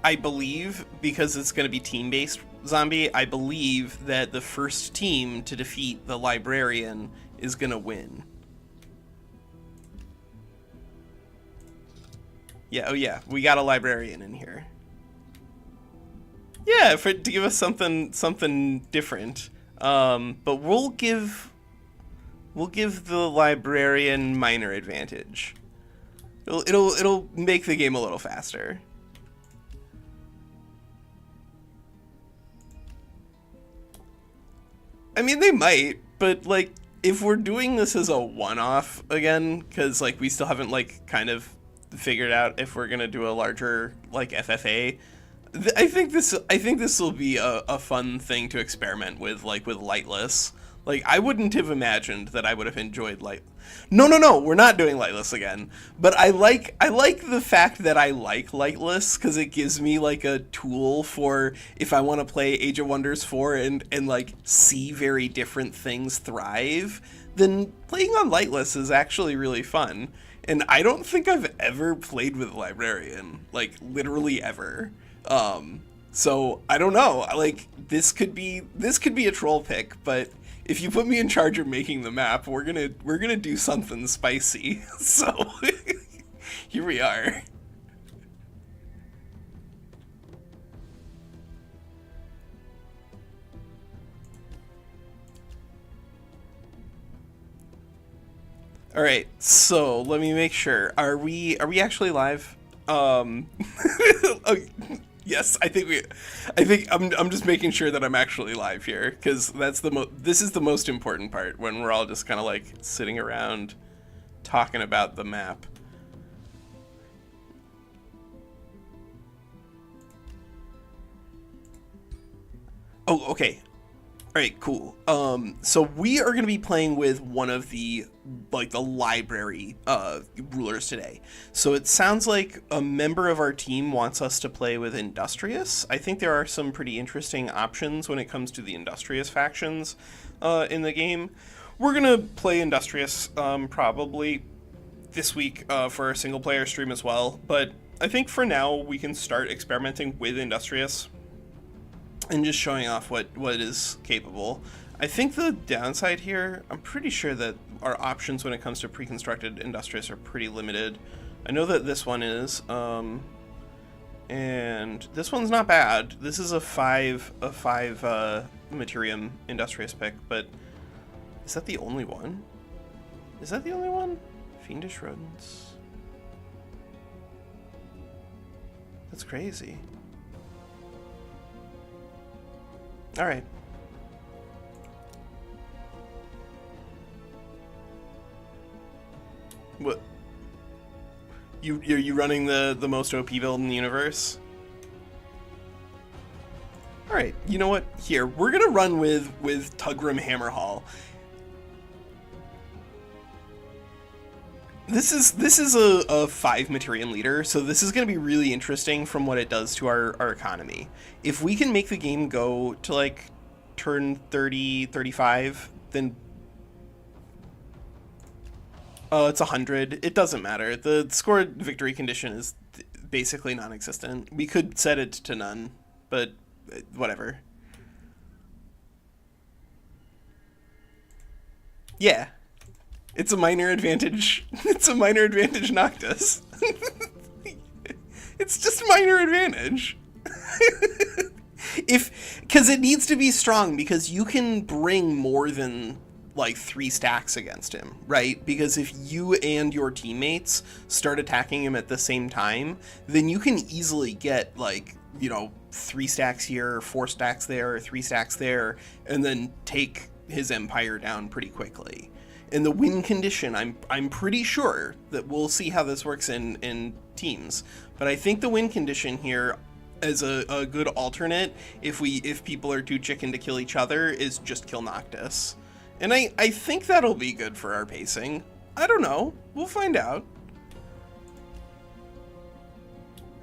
I believe, because it's going to be team-based zombie, I believe that the first team to defeat the librarian is going to win. Yeah, oh yeah, we got a librarian in here. Yeah, to give us something different. But we'll give the librarian minor advantage. It'll make the game a little faster. I mean, they might, but like if we're doing this as a one-off again, because like we still haven't like kind of figured out if we're gonna do a larger like FFA. I think this will be a fun thing to experiment with, like with Lightless. Like I wouldn't have imagined that I would have enjoyed Light. No, we're not doing Lightless again. But I like the fact that I like Lightless because it gives me like a tool for if I want to play Age of Wonders 4 and like see very different things thrive. Then playing on Lightless is actually really fun. And I don't think I've ever played with Librarian, like literally ever. So I don't know. Like this could be a troll pick, but if you put me in charge of making the map, we're gonna do something spicy. So here we are. All right, so let me make sure. Are we actually live? Oh, yes, I think I'm just making sure that I'm actually live here because this is the most important part when we're all just kind of like sitting around talking about the map. Oh, okay. All right, cool. So we are going to be playing with one of the library rulers today. So it sounds like a member of our team wants us to play with Industrious. I think there are some pretty interesting options when it comes to the Industrious factions in the game. We're going to play Industrious probably this week for a single player stream as well. But I think for now we can start experimenting with Industrious and just showing off what is capable. I think the downside here, I'm pretty sure that our options when it comes to pre-constructed Industrious are pretty limited. I know that this one is, and this one's not bad. This is a five Materium Industrious pick, but is that the only one? Is that the only one? Fiendish Rodents. That's crazy. All right. What? You running the most OP build in the universe? All right. You know what? Here we're gonna run with Tugrim Hammerhall. This is a 5 Materium leader, so this is going to be really interesting from what it does to our economy. If we can make the game go to like turn 30, 35, then it's 100. It doesn't matter. The scored victory condition is basically non-existent. We could set it to none, but whatever. Yeah. It's a minor advantage. It's a minor advantage Noctis. It's just minor advantage. Because it needs to be strong, because you can bring more than like 3 stacks against him, right? Because if you and your teammates start attacking him at the same time, then you can easily get like, 3 stacks here, 4 stacks there, 3 stacks there, and then take his empire down pretty quickly. In the win condition, I'm pretty sure that we'll see how this works in teams. But I think the win condition here as a good alternate, if people are too chicken to kill each other, is just kill Noctis. And I think that'll be good for our pacing. I don't know. We'll find out.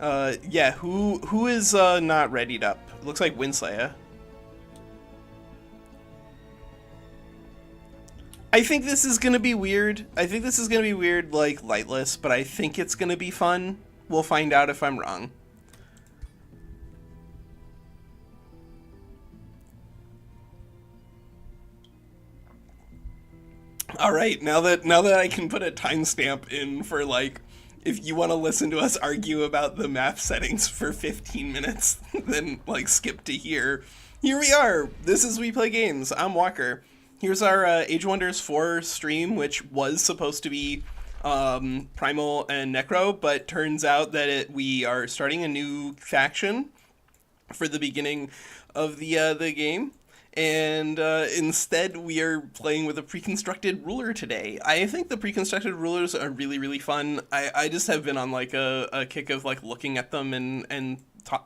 Yeah, who is not readied up? It looks like WinSlaya. I think this is gonna be weird. I think this is gonna be weird like Lightless, but I think it's gonna be fun. We'll find out if I'm wrong. All right, now that I can put a timestamp in for like if you want to listen to us argue about the map settings for 15 minutes, then like skip to here. Here we are. This is We Play Games. I'm Walker. Here's our Age of Wonders 4 stream, which was supposed to be Primal and Necro, but turns out that we are starting a new faction for the beginning of the game. And instead, we are playing with a pre-constructed ruler today. I think the pre-constructed rulers are really, really fun. I just have been on like a kick of like looking at them and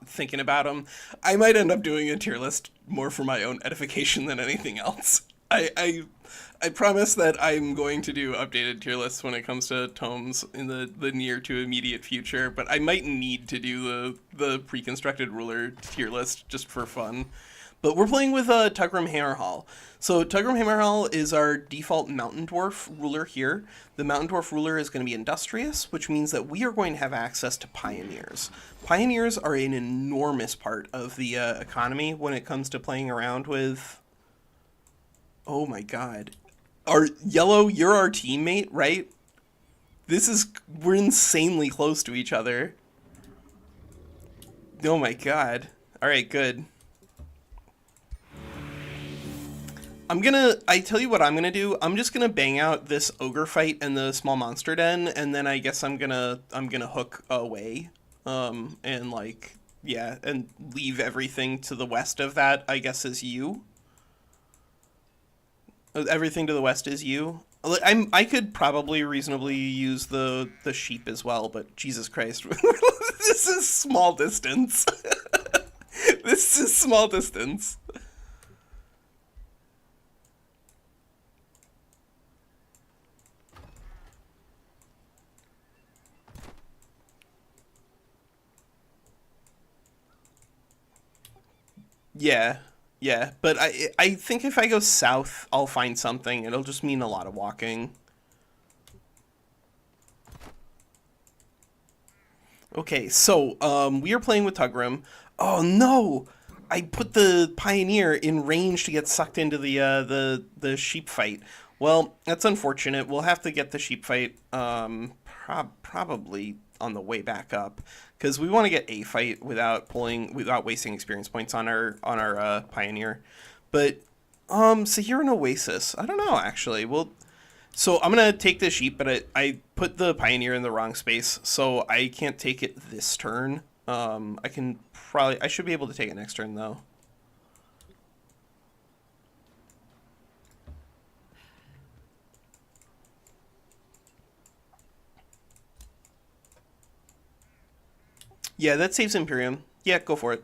thinking about them. I might end up doing a tier list more for my own edification than anything else. I promise that I'm going to do updated tier lists when it comes to tomes in the near to immediate future, but I might need to do the pre-constructed ruler tier list just for fun. But we're playing with Tugrim Hammerhall. So Tugrim Hammerhall is our default Mountain Dwarf ruler here. The Mountain Dwarf ruler is going to be industrious, which means that we are going to have access to pioneers. Pioneers are an enormous part of the economy when it comes to playing around with... Oh my god. Yellow, you're our teammate, right? We're insanely close to each other. Oh my god. Alright, good. I tell you what I'm gonna do. I'm just gonna bang out this ogre fight and the small monster den, and then I guess I'm gonna hook away, and like, yeah, and leave everything to the west of that, I guess, is you. Everything to the west is you. I could probably reasonably use the sheep as well, but Jesus Christ, this is small distance. This is small distance. Yeah, yeah, but I think if I go south, I'll find something. It'll just mean a lot of walking. Okay, so we are playing with Tugrim. Oh no! I put the Pioneer in range to get sucked into the sheep fight. Well, that's unfortunate. We'll have to get the sheep fight probably on the way back up because we want to get a fight without wasting experience points on our Pioneer. But so here in Oasis, I don't know actually. So I'm gonna take the sheep, but I put the Pioneer in the wrong space, so I can't take it this turn. I should be able to take it next turn though. Yeah, that saves Imperium. Yeah, go for it.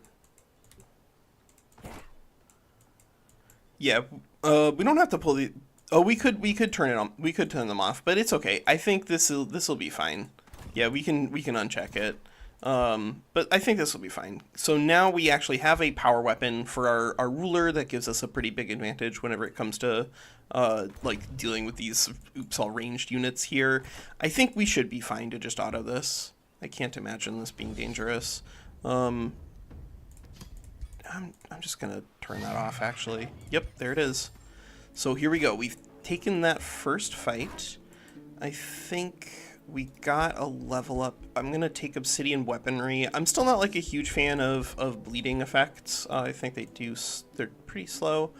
Yeah, we don't have to pull the. Oh, we could turn it on. We could turn them off, but it's okay. I think this'll be fine. Yeah, we can uncheck it. But I think this will be fine. So now we actually have a power weapon for our ruler that gives us a pretty big advantage whenever it comes to like dealing with these all ranged units here. I think we should be fine to just auto this. I can't imagine this being dangerous. I'm just gonna turn that off actually. Yep, there it is. So here we go. We've taken that first fight. I think we got a level up. I'm gonna take obsidian weaponry. I'm still not like a huge fan of bleeding effects. I think they're pretty slow.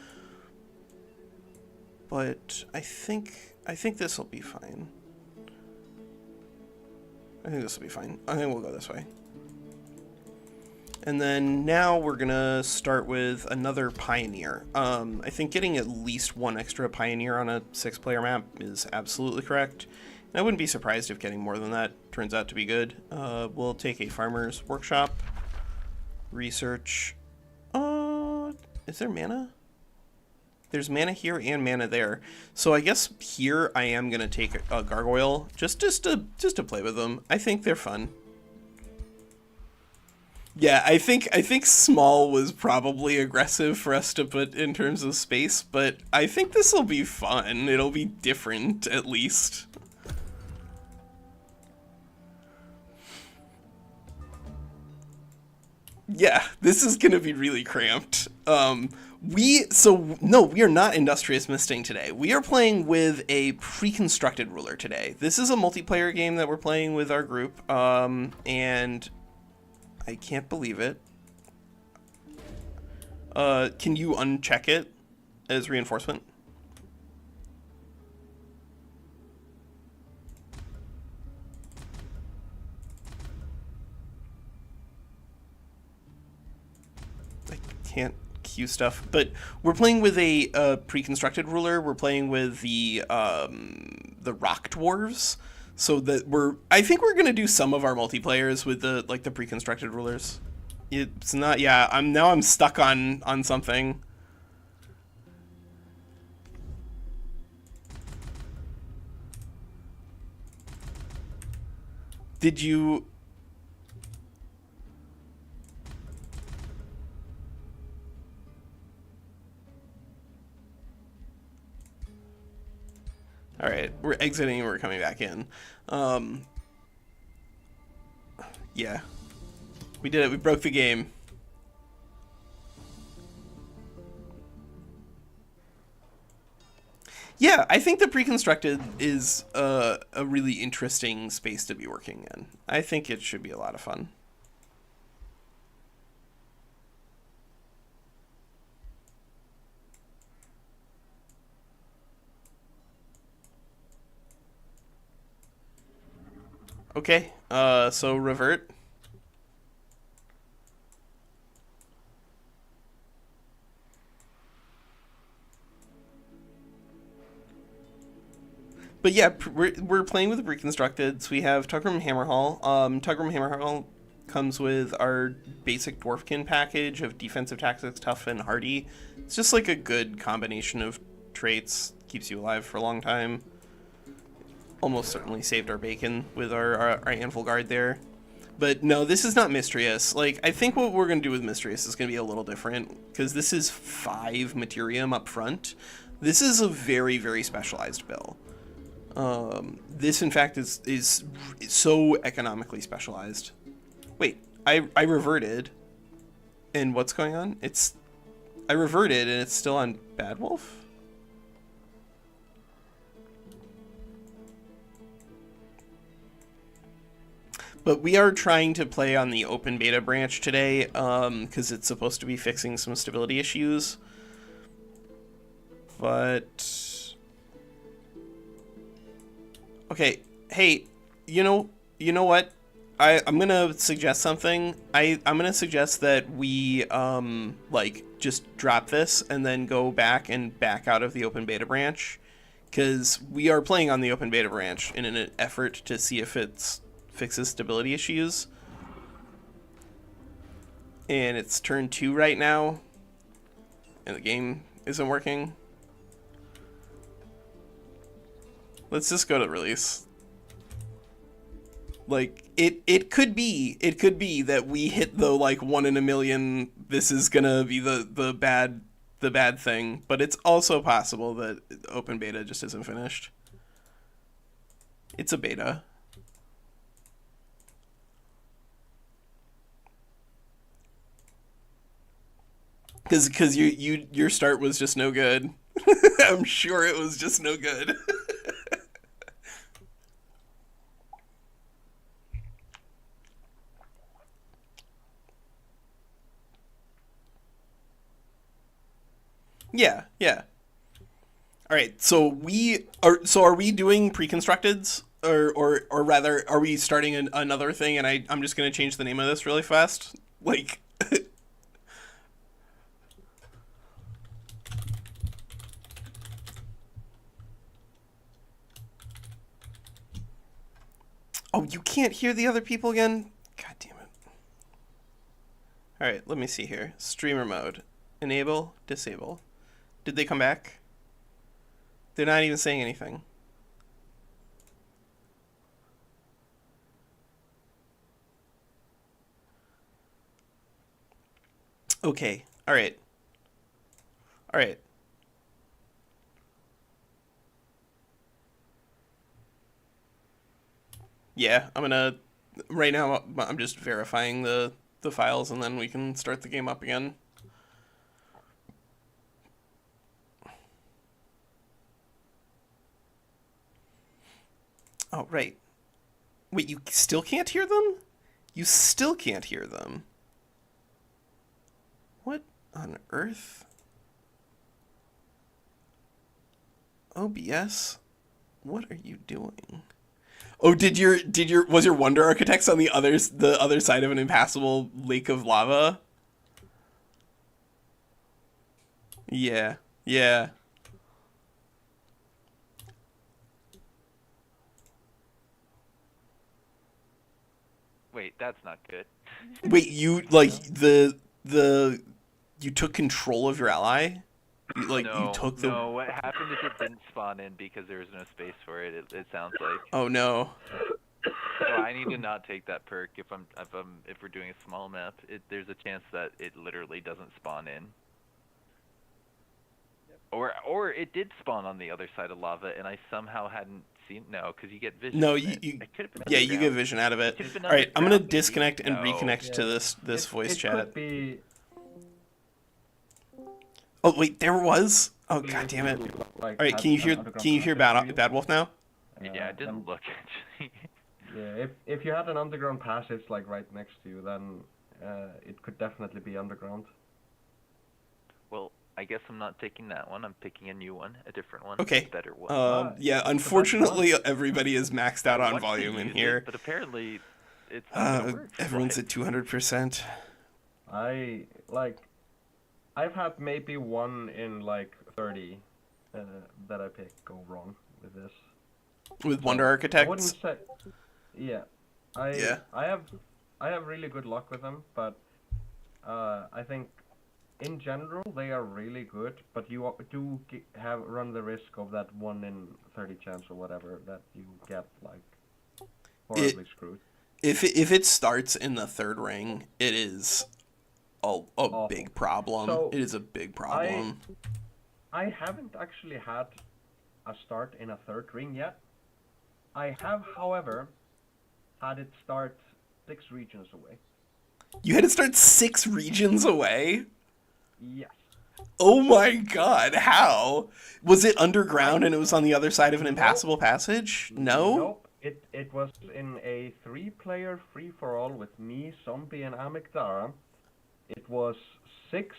But I think this will be fine. I think this will be fine. I think we'll go this way. And then now we're gonna start with another Pioneer. I think getting at least one extra Pioneer on a 6-player map is absolutely correct. And I wouldn't be surprised if getting more than that turns out to be good. We'll take a Farmer's Workshop. Research. Is there mana? There's mana here and mana there. So I guess here I am gonna take a Gargoyle just to play with them. I think they're fun. Yeah, I think small was probably aggressive for us to put in terms of space, but I think this will be fun. It'll be different, at least. Yeah, this is gonna be really cramped. No, we are not Industrious Misting today. We are playing with a pre-constructed ruler today. This is a multiplayer game that we're playing with our group, and I can't believe it. Can you uncheck it as reinforcement? I can't queue stuff, but we're playing with a pre-constructed ruler. We're playing with the rock dwarves, so that I think we're gonna do some of our multiplayers with the pre-constructed rulers. It's not. Yeah, I'm stuck on something. Did you? All right, we're exiting and we're coming back in. Yeah, we did it. We broke the game. Yeah, I think the pre-constructed is a really interesting space to be working in. I think it should be a lot of fun. Okay, so revert. But yeah, we're playing with the pre-constructed. So we have Tugrum Hammerhall. Tugrum Hammerhall comes with our basic Dwarfkin package of defensive tactics, tough, and hardy. It's just like a good combination of traits. Keeps you alive for a long time. Almost certainly saved our bacon with our Anvil Guard there. But no, this is not Mistrius. Like, I think what we're going to do with Mistrius is going to be a little different, because this is 5 Materium up front. This is a very, very specialized bill. This, in fact, is so economically specialized. Wait, I reverted. And what's going on? I reverted, and it's still on Bad Wolf? But we are trying to play on the open beta branch today, because it's supposed to be fixing some stability issues. But okay, hey, you know what? I'm gonna suggest something. I'm gonna suggest that we like just drop this and then go back and back out of the open beta branch, because we are playing on the open beta branch in an effort to see if it fixes stability issues. And it's turn 2 right now, and the game isn't working. Let's just go to release. Like, it could be that we hit the like 1 in a million, this is gonna be the bad thing, but it's also possible that open beta just isn't finished. It's a beta. Because your start was just no good. I'm sure it was just no good. Yeah, yeah. All right, so are we doing pre-constructeds, or rather, are we starting another thing? And I'm just gonna change the name of this really fast, like. Oh, you can't hear the other people again? God damn it. Alright, let me see here. Streamer mode. Enable, disable. Did they come back? They're not even saying anything. Okay, alright. Alright. Yeah, right now I'm just verifying the files, and then we can start the game up again. Oh, right. Wait, you still can't hear them? You still can't hear them. What on earth? OBS? What are you doing? Oh, was your Wonder Architects on the other side of an impassable lake of lava? Yeah. Yeah. Wait, that's not good. Wait, you like you took control of your ally? You took the No, what happened is it didn't spawn in because there was no space for it. It sounds like. Oh no. So I need to not take that perk if we're doing a small map. There's a chance that it literally doesn't spawn in. Or it did spawn on the other side of lava and I somehow hadn't seen. No, because you get vision. No, you get vision out of it. All right, I'm gonna disconnect and reconnect to this voice chat. Could be... Oh wait, there was. Oh god damn it! All right, can you hear Bad Wolf now? Yeah, I didn't look actually. Yeah, if you had an underground passage like right next to you, then it could definitely be underground. Well, I guess I'm not taking that one. I'm picking a new one, a different one, Okay. a better one. Yeah, unfortunately, everybody is maxed out on volume in here. But apparently, it's not gonna work. Everyone's at 200%. I've had maybe 1 in like 30 that I pick go wrong with this. With Wonder Architects? I wouldn't say. Yeah, I have really good luck with them, but I think in general they are really good. But you do run the risk of that 1 in 30 chance or whatever that you get like horribly screwed. If it starts in the 3rd ring, it is a big problem. So it is a big problem. I haven't actually had a start in a 3rd ring yet. I have, however, had it start 6 regions away. You had to start 6 regions away? Yes. Oh my god, how? Was it underground and it was on the other side of an impassable passage? No? Nope. It was in a 3-player free-for-all with me, Zombie, and Amygdala. It was 6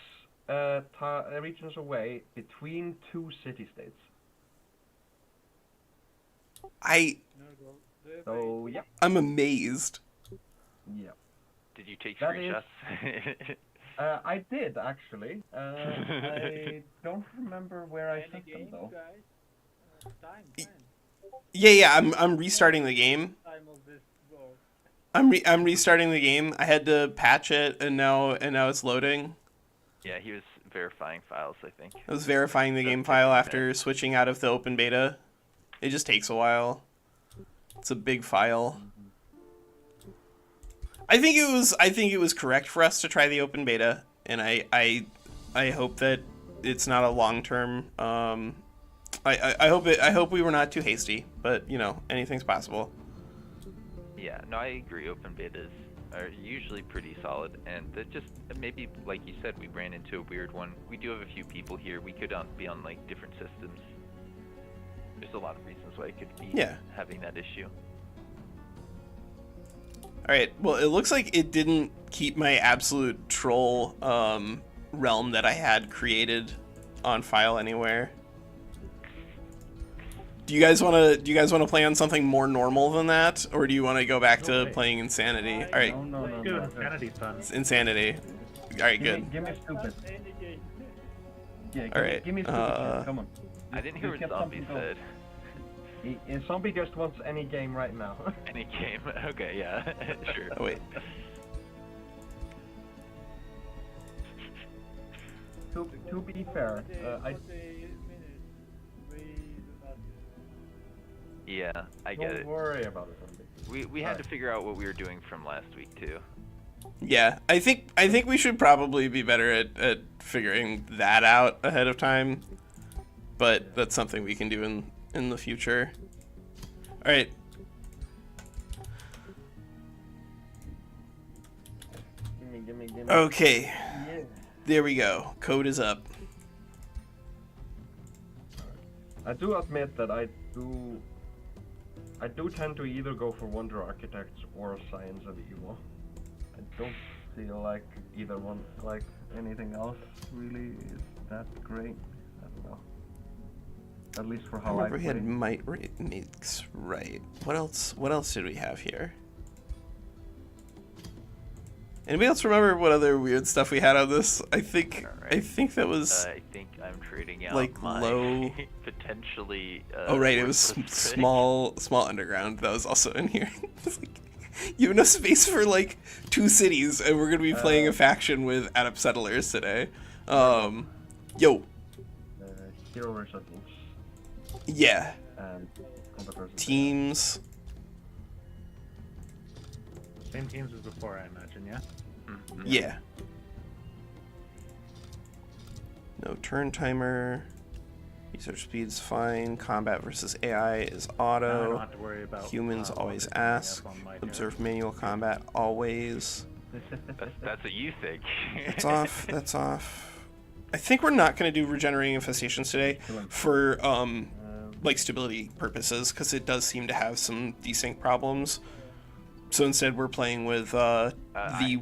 regions away between 2 city-states. So, yeah. I'm amazed. Yeah. Did you take screenshots? I did, actually. I don't remember where I took them, though. Yeah, I'm restarting the game. I'm restarting the game. I had to patch it, and now it's loading. Yeah, he was verifying files, I think. I was verifying the game file after switching out of the open beta. It just takes a while. It's a big file. I think it was correct for us to try the open beta, and I hope that it's not a long-term. I hope we were not too hasty, but you know, anything's possible. Yeah, no, I agree. Open betas are usually pretty solid, and they're just maybe, like you said, we ran into a weird one. We do have a few people here. We could be on like different systems. There's a lot of reasons why it could be having that issue. Alright, well, it looks like it didn't keep my absolute troll realm that I had created on file anywhere. Do you guys want to play on something more normal than that, or do you want to go back to playing Insanity? All right. No. Insanity's fun. It's Insanity. All right, good. Give me stupid. Yeah, all right. Give me stupid. Come on. I didn't hear what Zombie said. Zombie just wants any game right now. Any game? Okay, yeah, sure. Oh, wait. To be fair, Yeah, I get it. Don't worry about it, Zombie. We had to figure out what we were doing from last week too. Yeah, I think we should probably be better at figuring that out ahead of time, but that's something we can do in the future. All right. Give me. Okay. Yeah. There we go. Code is up. I do admit that I do I do tend to either go for Wonder Architects or Science of Evil. I don't feel like either one, like anything else, really is that great. I don't know. At least for how I remember we play. had might makes right. What else? What else did we have here? Anybody else remember what other weird stuff we had on this? I think that was. I think I'm trading out like my low. potentially. Oh right, it was small underground that was also in here. You have enough space for like 2 cities, and we're gonna be playing a faction with AoW settlers today. Yo. Hero versus teams. Yeah. And teams. Same teams as before, I imagine, yeah? Mm-hmm. Yeah. No turn timer. Research speed's fine. Combat versus AI is auto. I don't have to worry about Humans always ask. Observe manual combat always. That's what you think. That's off. That's off. I think we're not going to do regenerating infestations today for like stability purposes, because it does seem to have some desync problems. So instead we're playing with the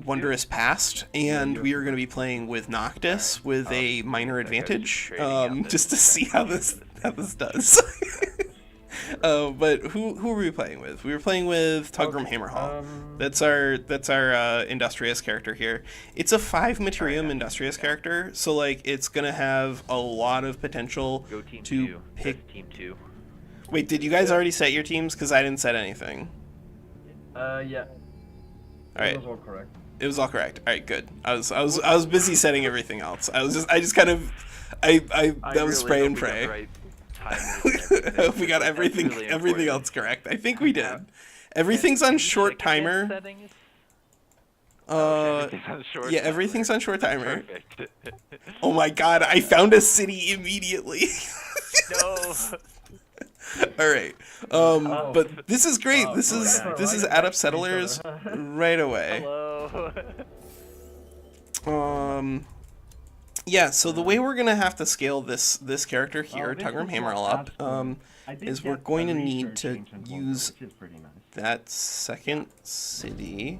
Wondrous Past, and we are going to be playing with Noctis with a minor advantage, just to see how this does. But who were we playing with? We were playing with Tugrum Hammerhall. That's our Industrious character here. It's a 5 Materium Industrious character, so like it's gonna have a lot of potential Go team to 2. pick. Team 2. Wait, did you guys already set your teams? Because I didn't set anything. Yeah. All right. It was all correct. It was all correct. All right, good. I was busy setting everything else. I just kind of that was spray and pray. We got everything else correct. I think we did. Everything's on short timer. Yeah, everything's on short timer. Perfect. Oh my god, I found a city immediately. No. All right. But this is great. This is AoW settlers right away. Hello. Yeah, so the way we're gonna have to scale this character here, Tugrum Hammerhall up, is we're going to need to use that second city,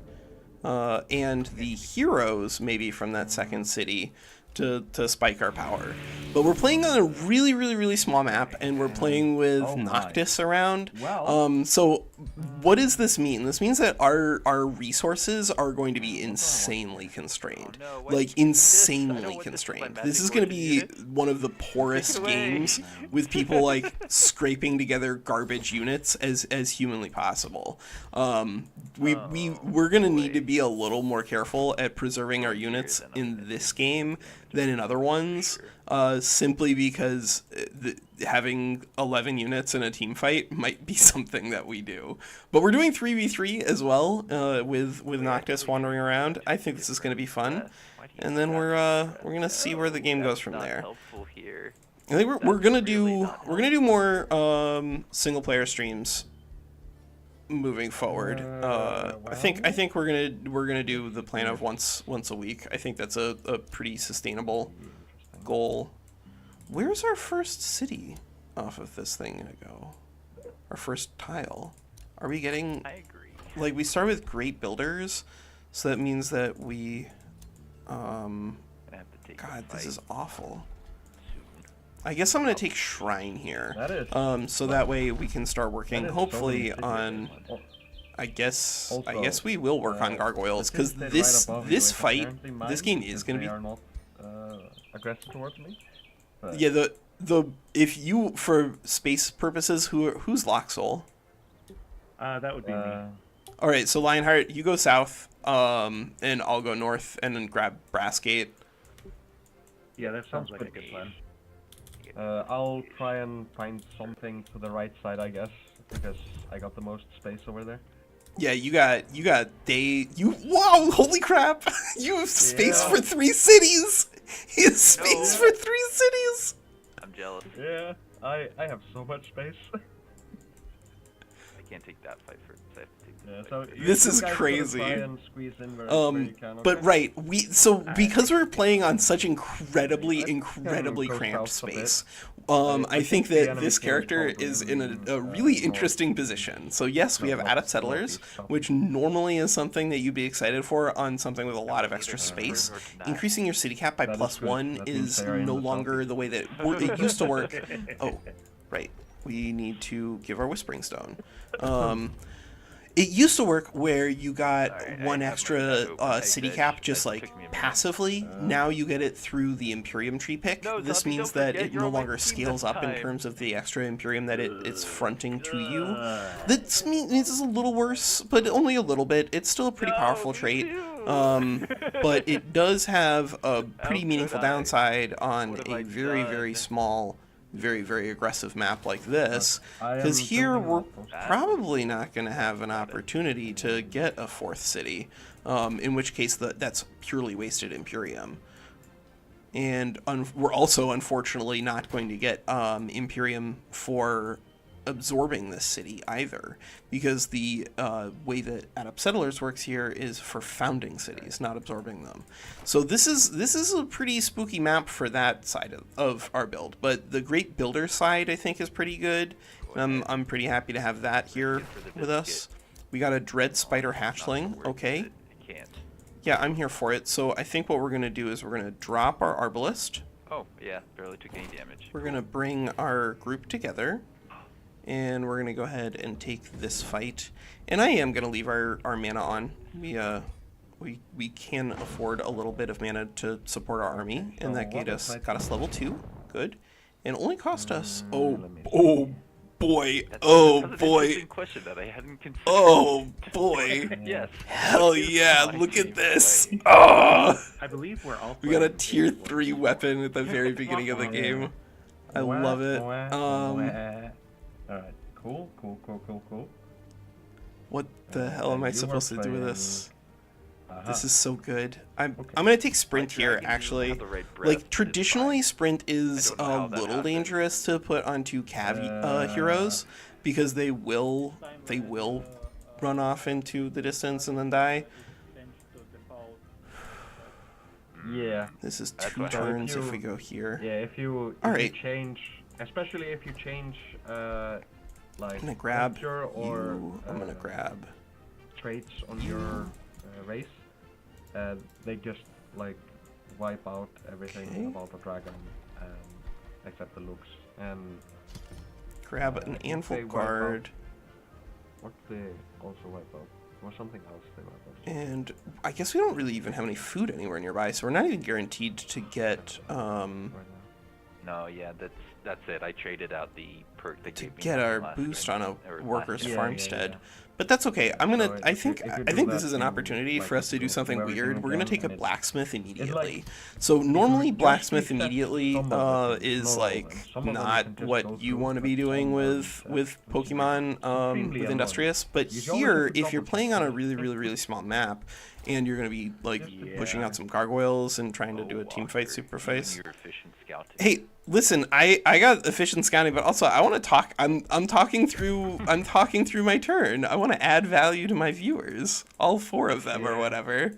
and the heroes maybe from that second city to spike our power. But we're playing on a really, really, really small map, and we're playing with Noctis around. So what does this mean? This means that our resources are going to be insanely constrained. Like, insanely constrained. This is going to be one of the poorest games, with people, like, scraping together garbage units as humanly possible. We're going to need to be a little more careful at preserving our units in this game than in other ones, simply because having 11 units in a team fight might be something that we do. But we're doing 3v3 as well, with Noctis wandering around. I think this is going to be fun, and then we're gonna see where the game goes from there. I think we're gonna do more single player streams moving forward. I think we're gonna do the plan of once a week. I think that's a pretty sustainable goal. Where's our first city off of this thing gonna go? Our first tile. Are we getting? I agree. Like, we start with great builders, so that means that we. God, this is awful. I guess I'm gonna take Shrine here. That is. So that way we can start working, hopefully, on. I guess we will work on gargoyles, because this game is gonna be. They are not aggressive towards me. But Yeah, if you, for space purposes, who's Loxol? That would be me. All right, so Lionheart, you go south, and I'll go north, and then grab Brassgate. Yeah, that sounds like a good plan. I'll try and find something to the right side, I guess, because I got the most space over there. Yeah, you got wow, holy crap! You have space for 3 cities! He has space for 3 cities! I'm jealous. Yeah, I have so much space. can't take that fight first. I have to take Yeah, this so fight you This is guys gotta crazy. try and squeeze in where you can, But okay? right, because we're playing on such incredibly Let's go cramped south a bit. space, I I think the that enemy this team character probably is in a north, really interesting position. So yes, we have north- adept settlers, northeast, southeast. which normally is something that you'd be excited for on something with a lot of extra space. Increasing your city cap by That is plus good. 1 That means is they are in no the longer southeast. the way that it used to work. Oh, right. We need to give our Whispering Stone. It used to work where you got Alright, I one have my extra edge. city Edge. cap That just took like me a minute. passively. Now you get it through the Imperium tree pick. No, This Zombie, means don't that forget, it you're no on my longer team scales this up in time. terms of the extra Imperium that it's fronting to you. That means it's a little worse, but only a little bit. It's still a pretty powerful me trait. too. But it does have a pretty could meaningful I? downside on What have a I very, very done? small, very, very aggressive map like this. I Because am here building we're outposts. probably not going to have an opportunity to get a 4th city, in which case that's purely wasted Imperium. And we're also, unfortunately, not going to get Imperium for absorbing this city either, because the way that Adept Settlers works here is for founding cities, not absorbing them. So this is a pretty spooky map for that side of our build. But the Great Builder side, I think, is pretty good. I'm pretty happy to have that here with us. We got a Dread Spider Hatchling. Okay. I can't. Yeah, I'm here for it. So I think what we're going to do is we're going to drop our Arbalist. Oh, yeah, barely took any damage. We're going to bring our group together. And we're going to go ahead and take this fight. And I am going to leave our mana on. We can afford a little bit of mana to support our army. And that got us level 2. Good. And only cost us... Oh boy. That's Oh an boy. interesting question that I hadn't considered. Oh boy. Yes. Hell What is yeah, my look at game this. play? Oh! I believe we're all. We got a playing tier Primal. 3 weapon at the very beginning of the game. I love it. Alright, cool. What the hell am I you supposed to were do with playing- this? Aha. This is so good. I'm Okay. gonna take sprint My here dragon doesn't actually. have the right breath, Like but it's traditionally, fine. sprint is I don't know a how that little happened. dangerous to put onto cav heroes because they will run off into the distance and then die. Yeah. This is That's 2 what turns happens. if we go here. Yeah, if you Alright. change, especially if you change like I'm gonna grab culture or you. I'm gonna grab. traits on your race, they just like wipe out everything Okay. about the dragon, except the looks. And Grab I an think Anvil they wipe guard. what they also wipe out, or something else they wipe out. And I guess we don't really even have any food anywhere nearby, so we're not even guaranteed to get Right now. No, yeah, that's it. I traded out the perk that to gave me get our last boost game, on a or last worker's game. farmstead. But that's okay. I'm gonna. So I if think. you- if you I do think this that, is an you, opportunity like, for us to do go something through everything weird. We're gonna again, take a and it's- blacksmith immediately. like- So normally just blacksmith reset immediately some of them, is not all of like them. Some of them not can just go what you through, want to but be doing some are with reset, with which is Pokemon extremely with annoying. Industrious. But You always here, have to if you're double playing check on a everything. really small map, and you're gonna be like Just pushing Yeah. out some gargoyles and trying to do a Oh, team fight Walker, super you and face. your efficient scouting. Hey, listen, I got efficient scouting, but also I want to talk. I'm talking through my turn. I want to add value to my viewers, all 4 of them or whatever.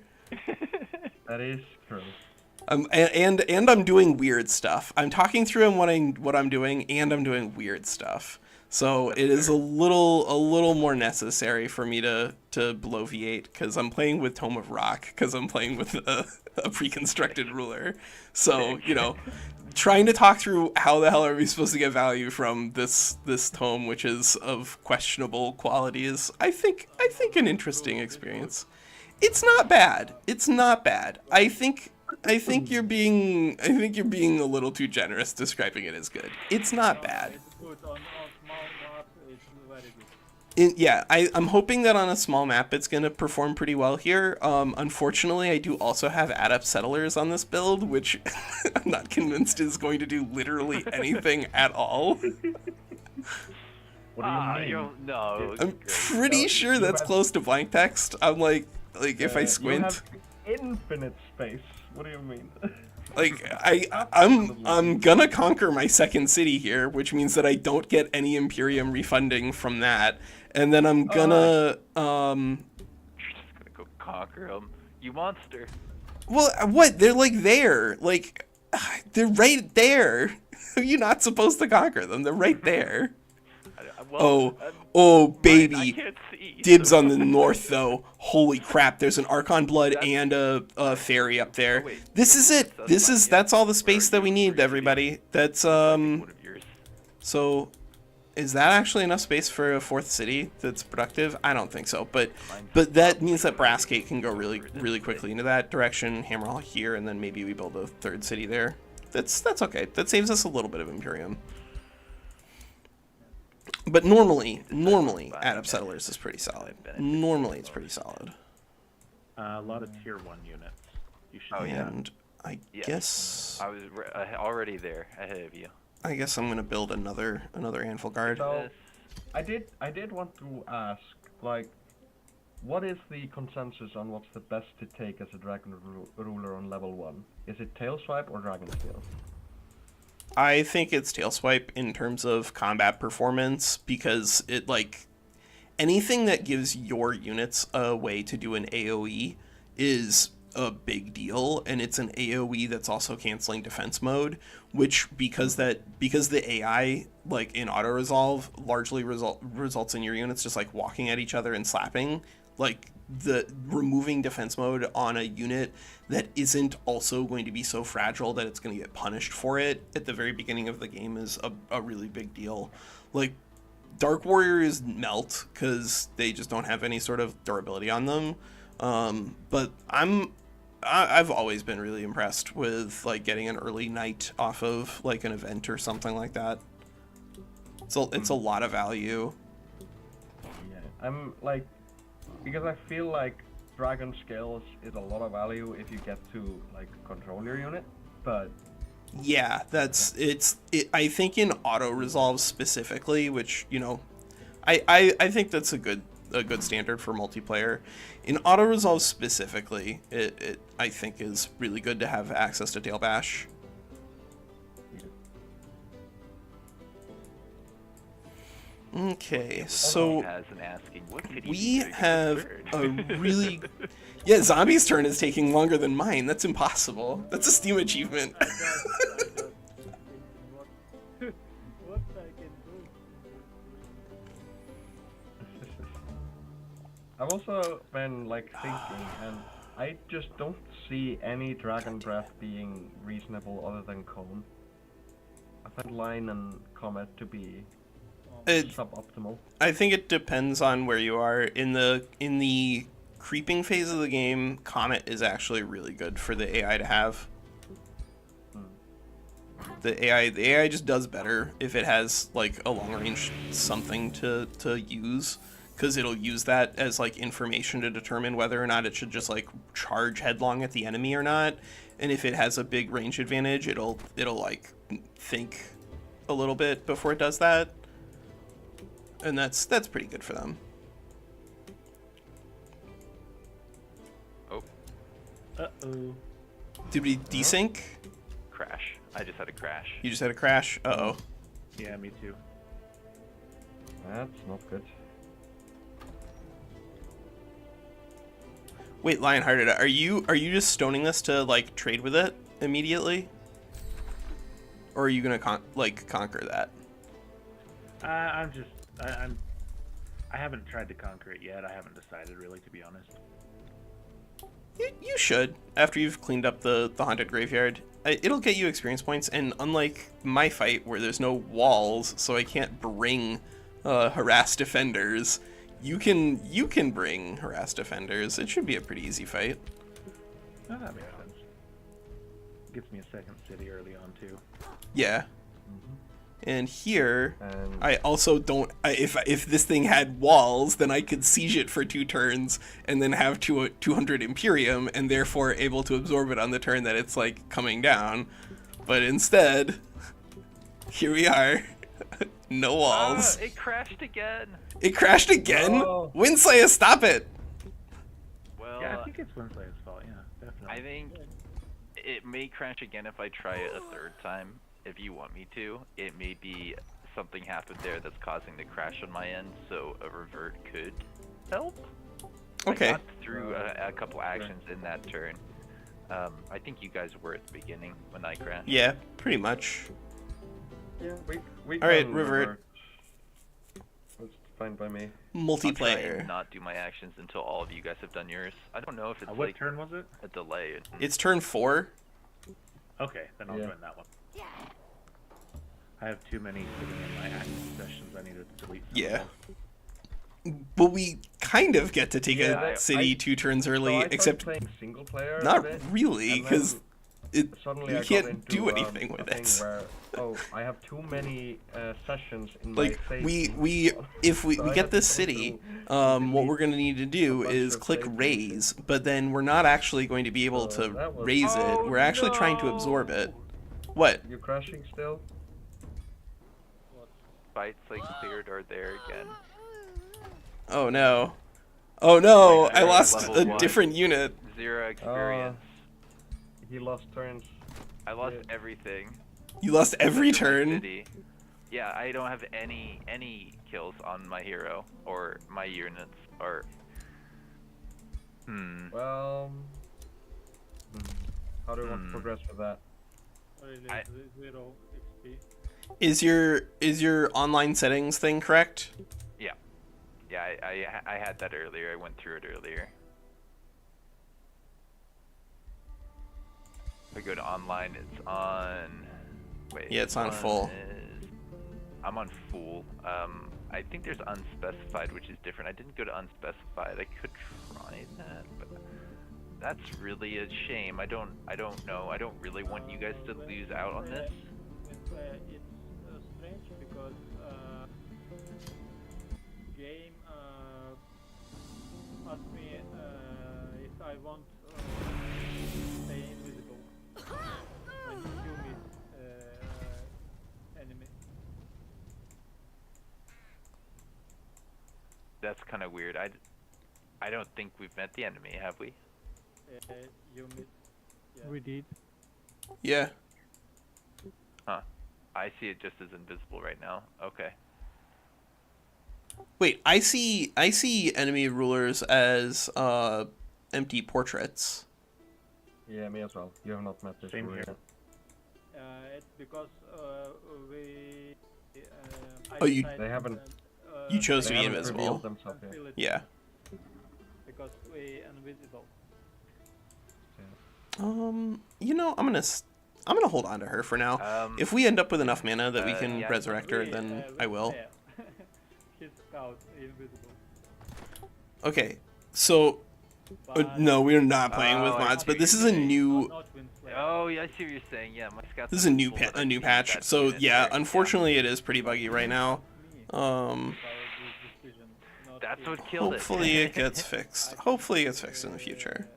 That is true. And I'm doing weird stuff. I'm talking through what I'm doing, and I'm doing weird stuff. So it is a little more necessary for me to bloviate because I'm playing with Tome of Rock because I'm playing with a pre-constructed ruler. So trying to talk through how the hell are we supposed to get value from this tome, which is of questionable quality, is I think an interesting experience. It's not bad. It's not bad. I think you're being a little too generous describing it as good. It's not bad. I'm hoping that on a small map it's going to perform pretty well here. Unfortunately, I do also have Adept Settlers on this build, which I'm not convinced is going to do literally anything at all. What do you mean? You don't know. I'm pretty No, sure you that's have- close to blank text. I'm like if I You squint. have infinite space. What do you mean? Like I'm gonna conquer my second city here, which means that I don't get any Imperium refunding from that, and then I'm gonna You're just gonna go conquer them, you monster. Well, what? They're like there, like they're right there. You're not supposed to conquer them. They're right there. Oh, baby. I can't see. Dibs on the north, though. Holy crap! There's an Archon Blood and a fairy up there. Oh, wait, this is it. That's all the space that we need, everybody. That's One of yours. So, is that actually enough space for a fourth city that's productive? I don't think so, but that means that Brassgate can go really quickly into that direction. Hammerhall here, and then maybe we build a third city there. That's okay. That saves us a little bit of Imperium. But normally, Adept Settlers is pretty solid. Normally, it's pretty solid. A lot of tier 1 units. You should. Oh, yeah. And I guess I was already there ahead of you. I guess I'm gonna build another Anvil Guard. So, I did want to ask, like, what is the consensus on what's the best to take as a Dragon Ruler on level 1? Is it Tailswipe or Dragonsteel? I think it's Tailswipe in terms of combat performance, because it, like, anything that gives your units a way to do an AoE is a big deal, and it's an AoE that's also canceling defense mode, which because the AI, like in auto resolve, largely results in your units just like walking at each other and slapping. Like, the removing defense mode on a unit that isn't also going to be so fragile that it's going to get punished for it at the very beginning of the game is a really big deal. Like, Dark Warriors melt because they just don't have any sort of durability on them. But I've always been really impressed with like getting an early knight off of like an event or something like that. It's a lot of value. Yeah, I'm like, because I feel like Dragon Scales is a lot of value if you get to like control your unit, but yeah, I think in auto resolve specifically, which, you know, I think that's a good standard for multiplayer. In auto resolve specifically, it I think is really good to have access to Tail Bash. Okay, so we have a really... Yeah, Zombie's turn is taking longer than mine. That's impossible. That's a Steam achievement. I've also been like thinking, and I just don't see any Dragon Breath being reasonable other than Cone. I find Line and Comet to be suboptimal. I think it depends on where you are. In the creeping phase of the game, Comet is actually really good for the AI to have. The AI just does better if it has like a long range something to use, because it'll use that as like information to determine whether or not it should just like charge headlong at the enemy or not. And if it has a big range advantage, it'll like think a little bit before it does that. And that's pretty good for them. Oh. Uh-oh. Did we desync? Crash. I just had a crash. You just had a crash? Uh-oh. Yeah, me too. That's not good. Wait, Lionhearted, are you just stoning this to like trade with it immediately? Or are you gonna conquer that? I haven't tried to conquer it yet. I haven't decided really, to be honest. You should, after you've cleaned up the haunted graveyard. It'll get you experience points, and unlike my fight where there's no walls, so I can't bring harassed defenders, you can bring harassed defenders. It should be a pretty easy fight. Oh, that makes sense. Gets me a second city early on too. Yeah. And here, I also don't... If this thing had walls, then I could siege it for 2 turns and then have 200 Imperium, and therefore able to absorb it on the turn that it's, like, coming down. But instead, here we are. No walls. It crashed again. It crashed again? Oh. WinSlaya, stop it! Well, Yeah, I think it's WinSlaya's fault, yeah, definitely. I think It may crash again if I try it a third time. If you want me to, it may be something happened there that's causing the crash on my end, so a revert could help. Okay. I got through a couple actions in that turn. I think you guys were at the beginning when I crashed. Yeah, pretty much. Yeah, we All right, can revert. That's fine by me. I'll try Multiplayer. and not do my actions until all of you guys have done yours. I don't know if it's What like turn was it? a delay. It's turn 4. Okay, then I'll Yeah. join that one. I have too many sitting in my active sessions. I need to delete some Yeah. of them. But we kind of get to take Yeah, a city 2 turns early, So I tried except playing single player. not a bit, really, and because then suddenly you I got can't into, do anything with a thing it. Where, I have too many sessions in Like my save we queue. if we So I get had this to go city, through what delete we're gonna need to do a bunch is of click save raise, but then we're not actually going to be able So to that was- raise it. We're actually trying to absorb it. What? You crashing still? Fights like cleared are there again. Oh no. Oh no, Wait, I lost level a 1. different unit. 0 experience. He lost turns. I lost yeah. everything. You lost every Except for my turn. city. Yeah, I don't have any kills on my hero or my units or. Well, how do you want to progress with that? I- 0 XP. Is your online settings thing correct? Yeah, I had that earlier. I went through it earlier. If I go to online, it's on. Wait. Yeah, it's on one full. I'm on full. I think there's unspecified, which is different. I didn't go to unspecified. I could try that, but that's really a shame. I don't know. I don't really want you guys to lose out on this. It's strange because game asked me if I want stay invisible when you meet enemy. That's kind of weird. I don't think we've met the enemy, have we? You meet. Yeah. We did. Yeah. I see it just as invisible right now. Okay. Wait, I see enemy rulers as empty portraits. Yeah, me as well. You have not met this Same rule here. yet. It's because we. Oh, you- They haven't- You chose to They be haven't invisible. revealed themselves yet. until it- Yeah. Because we invisible. You know, I'm gonna hold on to her for now. If we end up with enough mana that we can yeah. resurrect her, then I will. His scout invisible. Okay, so But no, we're not playing with Oh, I mods, see but what this you're is a saying. new. Not WinSlaya. Oh, yeah, I see what you're saying. Yeah, my scouts. This is a new patch. So yeah, unfortunately, it is pretty buggy right now. That's what killed it. Hopefully it gets fixed. Hopefully it gets fixed in the future.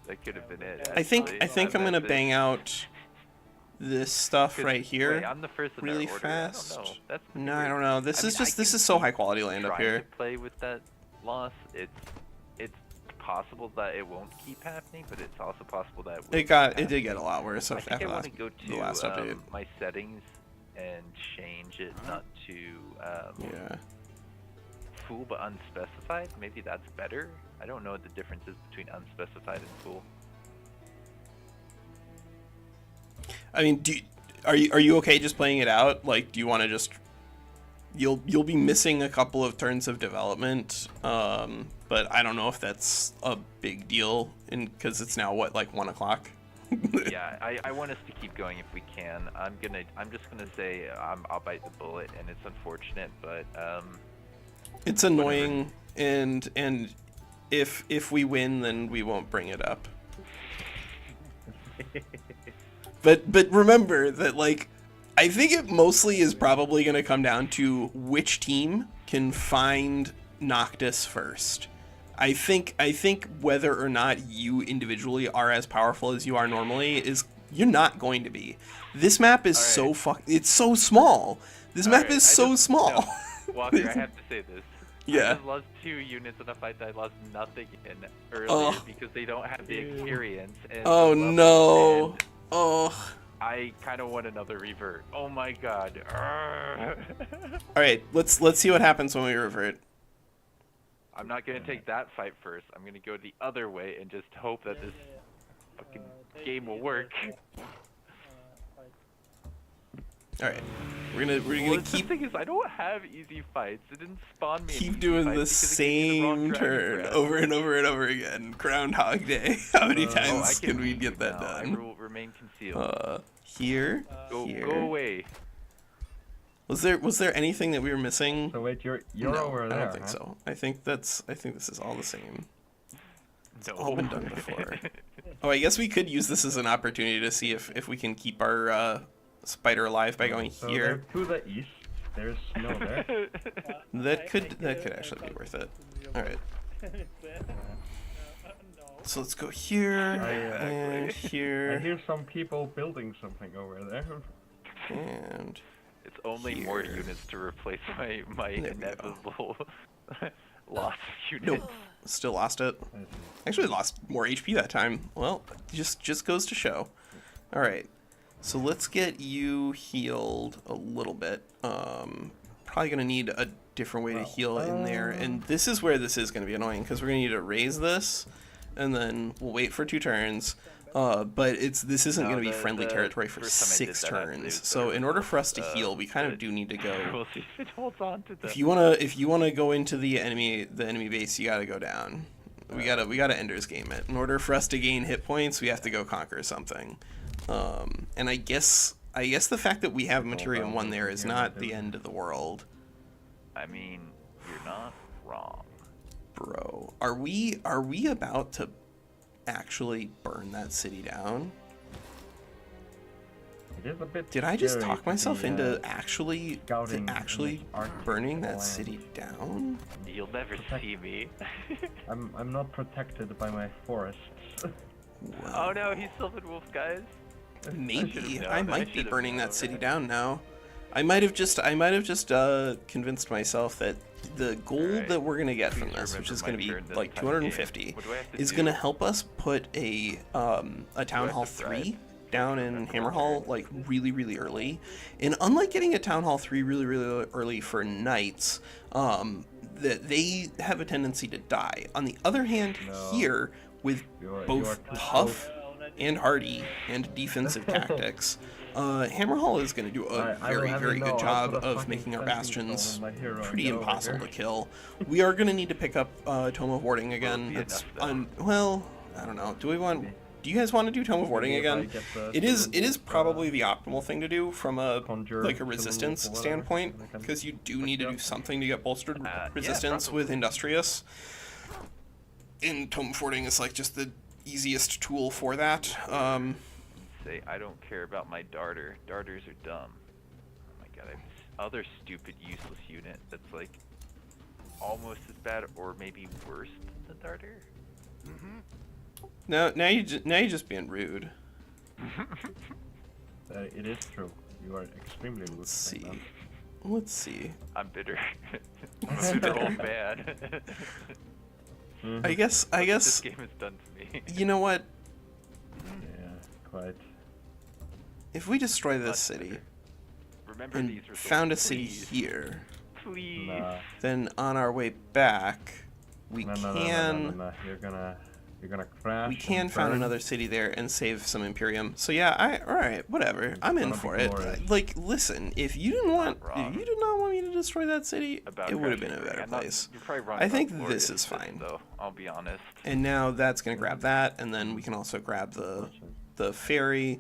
That could have been it. I think I'm gonna bang out this stuff right here Wait, I'm the first in really our order. fast. I don't know. That's No, I weird. don't know. This I is mean, I just this can is so keep high quality land up trying here. to play with that loss. It's possible that it won't keep happening, but it's also possible that it will keep It did happening. get a lot worse I after think I want to go the last to update. my settings and change it not to Yeah. full but unspecified. Maybe that's better. I don't know what the difference is between unspecified and full. I mean, are you okay just playing it out? Like, do you want to just you'll be missing a couple of turns of development, but I don't know if that's a big deal, because it's now what, like 1 o'clock. Yeah, I want us to keep going if we can. I'm just gonna say I'll bite the bullet, and it's unfortunate, but It's annoying, and if we win, then we won't bring it up. But remember that, like, I think it mostly is probably going to come down to which team can find Noctis first. I think whether or not you individually are as powerful as you are normally is you're not going to be. This map is it's so small. This map is so small. No, Walker, I have to say this. Yeah. I just lost 2 units in a fight that I lost nothing in earlier Oh. because they don't have the experience. And Oh the level, no. and Oh. I kind of want another revert. Oh my god. All right, let's see what happens when we revert. I'm not gonna take that fight first. I'm gonna go the other way and just hope that this fucking game will work. All right, we're gonna Well, keep the thing is, I don't have easy fights. It didn't spawn me. an keep easy doing fight the because it gave me the wrong same dragon turn breath. over and over and over again. Groundhog Day. How many I times can we get that now. I done? will remain concealed. Here, Go here. away. Was there anything that we were missing? So wait, you're No, over there. I don't think huh? so. I think this is all the same. No. All been done before. Oh, I guess we could use this as an opportunity to see if we can keep our spider alive by going So here. they're to the east. There's snow there. That could actually be worth it. All right. So let's go here and I here hear some people building something over there. and It's only more Here. units to replace my There we go. inevitable lost units. nope. Still lost it. Actually lost more HP that time. Well, just goes to show. All right. So let's get you healed a little bit. Probably gonna need a different way to heal in there, and this is where this is gonna be annoying because we're gonna need to raise this, and then we'll wait for 2 turns. But this isn't No, gonna be the- friendly the territory for first time I did 6 that, turns. it was So in order for us to uh, heal, we kind of but do need to go. We'll see if it holds on to the. If you wanna go into the enemy base, you gotta go down. We gotta Ender's Game it. In order for us to gain hit points, we have to go conquer something. And I guess the fact that we have Materium 1 there is not the end of the world. I mean, you're not wrong. Bro, are we about to actually burn that city down? It is a bit. Did I just scary talk to myself be, into actually scouting in this Arctic burning that land. city down? You'll never see me. I'm not protected by my forests. Oh no, he's Sylvan Wolf, guys. Maybe should've known, I I might be should've burning known. that city down now. I might have just convinced myself that the gold Alright, that we're gonna get from please this, which remember is my gonna be turn this like time of game. 250, What do I have to is do? gonna help us put a town have hall to thrive? 3 down in Remember Hammer my Hall turn. like really early. And unlike getting a town hall 3 really early for knights, that they have a tendency to die. On the other hand, No. here with You are both too tough and hardy and defensive tactics, Hammer Hall is going to do a I will very have you good know, I'll job put a of fucking making our fencing stone bastions on my hero and pretty get over impossible here. to kill. We are going to need to pick up Tome of Warding again. be That's enough, well, I don't know. Do you guys want to do Tome of Warding Maybe if I again? get the It is Sylvan Wolf, probably the optimal thing to do from a conjure like a Sylvan Wolf resistance or whatever, standpoint, and I can because you do pick need to it do up. something to get bolstered Yeah, resistance probably. with Industrious. And Tome of Warding is like just the easiest tool for that. Say, I don't care about my darter. Darters are dumb. Oh my god, I have this other stupid useless unit that's like almost as bad or maybe worse than the darter. Now you're just being rude. It is true. You are extremely rude. Let's see. right Let's see. I'm bitter. I'm a bitter old man. now. I guess This game is done to me. you know what? Yeah, quite. If we destroy this Much city better. Remember and these results, found a city please. here, Please. Nah. then on our way back we No, can You're gonna crash. we can and found burn. another city there and save some Imperium. So yeah, all right, whatever. I'm in gonna be for it. glorious. Like, listen, if you did not want me to destroy that city, About it would have been a crashing better I'm not- place. You're probably wrong I about think glorious, this is fine. though. I'll be honest. And now that's gonna grab that, and then we can also grab the ferry.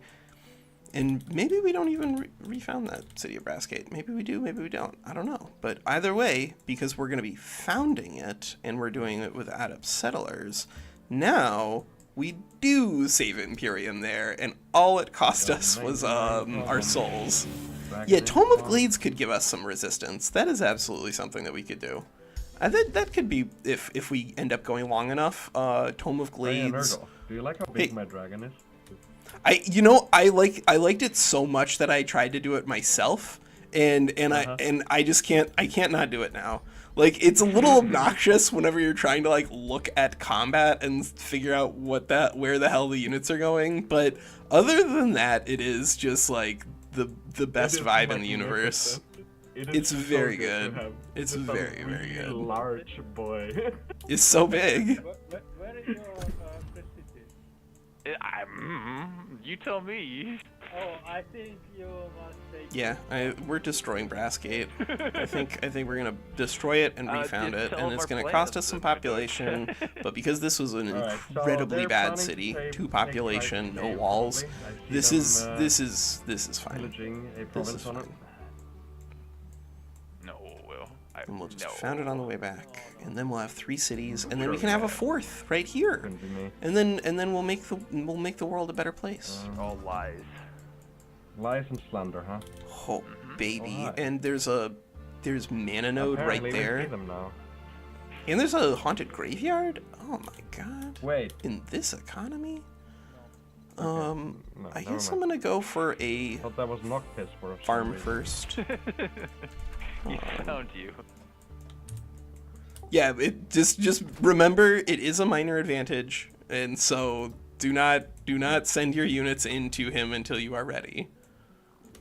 And maybe we don't even refound that city of Brassgate. Maybe we do, maybe we don't. I don't know. But either way, because we're going to be founding it, and we're doing it with adept settlers, now we do save Imperium there, and all it cost us was our souls. Yeah, Tome of Glades could give us some resistance. That is absolutely something that we could do. That could be, if we end up going long enough, Tome of Hey, Glades... Nurgle, do you like how big Hey. my dragon is? I liked it so much that I tried to do it myself, and I just can't not do it now. Like, it's a little obnoxious whenever you're trying to like look at combat and figure out where the hell the units are going, but other than that, it is just like the best vibe in the universe. It's very good. It's very, very good. Large boy. It's so big. Where is your prestige? You tell me. Oh, I think you must take. Yeah, we're destroying Brassgate. I think we're gonna destroy it and refound didn't it, tell and them it's our gonna plans, cost us some then. population. But because this was an Alright, so incredibly they're bad planning city, to 2 take population, Triton no Bay, walls, probably. I see this them, is fine. pillaging a This province is on it. fine. No, Will. And we'll just no. found it on the way back, and then we'll have 3 cities, and then we can have a 4th right here, Couldn't be me. and then we'll make the world a better place. All lies. Lies and slander, huh? Oh baby, Alright. and there's Mana Node right Apparently we there. see them now. And there's a haunted graveyard? Oh my god. Wait. In this economy? No, I never guess I'm mind. gonna go for a Thought that was Noctis for some farm reason. first. He found you. Yeah, it just remember it is a minor advantage, and so do not send your units into him until you are ready.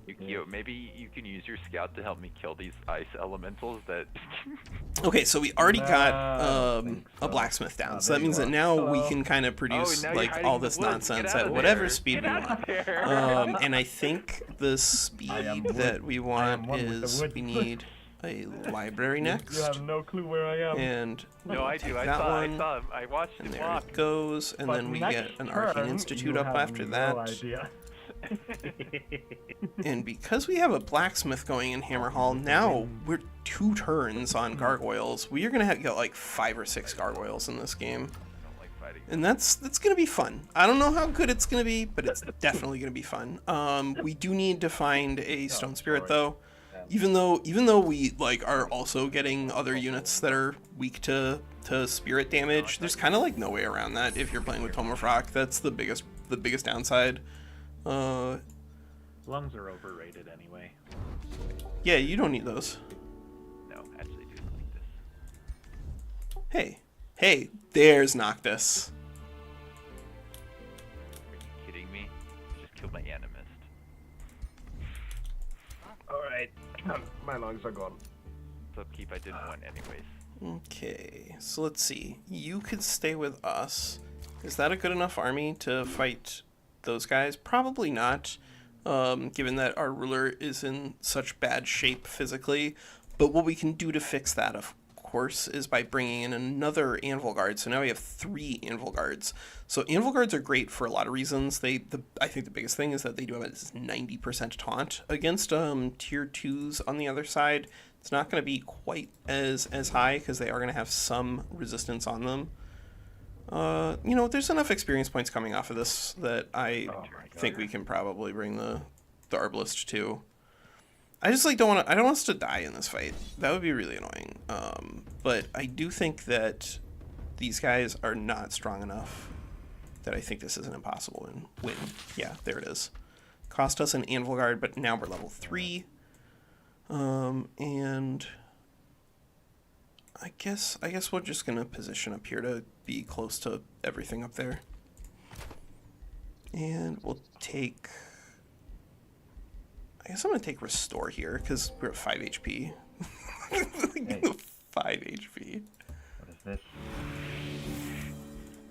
Ukiyo, maybe you can use your scout to help me kill these ice elementals that... Okay, so we already I got don't think a so. blacksmith down, Ah, so that there you means that are. now we Hello. can kind of produce now you're like hiding all in the this woods. nonsense Get out at of whatever there. speed Get we out want. of there. And I think the speed that we I am want one with the is woods. we need a library next, You have no clue where I am. and No, we'll I take do. I that saw one, him. I watched and him there walk. it goes, and But then we next get an turn, Arcane Institute you up have after no that. idea. And because we have a blacksmith going in Hammer Hall, now we're 2 turns on gargoyles. We are gonna get like 5 or 6 gargoyles in this game, I don't like fighting. and that's gonna be fun. I don't know how good it's gonna be, but it's definitely gonna be fun. We do need to find a stone spirit though, even though we like are also getting other units that are weak to spirit damage. There's kind of like no way around that if you're playing with Tome of Rock. That's the biggest downside. Lungs are overrated anyway. Yeah, you don't need those. No, actually, do like this. Hey, there's Noctis. Are you kidding me? I just killed my animist. Alright. My lungs are gone. So upkeep I didn't want anyways. Okay, so let's see. You could stay with us. Is that a good enough army to fight those guys? Probably not, given that our ruler is in such bad shape physically. But what we can do to fix that, of course, is by bringing in another Anvil Guard. So now we have 3 Anvil Guards. So Anvil Guards are great for a lot of reasons. I think the biggest thing is that they do have a 90% taunt against tier 2s on the other side. It's not going to be quite as high because they are going to have some resistance on them. You know, there's enough experience points coming off of this that I think we can probably bring the Arbalist too. I just like I don't want us to die in this fight. That would be really annoying. But I do think that these guys are not strong enough that I think this is an impossible win. Yeah, there it is. Cost us an Anvil Guard, but now we're level 3. And I guess we're just gonna position up here to be close to everything up there. And we'll take, I guess I'm gonna take Restore here because we're at 5 HP. Hey. 5 HP. What is this?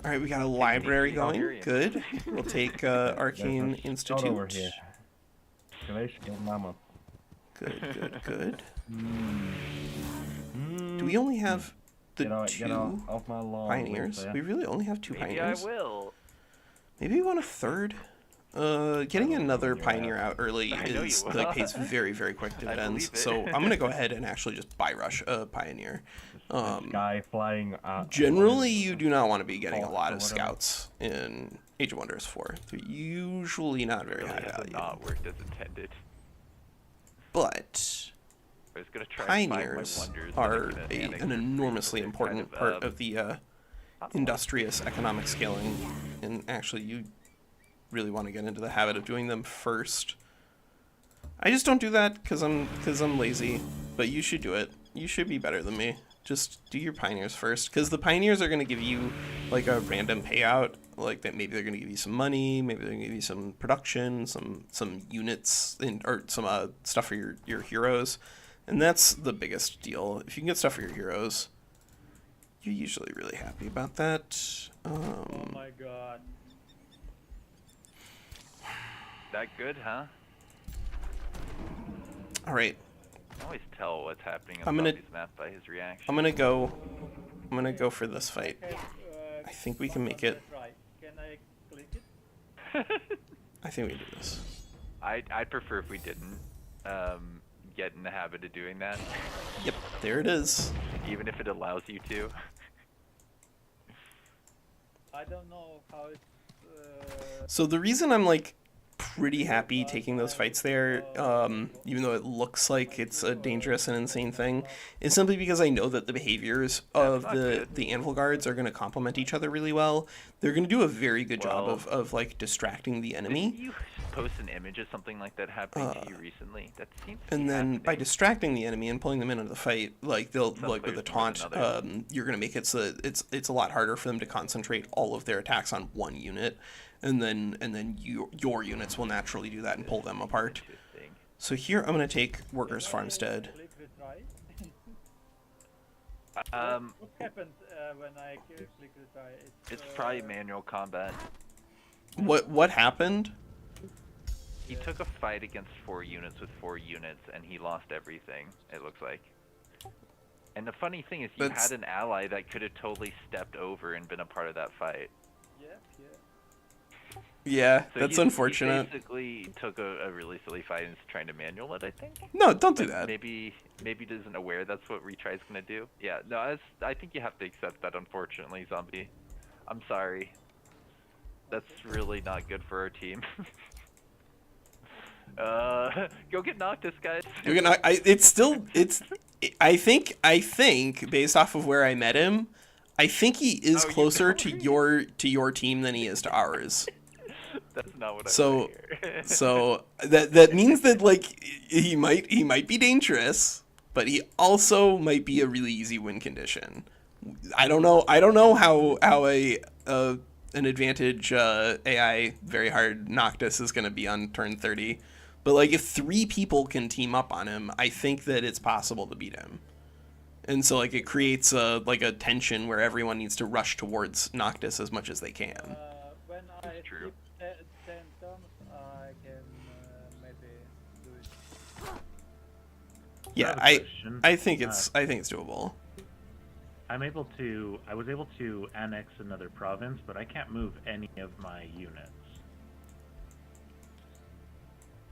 All right, we got a library going. Hungarian. Good. We'll take Arcane There's a Institute. scout over here. Glacial Mammoth. Good. Do we only have the Get off my lawn. pioneers? WinSlaya. We really only have 2 Maybe pioneers. I will. Maybe we want a 3rd. Getting another pioneer out early I know you is will. like pays very, very quick dividends. believe it. So I'm gonna go ahead and actually just buy rush a pioneer. This guy flying. Generally, you do not want to be getting a Hawk lot or of whatever. scouts in Age of Wonders 4. They're usually not very Really high has value. not worked as intended. But I was gonna try and find my pioneers wonders, but I are couldn't annex an it enormously because they're important kind part of the industrious economic scaling, and actually you really want to get into the habit of doing them first. I just don't do that because I'm lazy. But you should do it. You should be better than me. Just do your pioneers first, because the pioneers are gonna give you like a random payout. Like that, maybe they're gonna give you some money, maybe they're gonna give you some production, some units, or some stuff for your heroes, and that's the biggest deal. If you can get stuff for your heroes, you're usually really happy about that. Oh my god. That good, huh? All right. I can always tell what's happening I'm on gonna- Zombie's map by his reaction. I'm gonna go for this fight. Okay, I think we can make it. try. Can I click it? I think we do this. I'd prefer if we didn't get in the habit of doing that, Yep, there it is. even if it allows you to. I don't know how it's. So the reason I'm like pretty happy taking those fights there, even though it looks like it's a dangerous and insane thing, is simply because I know that the behaviors of the Anvil Guards are going to complement each other really well. They're going to do a very good job of like distracting the enemy. Didn't you post an image of something like that happening to you recently? That seems to be And then by happening. distracting the enemy and pulling them into the fight, like they'll Some like with a players more taunt, than others. you're gonna make it so that it's a lot harder for them to concentrate all of their attacks on one unit, and then your units will naturally do that and pull them apart. Interesting. So here I'm gonna take Workers Farmstead. Click retry. What happened when I click retry? It's probably manual combat. What happened? He took a fight against 4 units with 4 units, and he lost everything, it looks like. And the funny thing is, you That's- had an ally that could have totally stepped over and been a part of that fight. Yeah. Yeah, So that's he unfortunate. basically took a really silly fight and is trying to manual it, I think. No, don't do But that. Maybe doesn't aware that's what retry's gonna do. Yeah, no, I think you have to accept that, unfortunately, Zombie. I'm sorry. That's really not good for our team. Go get Noctis, guys. You're gonna. I think based off of where I met him, I think he is Oh, you closer know to me? your team than he is to ours. That's not what I So- want to hear. So that means that like he might be dangerous, but he also might be a really easy win condition. I don't know how an advantage AI very hard Noctis is going to be on turn 30. But like if 3 people can team up on him, I think that it's possible to beat him. And so like it creates a tension where everyone needs to rush towards Noctis as much as they can. When I true. skip 10 turns, I can maybe do it. Yeah, I have a question. I think it's doable. I was able to annex another province, but I can't move any of my units.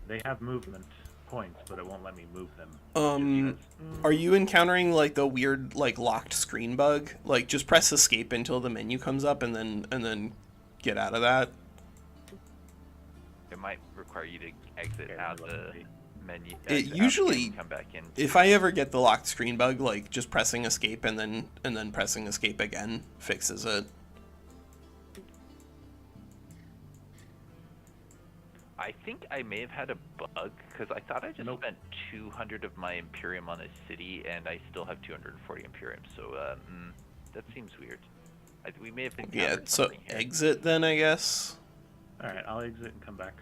They have movement points, but it won't let me move them. Are you encountering like the weird like locked screen bug? Like just press escape until the menu comes up and then get out of that. It might require you to exit Okay, out let the me see. menu. It exit out the game usually- and come back in. If I ever get the locked screen bug, like just pressing escape and then pressing escape again fixes it. I think I may have had a bug because I thought I just Nope. spent 200 of my Imperium on a city, and I still have 240 Imperium. So that seems weird. We may have been. Yeah, so exit then I guess. Alright, I'll exit and come back.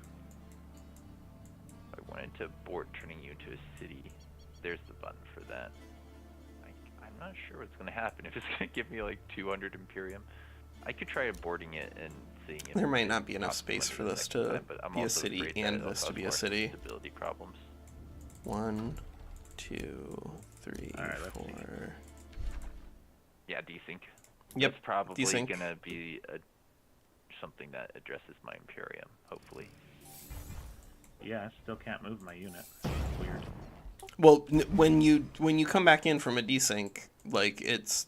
I wanted to board turning you to a city. There's the button for that. I'm not sure what's gonna happen if it's gonna give me like 200 Imperium. I could try aborting it and seeing if There might it not be enough costs space money for the this next to time, but I'm be a also city afraid that and it'll this to cause be a more city. stability problems. 1, 2, 3, Alright, let's 4. see. Yeah, desync. Yep, It's probably desync. gonna be something that addresses my Imperium, hopefully. Yeah, I still can't move my unit. Weird. Well, when you come back in from a desync, like it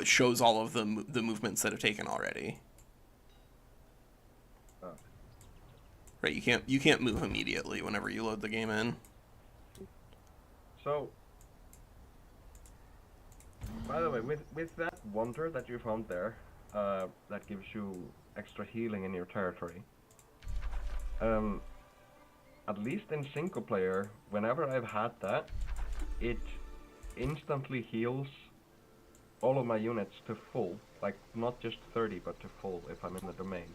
shows all of the movements that have taken already. Oh. Right, you can't move immediately whenever you load the game in. So, by the way, with that wonder that you found there, that gives you extra healing in your territory. at least in single player, whenever I've had that, it instantly heals all of my units to full. Like, not just 30, but to full if I'm in the domain.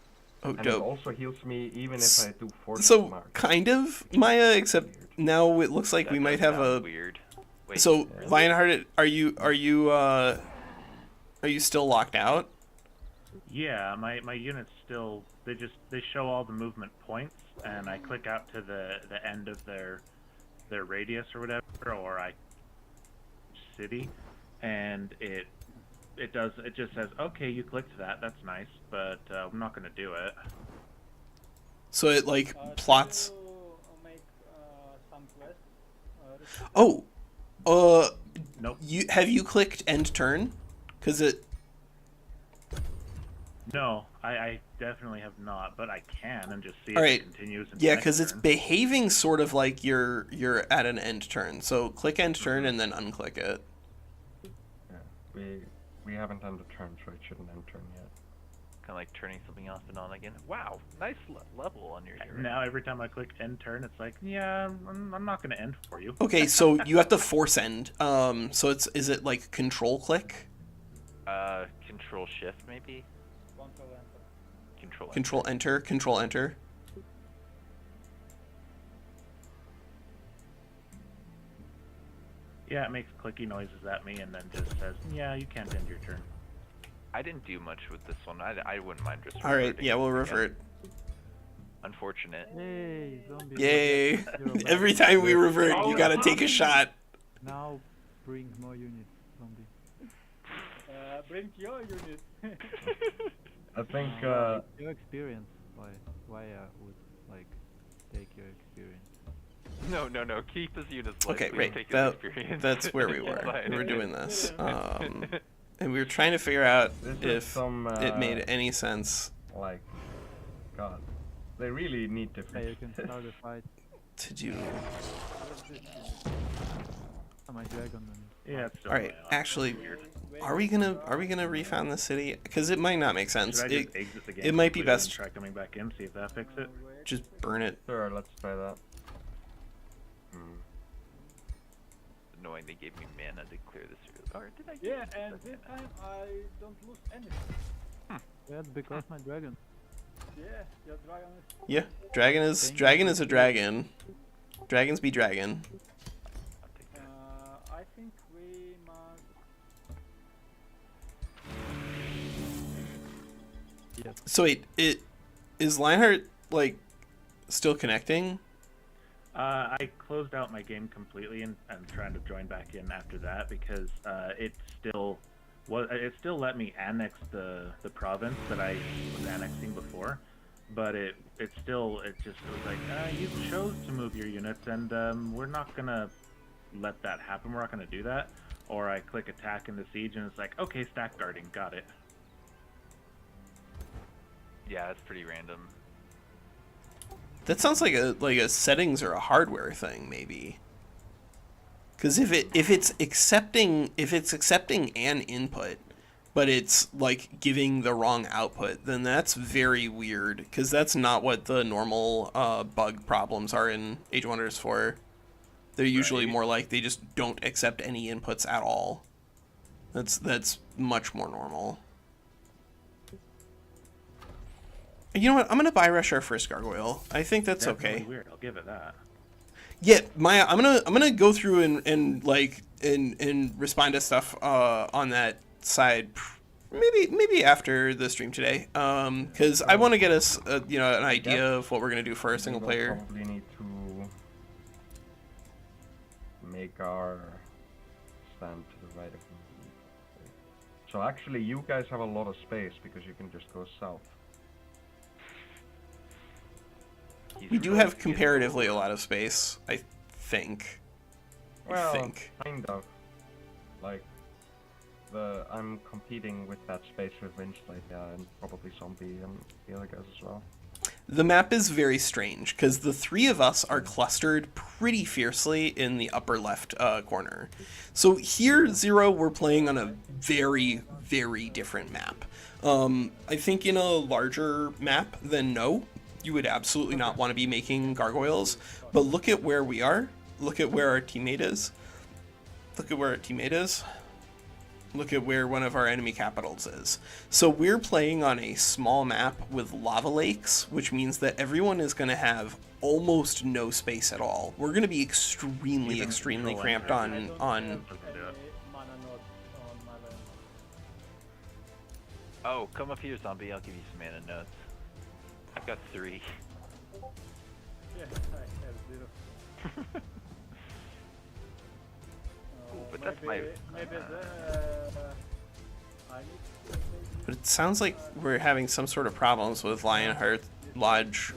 Oh, And it dope. also heals me even if I do force So, mark. kind of, Maya, except now it looks like That we might does have sound a... weird. Wait, So, really? Lionheart, are you still locked out? Yeah, my units still they show all the movement points, and I click out to the end of their radius or whatever, or I city, and it just says, okay, you clicked that, that's nice, but I'm not gonna do it. So it like Do plots. you make some quests? Nope. Have you clicked end turn? Cause it. No, I definitely have not, but I can and just see All if right. it continues. Yeah, because it's behaving sort of like you're at an end turn. So click end turn and then unclick it. Yeah, we haven't done the turn, so it shouldn't end turn yet. Kind of like turning something off and on again. Wow, nice level on your hero. Now every time I click end turn, it's like, yeah, I'm not gonna end for you. Okay, so you have to force end. So is it like control click? Control shift maybe? Control enter. Control enter. Control enter. Yeah, it makes clicky noises at me and then just says, yeah, you can't end your turn. I didn't do much with this one. I wouldn't mind just All right, reverting. yeah, we'll revert. Unfortunate. Yay, zombie. Yay! You're back. Every time we revert, you gotta take a shot. Now bring more units, zombie. Bring your unit. I think Your experience. Why I would like take your experience. No. Keep his units. Okay, Please right. take his experience. That's where we It's were. fine. We were doing this, and we were trying to figure out this is if some it made any sense like, God, they really need to Okay, you fix can this. start a fight. to do. Oh, my dragon. Yeah, it's still All right, going on. actually, are we gonna refound the city? Because it might not make sense. Should I just exit the game it might be completely and best try coming back in, see if that fixes it. just burn it. Sure, let's try that. Annoying they gave me mana to clear this. Or did I? Yeah, use and that this mana? time I don't lose anything. Yeah, because my dragon. Yeah, your dragon is. Yeah, dragon is a dragon. Dragons be dragon. I'll take that. I think we must. Yes. So wait, is Lionheart like still connecting? I closed out my game completely and I'm trying to join back in after that because it still let me annex the province that I was annexing before, but it just was like you chose to move your units and we're not gonna let that happen. We're not gonna do that. Or I click attack in the siege and it's like, okay, stack guarding, got it. Yeah, it's pretty random. That sounds like a settings or a hardware thing, maybe. Because if it's accepting an input, but it's like giving the wrong output, then that's very weird. Because that's not what the normal bug problems are in Age of Wonders 4. They're usually more like they just don't accept any inputs at all. That's much more normal. You know what? I'm gonna buy rush our first gargoyle. I think that's Definitely okay. weird, I'll give it that. Yeah, Maya, I'm gonna go through and respond to stuff on that side. Maybe after the stream today. Because I want to get us an idea of what we're gonna do for our single player. We'll probably need to make our stand to the right of me. So actually, you guys have a lot of space because you can just go south. We do have comparatively a lot of space, I think. Well, I think. kind of. Like, I'm competing with that space with WinSlaya and probably Zombie and the other guys as well. The map is very strange because the three of us are clustered pretty fiercely in the upper left corner. So here, Zero, we're playing on a very, very different map. I think in a larger map, then no. you would absolutely not want to be making gargoyles. But look at where we are. Look at where our teammate is. Look at where our teammate is. Look at where one of our enemy capitals is. So we're playing on a small map with lava lakes, which means that everyone is going to have almost no space at all. We're going to be extremely cramped on. Mana node on my land. Oh, come up here, zombie. I'll give you some mana notes. I've got 3. Yeah, I have 0. But that's my. Maybe I need to But it sounds like we're having some sort of problems with Lionheart Lodge.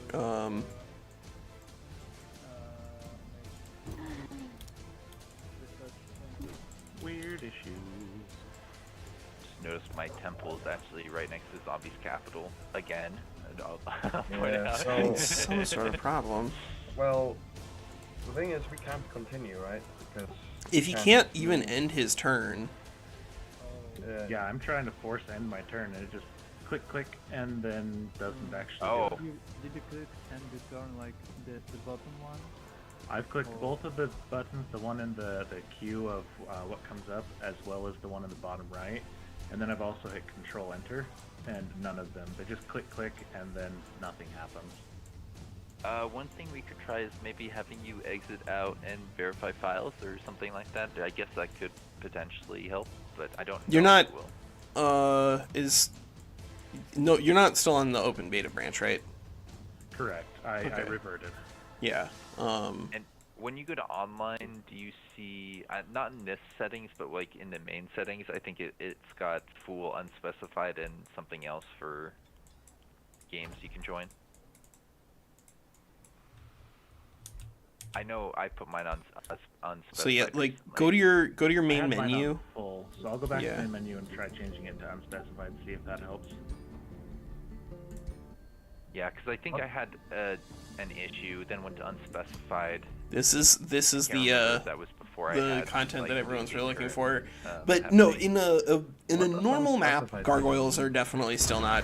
Weird issues. Just noticed my temple is actually right next to zombie's capital again. And I'll point it Yeah, out. so Some sort of problem. well, the thing is we can't continue, right? Because If he can't even end his turn, Yeah, I'm trying to force end my turn, and it just click, and then doesn't actually Oh. do it. Did you click and return like the bottom one? I've clicked both of the buttons, the one in the queue of what comes up, as well as the one in the bottom right, and then I've also hit Control Enter, and none of them. They just click, and then nothing happens. One thing we could try is maybe having you exit out and verify files or something like that. I guess that could potentially help, but I don't know. You're not- if it will. no, you're not still on the open beta branch, right? Correct. I Okay. reverted. Yeah. And when you go to online, do you see, not in this settings, but like in the main settings, I think it's got full unspecified and something else for games you can join? I know I put mine on unspecified. So yeah, like recently. go to your I main had mine on menu. full, so I'll go back Yeah. to the main menu and try changing it to unspecified, see if that helps. Yeah, because I think I had an issue, then went to unspecified. This is Can't remember the if that was before I the had, content like, that everyone's really looking or, for. But no, in a normal map, unspecified gargoyles are definitely still not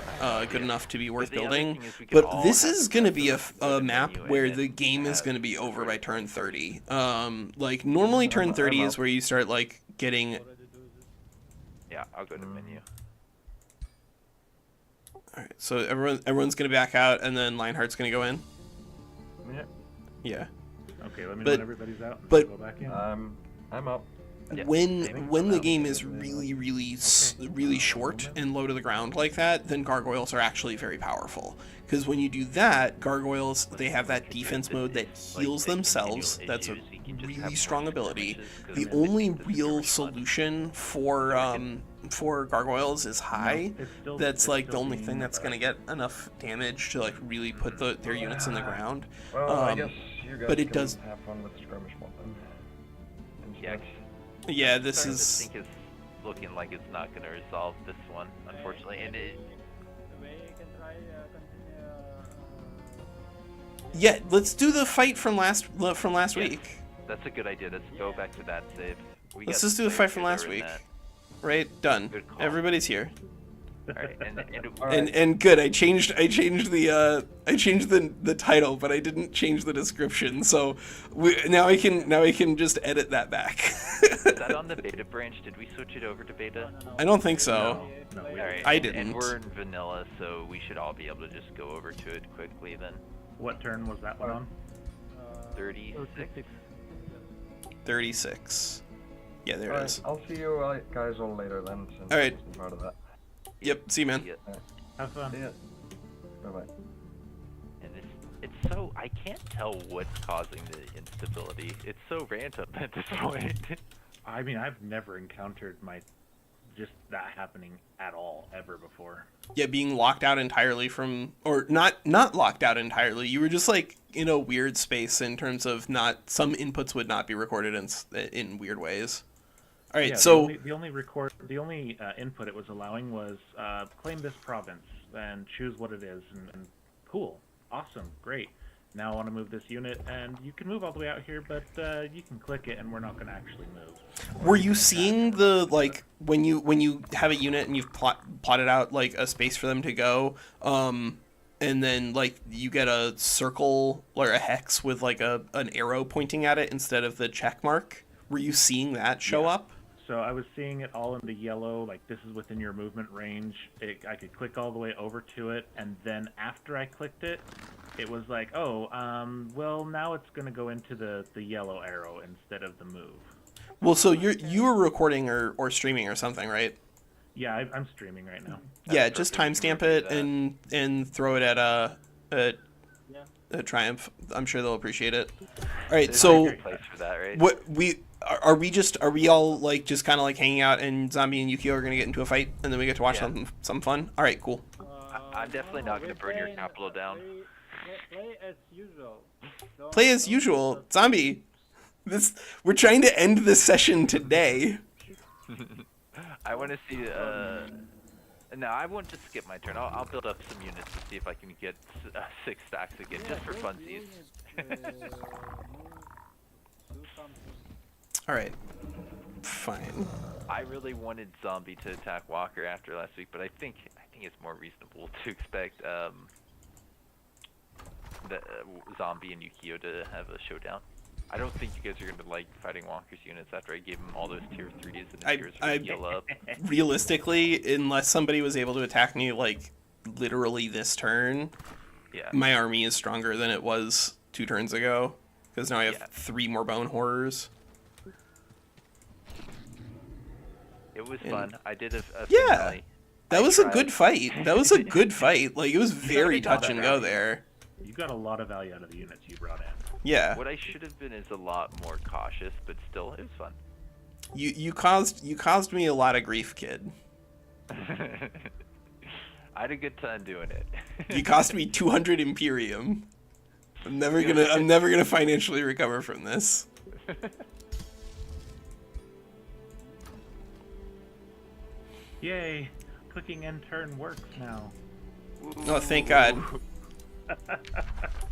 good enough to be worth the other building. thing is we could But all this have is going to be a the map menu where and the then game is have going to be the over by right turn choices. 30. Like normally turn 30 is where you start like getting. Already do this. Yeah, I'll go to menu. All right, so everyone's going to back out, and then Lionheart's going to go in. Yeah. Yeah. Okay, let me know But- when everybody's out and but- go back in. I'm up. Yeah. When the game is really short and low to the ground like that, then gargoyles are actually very powerful. Because when you do that, gargoyles, they have that defense mode that heals themselves. That's a really strong ability. The only real solution for gargoyles is high. It's still- That's it's like the still only being, thing that's gonna get enough damage to like really put their units in the ground. Well, I guess you guys but it can does- have fun with the skirmish mod then. Yeah, Instead. Yeah, this starting is. to think it's looking like it's not going to resolve this one, unfortunately. And it, We can try continue. Yeah, let's do the fight from last Yes. week. that's a good idea. Let's go back to that save. We Let's got just do the players fight from that last are in week. that. Right, done. Good call. Everybody's here. Alright, and All right. And good. I changed the title, but I didn't change the description. So now I can just edit that back. is that on the beta branch? Did we switch it over to beta? I don't think so. No, we Alright, I and didn't. we're in vanilla, so we should all be able to just go over to it quickly then. What turn was that one on? 36? 36. Yeah, there it Alright, is. I'll see you guys all later then. Since Alright. I wasn't part of that. Yep. See you, man. Yeah. Have fun. See ya. Bye bye. And it's so, I can't tell what's causing the instability. It's so random at this point. I mean, I've never encountered just that happening at all ever before. Yeah, being locked out entirely from, or not locked out entirely. You were just like in a weird space in terms of some inputs would not be recorded in weird ways. All right, Yeah, so the only input it was allowing was claim this province and choose what it is, and cool, awesome, great. Now I want to move this unit, and you can move all the way out here, but you can click it, and we're not going to actually move. were you seeing the like when you have a unit and you've plotted out like a space for them to go? and then like you get a circle or a hex with like an arrow pointing at it instead of the check mark. Were you seeing that show up? So I was seeing it all in the yellow, like this is within your movement range. I could click all the way over to it, and then after I clicked it, it was like, oh, well now it's gonna go into the yellow arrow instead of the move. Well, so you were recording or streaming or something, right? Yeah, I'm streaming right now. Yeah, just timestamp it and throw it at Triumph. I'm sure they'll appreciate it. All right, There's so a place for that, right? what are we all like just kind of like hanging out and Zombie and Yukio are gonna get into a fight and then we get to watch some fun? All right, cool. I'm definitely not going to burn your capital down. Play as usual. Play as usual, Zombie. We're trying to end this session today. I want to see. No, I want to skip my turn. I'll build up some units to see if I can get 6 stacks again, just for funsies. All right, fine. I really wanted Zombie to attack Walker after last week, but I think it's more reasonable to expect the Zombie and Ukiyo to have a showdown. I don't think you guys are gonna like fighting Walker's units after I gave him all those tier 3s and tiers for heal up. Realistically, unless somebody was able to attack me like literally this turn, my army is stronger than it was 2 turns ago because now I have 3 more bone horrors. It was fun. I did a finale. That was a good fight. That was a good fight. Like, it was very touch and go there. You got a lot of value out of the units you brought in. Yeah. What I should have been is a lot more cautious, but still, it was fun. You caused me a lot of grief, kid. I had a good time doing it. You cost me 200 Imperium. I'm never gonna financially recover from this. Yay! Clicking end turn works now. Oh, thank God.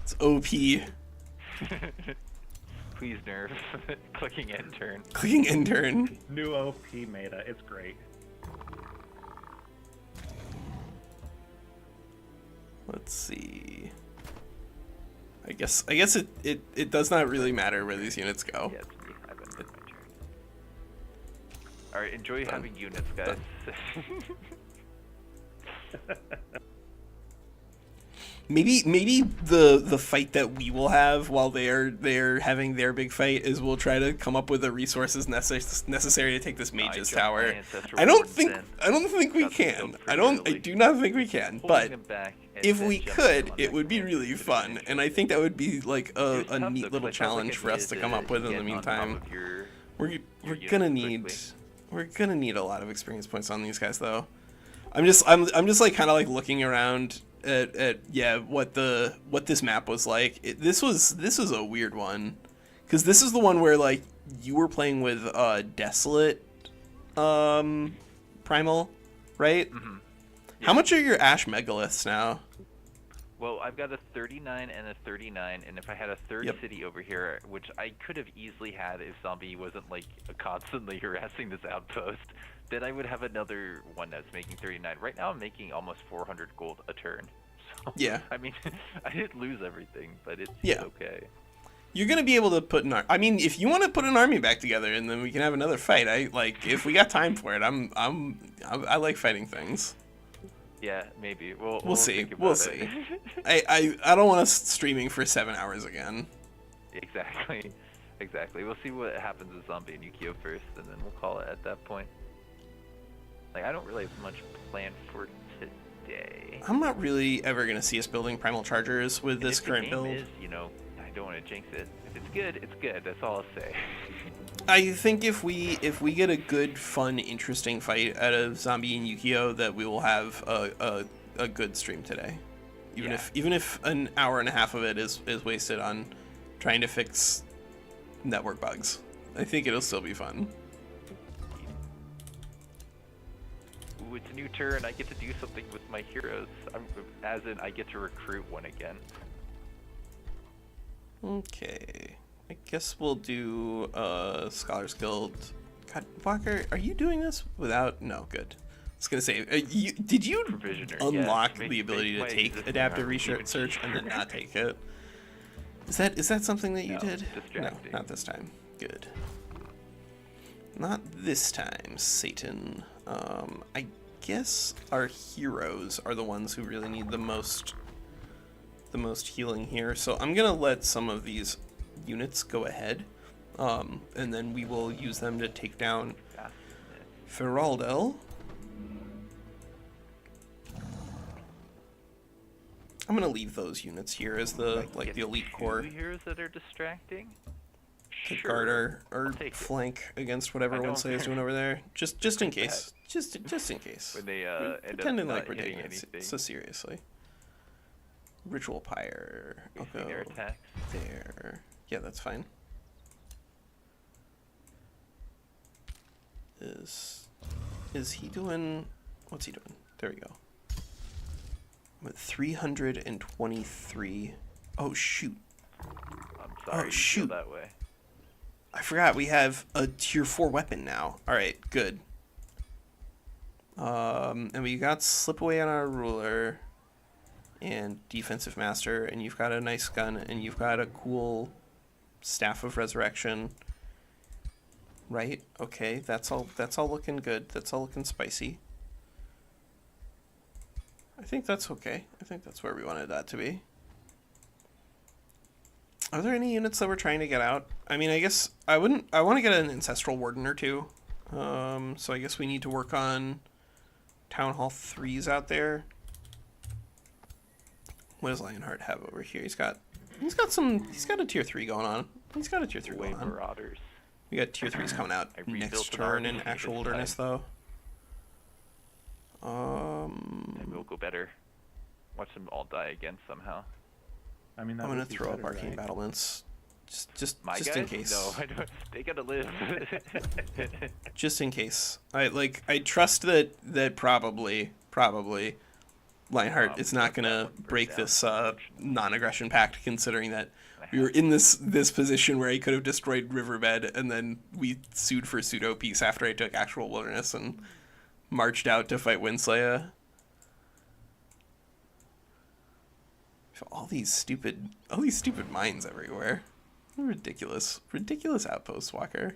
It's OP. Please nerf. Clicking end turn. Clicking end turn. New OP meta. It's great. Let's see. I guess it does not really matter where these units go. Yeah, it's me. I've been my turn. Alright, enjoy having units, guys. Maybe the fight that we will have while they're having their big fight is we'll try to come up with the resources necessary to take this mage's tower. I don't think we can. I do not think we can. But if we could, it would be really fun, and I think that would be like a neat little challenge for us to come up with in the meantime. We're gonna need a lot of experience points on these guys though. I'm just like kind of like looking around at what this map was like. This was a weird one because this is the one where like you were playing with Desolate Primal, right? Mm-hmm. Yeah. How much are your Ash Megaliths now? Well, I've got a 39 and a 39, and if I had a third city over here, which I could have easily had if Zombie wasn't like constantly harassing this outpost, then I would have another one that's making 39. Right now I'm making almost 400 gold a turn. So, yeah. I mean, I did lose everything, but it's okay. You're gonna be able to put I mean, if you want to put an army back together and then we can have another fight, if we got time for it, I like fighting things. Yeah, maybe. We'll see. We'll see. I don't want us streaming for 7 hours again. Exactly. We'll see what happens with Zombie and Ukiyo first, and then we'll call it at that point. Like, I don't really have much planned for today. I'm not really ever gonna see us building Primal Chargers with this current build. Is, I don't want to jinx it. If it's good, it's good. That's all I'll say. I think if we get a good, fun, interesting fight out of Zombie and Ukiyo, that we will have a good stream today. Even if an hour and a half of it is wasted on trying to fix network bugs, I think it'll still be fun. Ooh, it's a new turn. I get to do something with my heroes. As in, I get to recruit one again. Okay. I guess we'll do Scholars Guild. God, Walker, are you doing this without? No, good. was gonna say, did you Provisioner, unlock yes. the ability to Make take existing adaptive armor even research and then cheaper. not take it? Is that something that you No, did? distracting. No, not this time. Good. Not this time, Satan. I guess our heroes are the ones who really need the most healing here. So I'm gonna let some of these units go ahead, and then we will use them to take down Feraldel. I'm gonna leave those units here as the the elite core Heroes that are distracting. to Sure. guard our I'll take it. flank against whatever I don't- WinSlaya is doing over there. Just in case. Just in case. When they We're end up pretending not like we're hitting taking it anything. so seriously. Ritual Pyre. I'll Facing their go attacks. there. Yeah, that's fine. Is he doing? What's he doing? There we go. I'm at 323. Oh shoot! I'm Alright, sorry you shoot. feel that way. I forgot we have a tier 4 weapon now. Alright, good. And we got Slip Away on our ruler and Defensive Master, and you've got a nice gun, and you've got a cool Staff of Resurrection. Right? Okay, that's all looking good. That's all looking spicy. I think that's okay. I think that's where we wanted that to be. Are there any units that we're trying to get out? I mean, I guess I want to get an Ancestral Warden or two. So I guess we need to work on Town Hall 3s out there. What does Lionheart have over here? He's got a tier 3 going on. He's got a tier 3 Way going on. Marauders. We got tier 3s coming out I rebuilt next an turn army in actual this wilderness though. Maybe we'll go better. Watch them all die again somehow. I mean, that I'm gonna would be throw up better, Arcane right? Battlements. Just My just guys? in case. No, I don't. They gotta live. Just in case. I trust that probably Lionheart is not let that gonna one burn break down. this non-aggression pact, considering that we were in this position where he could have destroyed Riverbed, and then we sued for pseudo peace after I took actual wilderness and marched out to fight WinSlaya. All these stupid mines everywhere. Ridiculous outposts, Walker.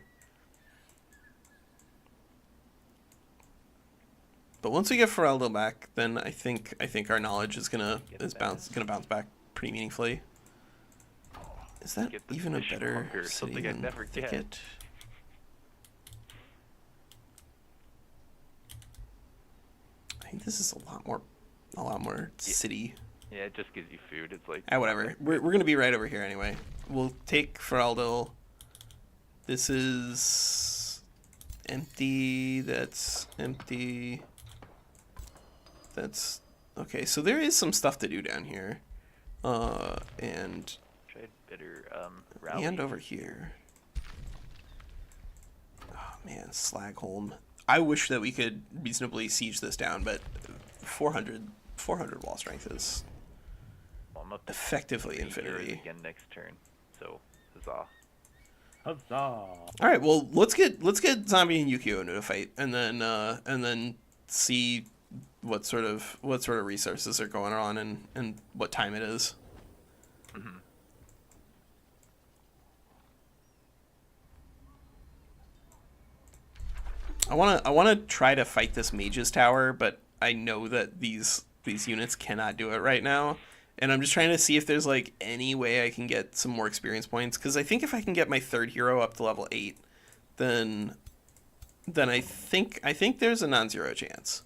But once we get Feraldo back, then I think our knowledge is gonna bounce back pretty meaningfully. Is that Get the even a fish better hunger, city something I than never get. Thicket? I think this is a lot more city. Yeah, it just gives you food. It's like. Whatever. We're gonna be right over here anyway. We'll take Feraldo. This is empty. That's empty. That's okay. So there is some stuff to do down here, and Tried better rally. and over here. Oh man, Slagholm. I wish that we could reasonably siege this down, but 400 wall strength is Well, I'm up to effectively 3 heroes infinity. again next turn. So, huzzah. Huzzah! All right, well let's get Zombie and Ukiyo into a fight, and then see what sort of resources are going on and what time it is. Mhm. I wanna try to fight this Mage's Tower, but I know that these units cannot do it right now. And I'm just trying to see if there's like any way I can get some more experience points, because I think if I can get my 3rd hero up to level 8, then I think there's a non-zero chance.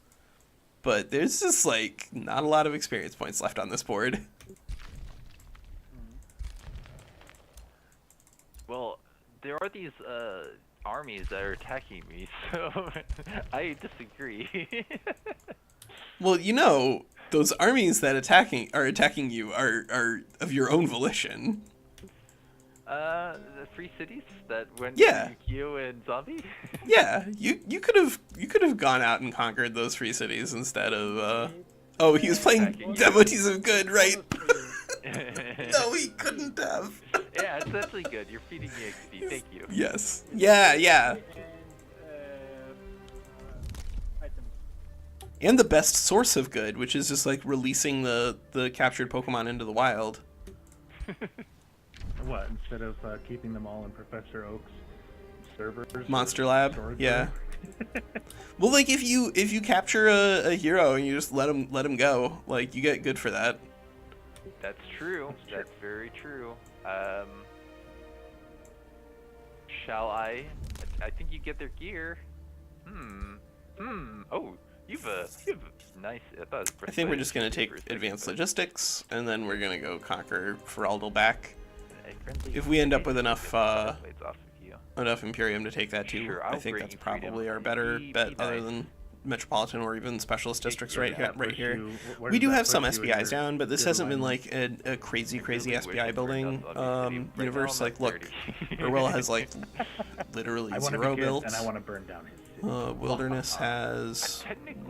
But there's just like not a lot of experience points left on this board. Well, there are these armies that are attacking me, so I disagree. Well, you know, those armies that are attacking you are of your own volition. The 3 cities that went Yeah. to Ukiyo and Zombie? Yeah, you could have gone out and conquered those 3 cities instead of oh, he was playing Devotees of Good, right? No, he couldn't have. Yeah, it's actually good. You're feeding me XP. Thank you. Yes. Yeah. Items. And the best source of good, which is just like releasing the captured Pokemon into the wild. What, instead of keeping them all in Professor Oak's servers? Monster Lab, storage yeah. room? Well, like if you capture a hero and you just let him go, like you get good for that. That's true. That's very true. Shall I? I think you get their gear. Oh, you've nice. I think we're just gonna take advanced logistics, and then we're gonna go conquer Feraldal back. If we end up with enough Imperium to take that too, Sure, I think that's probably our better bet, other than Metropolitan or even Specialist Districts right here. We do have some SBIs down, but this hasn't been like a crazy SBI building universe. Like, look, Urwell has like literally 0 builds. And I want to burn down his Wilderness has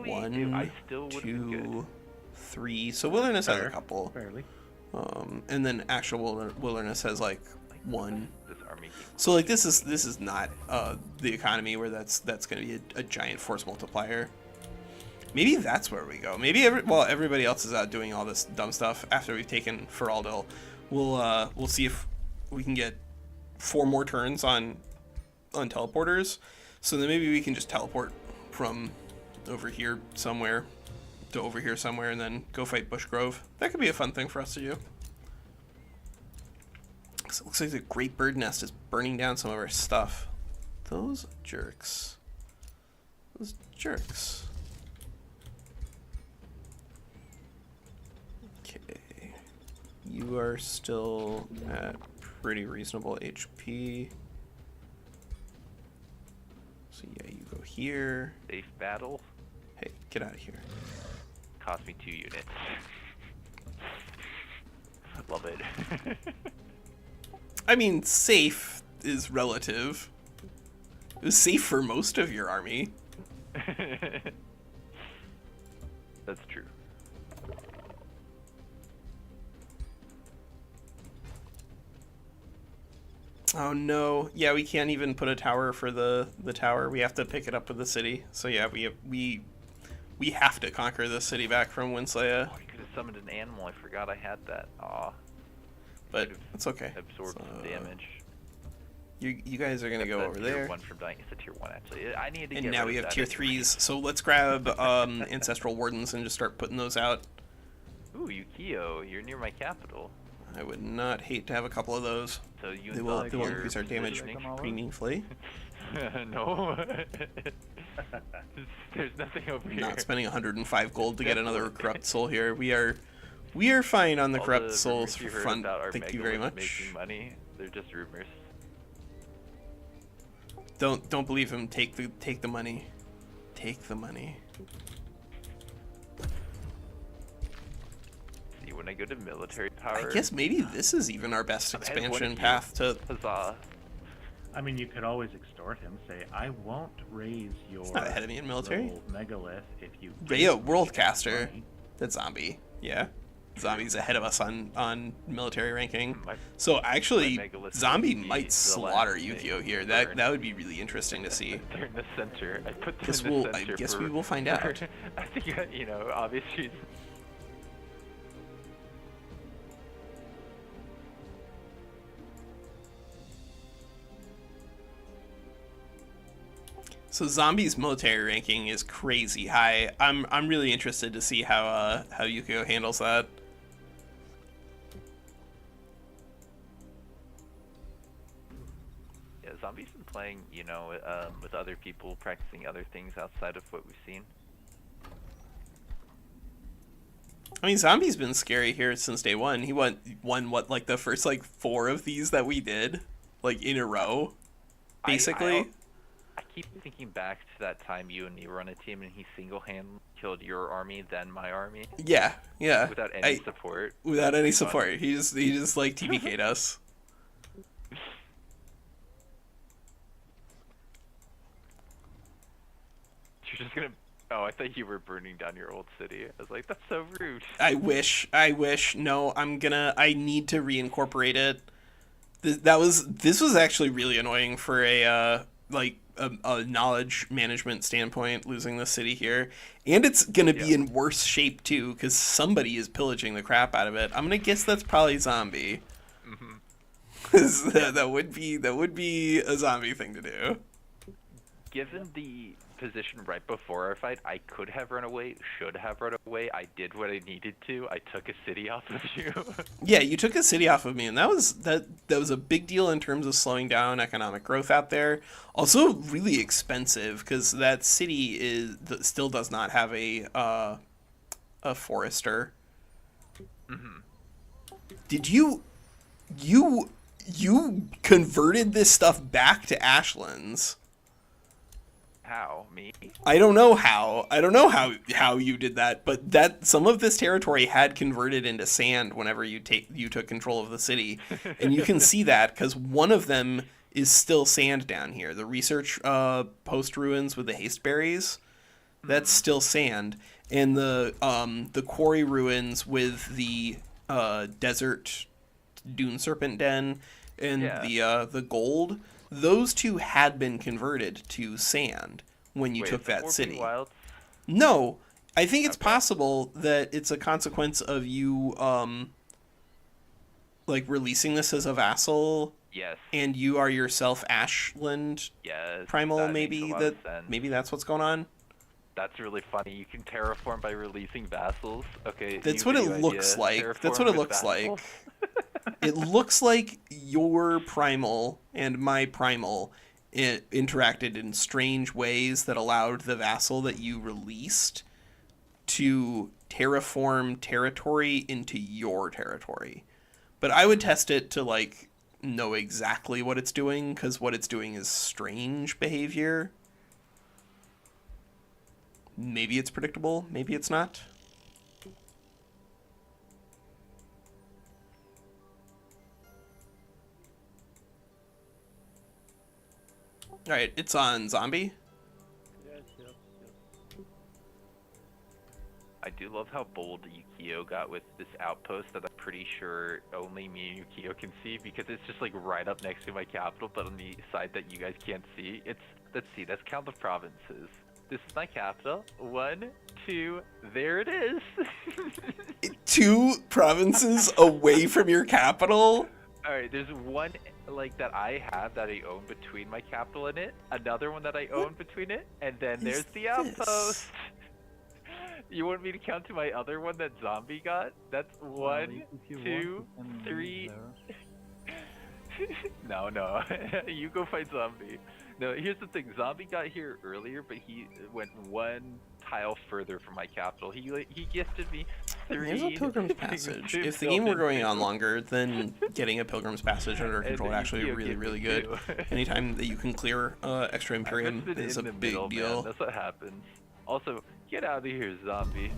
1, 2, 3. So Wilderness has a couple. Barely. And then actual Wilderness has like 1. So like this is not the economy where that's going to be a giant force multiplier. Maybe that's where we go. Maybe everybody else is out doing all this dumb stuff after we've taken Feraldal. We'll see if we can get 4 more turns on teleporters. So then maybe we can just teleport from over here somewhere to over here somewhere and then go fight Bushgrove. That could be a fun thing for us to do. So it looks like the Great Bird Nest is burning down some of our stuff. Those jerks. Those jerks. Okay. You are still at pretty reasonable HP. So yeah, you go here. Safe battle. Hey, get out of here. Cost me 2 units. Love it. I mean, safe is relative. It was safe for most of your army. That's true. Oh no. Yeah, we can't even put a tower for the tower. We have to pick it up with the city. So yeah, we have to conquer the city back from WinSlaya. Oh, you could have summoned an animal. I forgot I had that. Aw. But it's okay. Absorbed some damage. You guys are gonna go over there. Tier 1 from dying. It's a tier 1 actually. I needed to and get now rid we of have that tier anyway. 3s. So let's grab Ancestral Wardens and just start putting those out. Ooh, Ukiyo, you're near my capital. I would not hate to have a couple of those. So you They will increase our damage pretty meaningfully. No. There's nothing over here. Not spending 105 gold to get another Corrupt Soul here. We are fine on the Corrupt Souls front. Thank you very much. Making money. They're just rumors. Don't believe him. Take the money. Take the money. See, when I go to military power, I guess maybe this is even our best expansion path to. Huzzah. I mean, you could always extort him. Say, I won't raise your. He's not ahead of me in military. little megalith if you. Yeah, Worldcaster. That's zombie. Yeah. Zombie's ahead of us on military ranking. So actually, Zombie might slaughter Ukiyo here. That would be really interesting to see. They're in the center. I put them Guess in the center. I guess we will find out. I think, obviously. So Zombie's military ranking is crazy high. I'm really interested to see how Ukiyo handles that. Yeah, Zombie's been playing, with other people, practicing other things outside of what we've seen. I mean, Zombie's been scary here since day one. He won what, like the first 4 of these that we did, in a row, basically. I keep thinking back to that time you and me were on a team and he single-handedly killed your army, then my army. Yeah. Without any support. Without any support. He just TPK'd us. You're just gonna... Oh, I thought you were burning down your old city. I was like, that's so rude. I wish. No, I need to reincorporate it. This was actually really annoying for a like a knowledge management standpoint, losing the city here, and it's gonna be in worse shape too because somebody is pillaging the crap out of it. I'm gonna guess that's probably zombie. That would be a zombie thing to do. Given the position right before our fight, I could have run away, should have run away. I did what I needed to. I took a city off of you. Yeah, you took a city off of me, and that was a big deal in terms of slowing down economic growth out there. Also, really expensive because that city still does not have a forester. Did you converted this stuff back to Ashlands? How? Me? I don't know how you did that, but that some of this territory had converted into sand whenever you took control of the city, and you can see that because one of them is still sand down here. The research post ruins with the hasteberries, that's still sand, and the quarry ruins with the desert dune serpent den and the gold. Those two had been converted to sand when you took that city. Wilds? No, I think it's possible that it's a consequence of you, like releasing this as a vassal. Yes. And you are yourself Ashland. Yes. Primal. Maybe that's what's going on. That's really funny. You can terraform by releasing vassals. Okay. That's what it looks like. That's what it looks like. It looks like your primal and my primal interacted in strange ways that allowed the vassal that you released to terraform territory into your territory. But I would test it to like know exactly what it's doing, because what it's doing is strange behavior. Maybe it's predictable, maybe it's not. Alright, it's on zombie. Yes. I do love how bold Ukiyo got with this outpost that I'm pretty sure only me and Ukiyo can see, because it's just like right up next to my capital, but on the side that you guys can't see. Let's see, let's count the provinces. This is my capital. 1, 2, there it is. 2 provinces away from your capital? Alright, there's one like that I have that I own between my capital and it, another one that I own between it, and then there's the outpost. You want me to count to my other one that zombie got? That's 1, 2, 3. No. You go fight zombie. No, here's the thing. Zombie got here earlier, but he went one tile further from my capital. He gifted me 3. There's a Pilgrim's Passage. If the game were going on longer, then getting a Pilgrim's Passage under control is actually really good. Anytime that you can clear extra Imperium is a big deal. Man. That's what happens. Also, get out of here, zombie.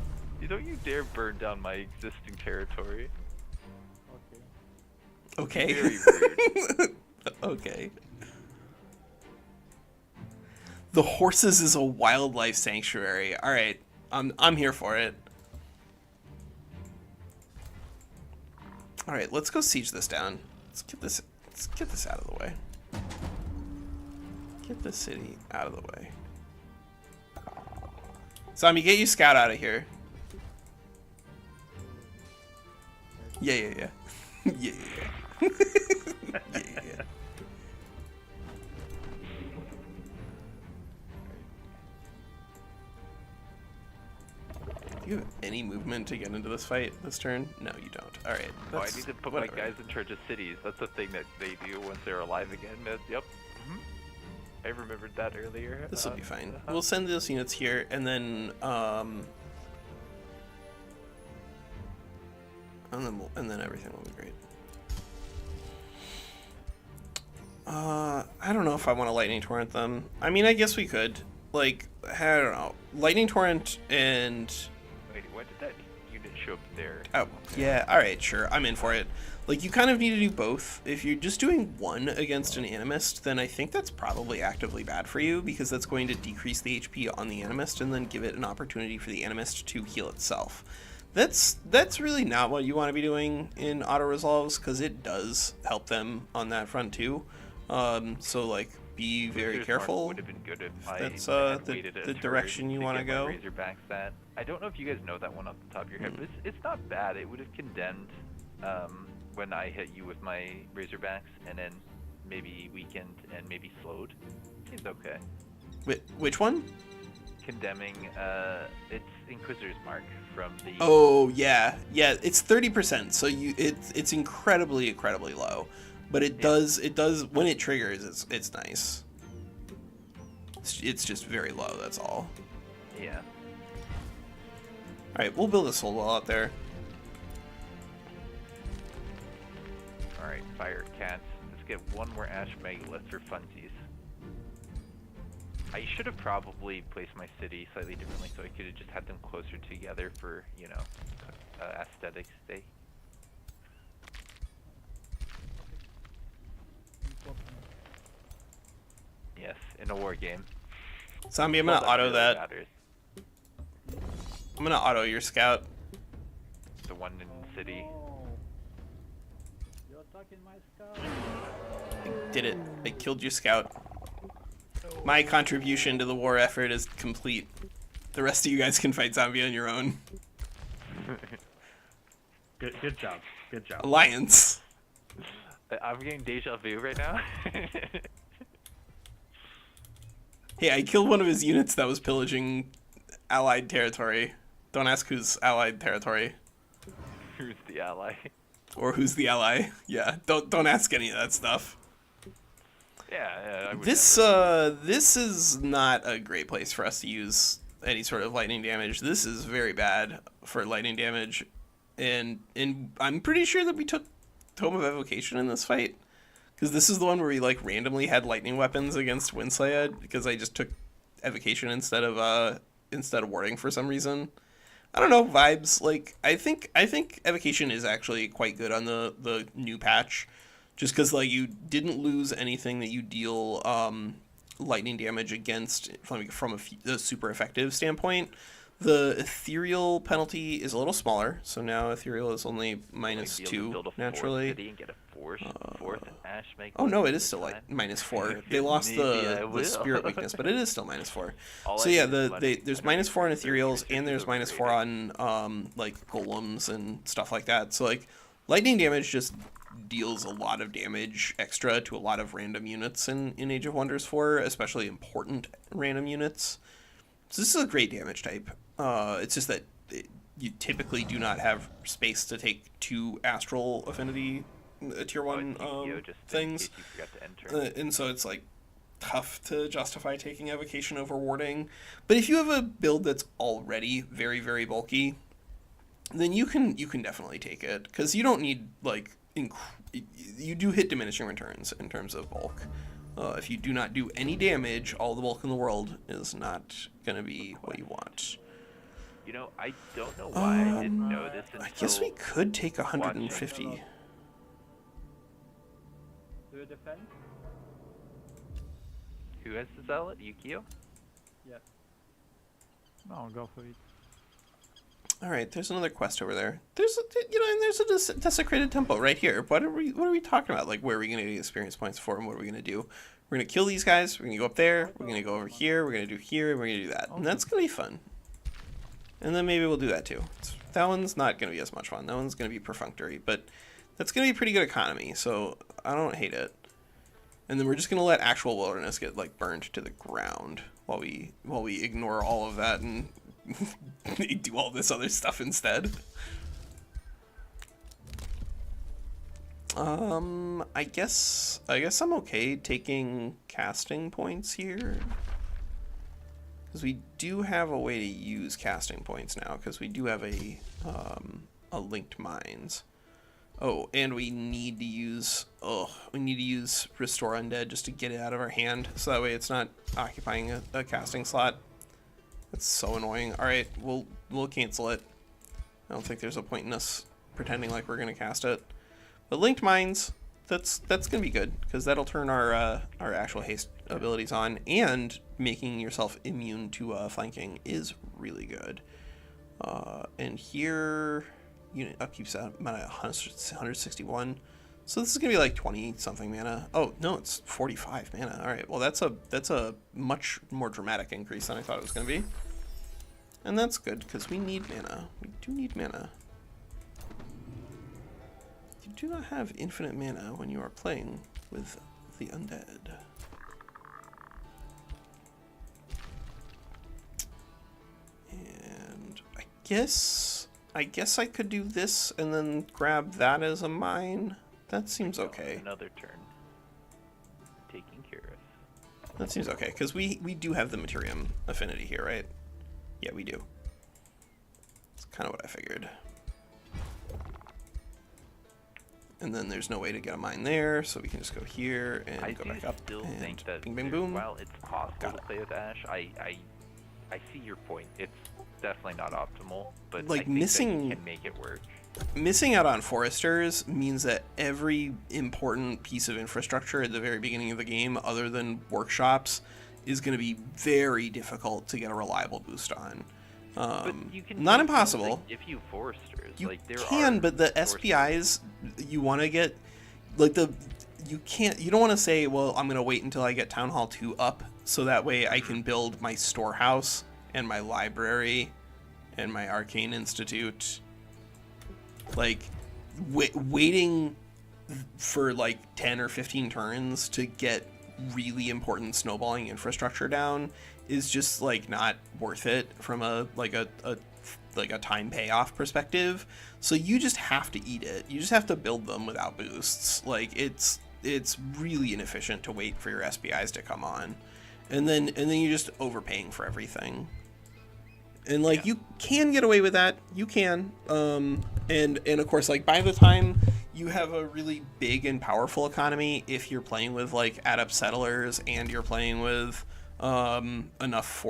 Don't you dare burn down my existing territory. Okay. Very rude. Okay. The horses is a wildlife sanctuary. All right, I'm here for it. All right, let's go siege this down. Let's get this out of the way. Get the city out of the way. Zombie, get you scout out of here. Yeah. Yeah. Do you have any movement to get into this fight this turn? No, you don't. All right. Oh, I need to put my guys in charge of cities. That's the thing that they do once they're alive again. Yep. I remembered that earlier. This will be fine. We'll send those units here, and then everything will be great. I don't know if I want to lightning torrent them. I mean, I guess we could. Like, I don't know. Lightning torrent and... Wait, why did that unit show up there? Oh, yeah. All right, sure. I'm in for it. Like, you kind of need to do both. If you're just doing one against an animist, then I think that's probably actively bad for you, because that's going to decrease the HP on the animist and then give it an opportunity for the animist to heal itself. That's really not what you want to be doing in auto resolves, because it does help them on that front too. So like be very Blizzard's careful. Would have been good if That's I had waited a the turn direction you want to get my go. Razorback stat. I don't know if you guys know that one off the top of your head, but it's not bad. It would have condemned when I hit you with my Razorbacks, and then maybe weakened and maybe slowed. Seems okay. Which one? Condemning, it's Inquisitor's Mark from the... Oh, yeah. Yeah, it's 30%, so it's incredibly low. But it does, when it triggers, it's nice. It's just very low, that's all. Yeah. Alright, we'll build a soul wall out there. Alright, fire cats. Let's get one more Ash Megalith for funsies. I should have probably placed my city slightly differently, so I could have just had them closer together for, you know, aesthetics sake. Yes, in a war game. Zombie, I'm gonna auto really that. matters. I'm gonna auto your scout. The one in the city. Oh. You're attacking my scout. I did it. I killed your scout. My contribution to the war effort is complete. The rest of you guys can fight zombie on your own. Good job. Good job. Alliance. I'm getting deja vu right now. Hey, I killed one of his units that was pillaging allied territory. Don't ask who's allied territory. Who's the ally? Or who's the ally. Yeah, don't ask any of that stuff. Yeah, I would This never. this is not a great place for us to use any sort of lightning damage. This is very bad for lightning damage. And I'm pretty sure that we took Tome of Evocation in this fight. Because this is the one where we like randomly had lightning weapons against WinSlaya because I just took Evocation instead of warding for some reason. I don't know, vibes. Like I think Evocation is actually quite good on the new patch, just because like you didn't lose anything that you deal lightning damage against from a super effective standpoint. The ethereal penalty is a little smaller, so now ethereal is only -2 naturally. And get a fourth Ash Megalith Oh no, it is still this like time? -4. They lost Maybe I the will. spirit weakness, but it is still -4. All So I yeah, need is less- there's I don't need -4 on more ethereals, creatures and there's to -4 overrate on like golems and stuff like that. So like lightning damage just deals a lot of damage extra to a lot of random units in Age of Wonders 4, especially important random units. So this is a great damage type. It's just that you typically do not have space to take 2 astral affinity tier 1 Ukiyo, just in things. case you forgot to enter. And so it's like tough to justify taking Evocation over warding. But if you have a build that's already very, very bulky, then you can definitely take it, because you don't need like you do hit diminishing returns in terms of bulk. If you do not do any damage, all the bulk in the world is not gonna be what you want. You know, I don't know why I didn't know this until... I guess we could take 150. Do you defend? Who has the zealot? Ukiyo? Yes. No, go for it. All right, there's another quest over there. There's and there's a desecrated temple right here. What are we talking about? Like, where are we gonna get experience points for, and what are we gonna do? We're gonna kill these guys. We're gonna go up there. We're gonna go over here. We're gonna do here. And we're gonna do that, and that's gonna be fun. And then maybe we'll do that too. That one's not gonna be as much fun. That one's gonna be perfunctory, but that's gonna be pretty good economy. So I don't hate it. And then we're just gonna let actual wilderness get like burned to the ground while we ignore all of that and do all this other stuff instead. I guess I'm okay taking casting points here, because we do have a way to use casting points now, because we do have a linked mines. Oh, and we need to use Restore Undead just to get it out of our hand, so that way it's not occupying a casting slot. That's so annoying. Alright, we'll cancel it. I don't think there's a point in us pretending like we're gonna cast it. But linked mines, that's gonna be good, because that'll turn our actual haste abilities on, and making yourself immune to flanking is really good. And here unit upkeep's at 161, So this is gonna be like 20 something mana. Oh no, it's 45 mana. All right, well that's a much more dramatic increase than I thought it was gonna be, and that's good because we need mana. We do need mana. You do not have infinite mana when you are playing with the undead. And I guess I could do this and then grab that as a mine. That seems okay. Another turn. Taken care of. That seems okay, because we do have the Materium affinity here, right? Yeah, we do. That's kind of what I figured. And then there's no way to get a mine there, so we can just go here and go back up. I still and think that bing, bing, boom. while it's possible to play with Ash, I see your point. It's definitely not optimal, but like I think missing that you can make it work. Missing out on foresters means that every important piece of infrastructure at the very beginning of the game, other than workshops, is going to be very difficult to get a reliable boost on. But you can Not impossible. If you foresters, You like there can, are but the foresters. SPIs you want to get, like you don't want to say, well, I'm going to wait until I get Town Hall 2 up so that way I can build my storehouse and my library and my Arcane Institute. Like, waiting for like 10 or 15 turns to get really important snowballing infrastructure down is just like not worth it from a time payoff perspective. So you just have to eat it. You just have to build them without boosts. Like it's really inefficient to wait for your SPIs to come on, and then you're just overpaying for everything. And like you can get away with that, you can, and of course, like by the time you have a really big and powerful economy, if you're playing with like adept settlers and you're playing with enough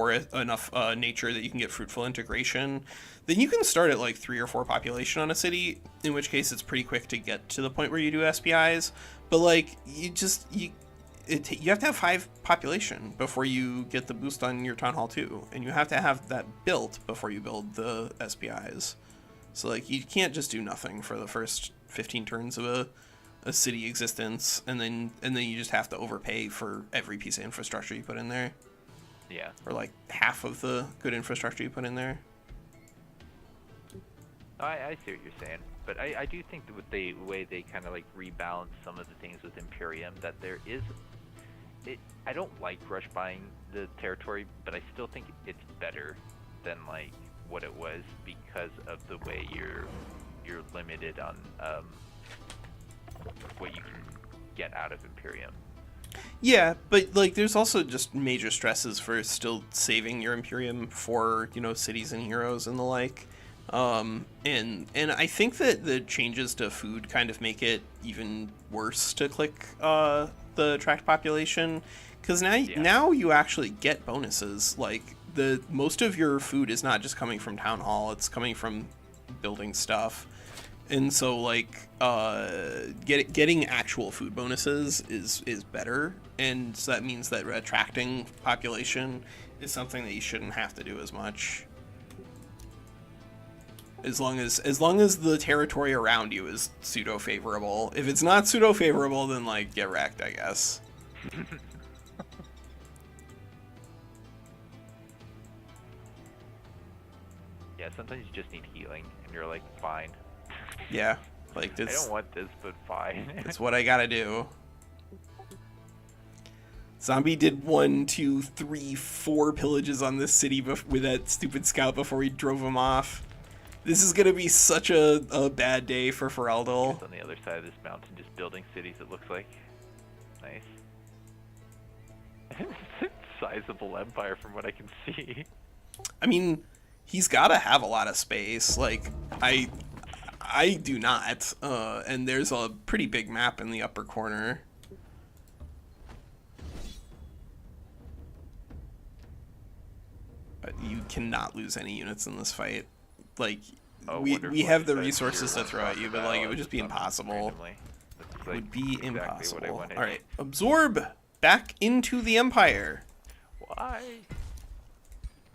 nature that you can get fruitful integration, then you can start at like 3 or 4 population on a city. In which case, it's pretty quick to get to the point where you do SPIs. But like you have to have 5 population before you get the boost on your Town Hall 2, and you have to have that built before you build the SPIs. So like you can't just do nothing for the first 15 turns of a city existence, and then you just have to overpay for every piece of infrastructure you put in there. Yeah. Or like half of the good infrastructure you put in there. I see what you're saying, but I do think that with the way they kind of like rebalance some of the things with Imperium, that there is. I don't like rush buying the territory, but I still think it's better than like what it was because of the way you're limited on what you can get out of Imperium. Yeah, but like there's also just major stresses for still saving your Imperium for, you know, cities and heroes and the like. And I think that the changes to food kind of make it even worse to click the tracked population, because now you actually get bonuses. Like most of your food is not just coming from Town Hall, it's coming from building stuff. And so like getting actual food bonuses is better, and so that means that attracting population is something that you shouldn't have to do as much. As long as the territory around you is pseudo favorable. If it's not pseudo favorable, then like get wrecked, I guess. Yeah, sometimes you just need healing, and you're like, fine. Yeah, like I don't want this, but fine. It's what I gotta do. Zombie did 1, 2, 3, 4 pillages on this city with that stupid scout before we drove him off. This is gonna be such a bad day for Ferelden. It's on the other side of this mountain, just building cities, it looks like. Nice. Sizable empire from what I can see. I mean, he's gotta have a lot of space. Like, I do not. And there's a pretty big map in the upper corner. But you cannot lose any units in this fight. Like, we have the resources to throw at you, but like it would just be impossible. It would be impossible. Alright, absorb back into the Empire. Why?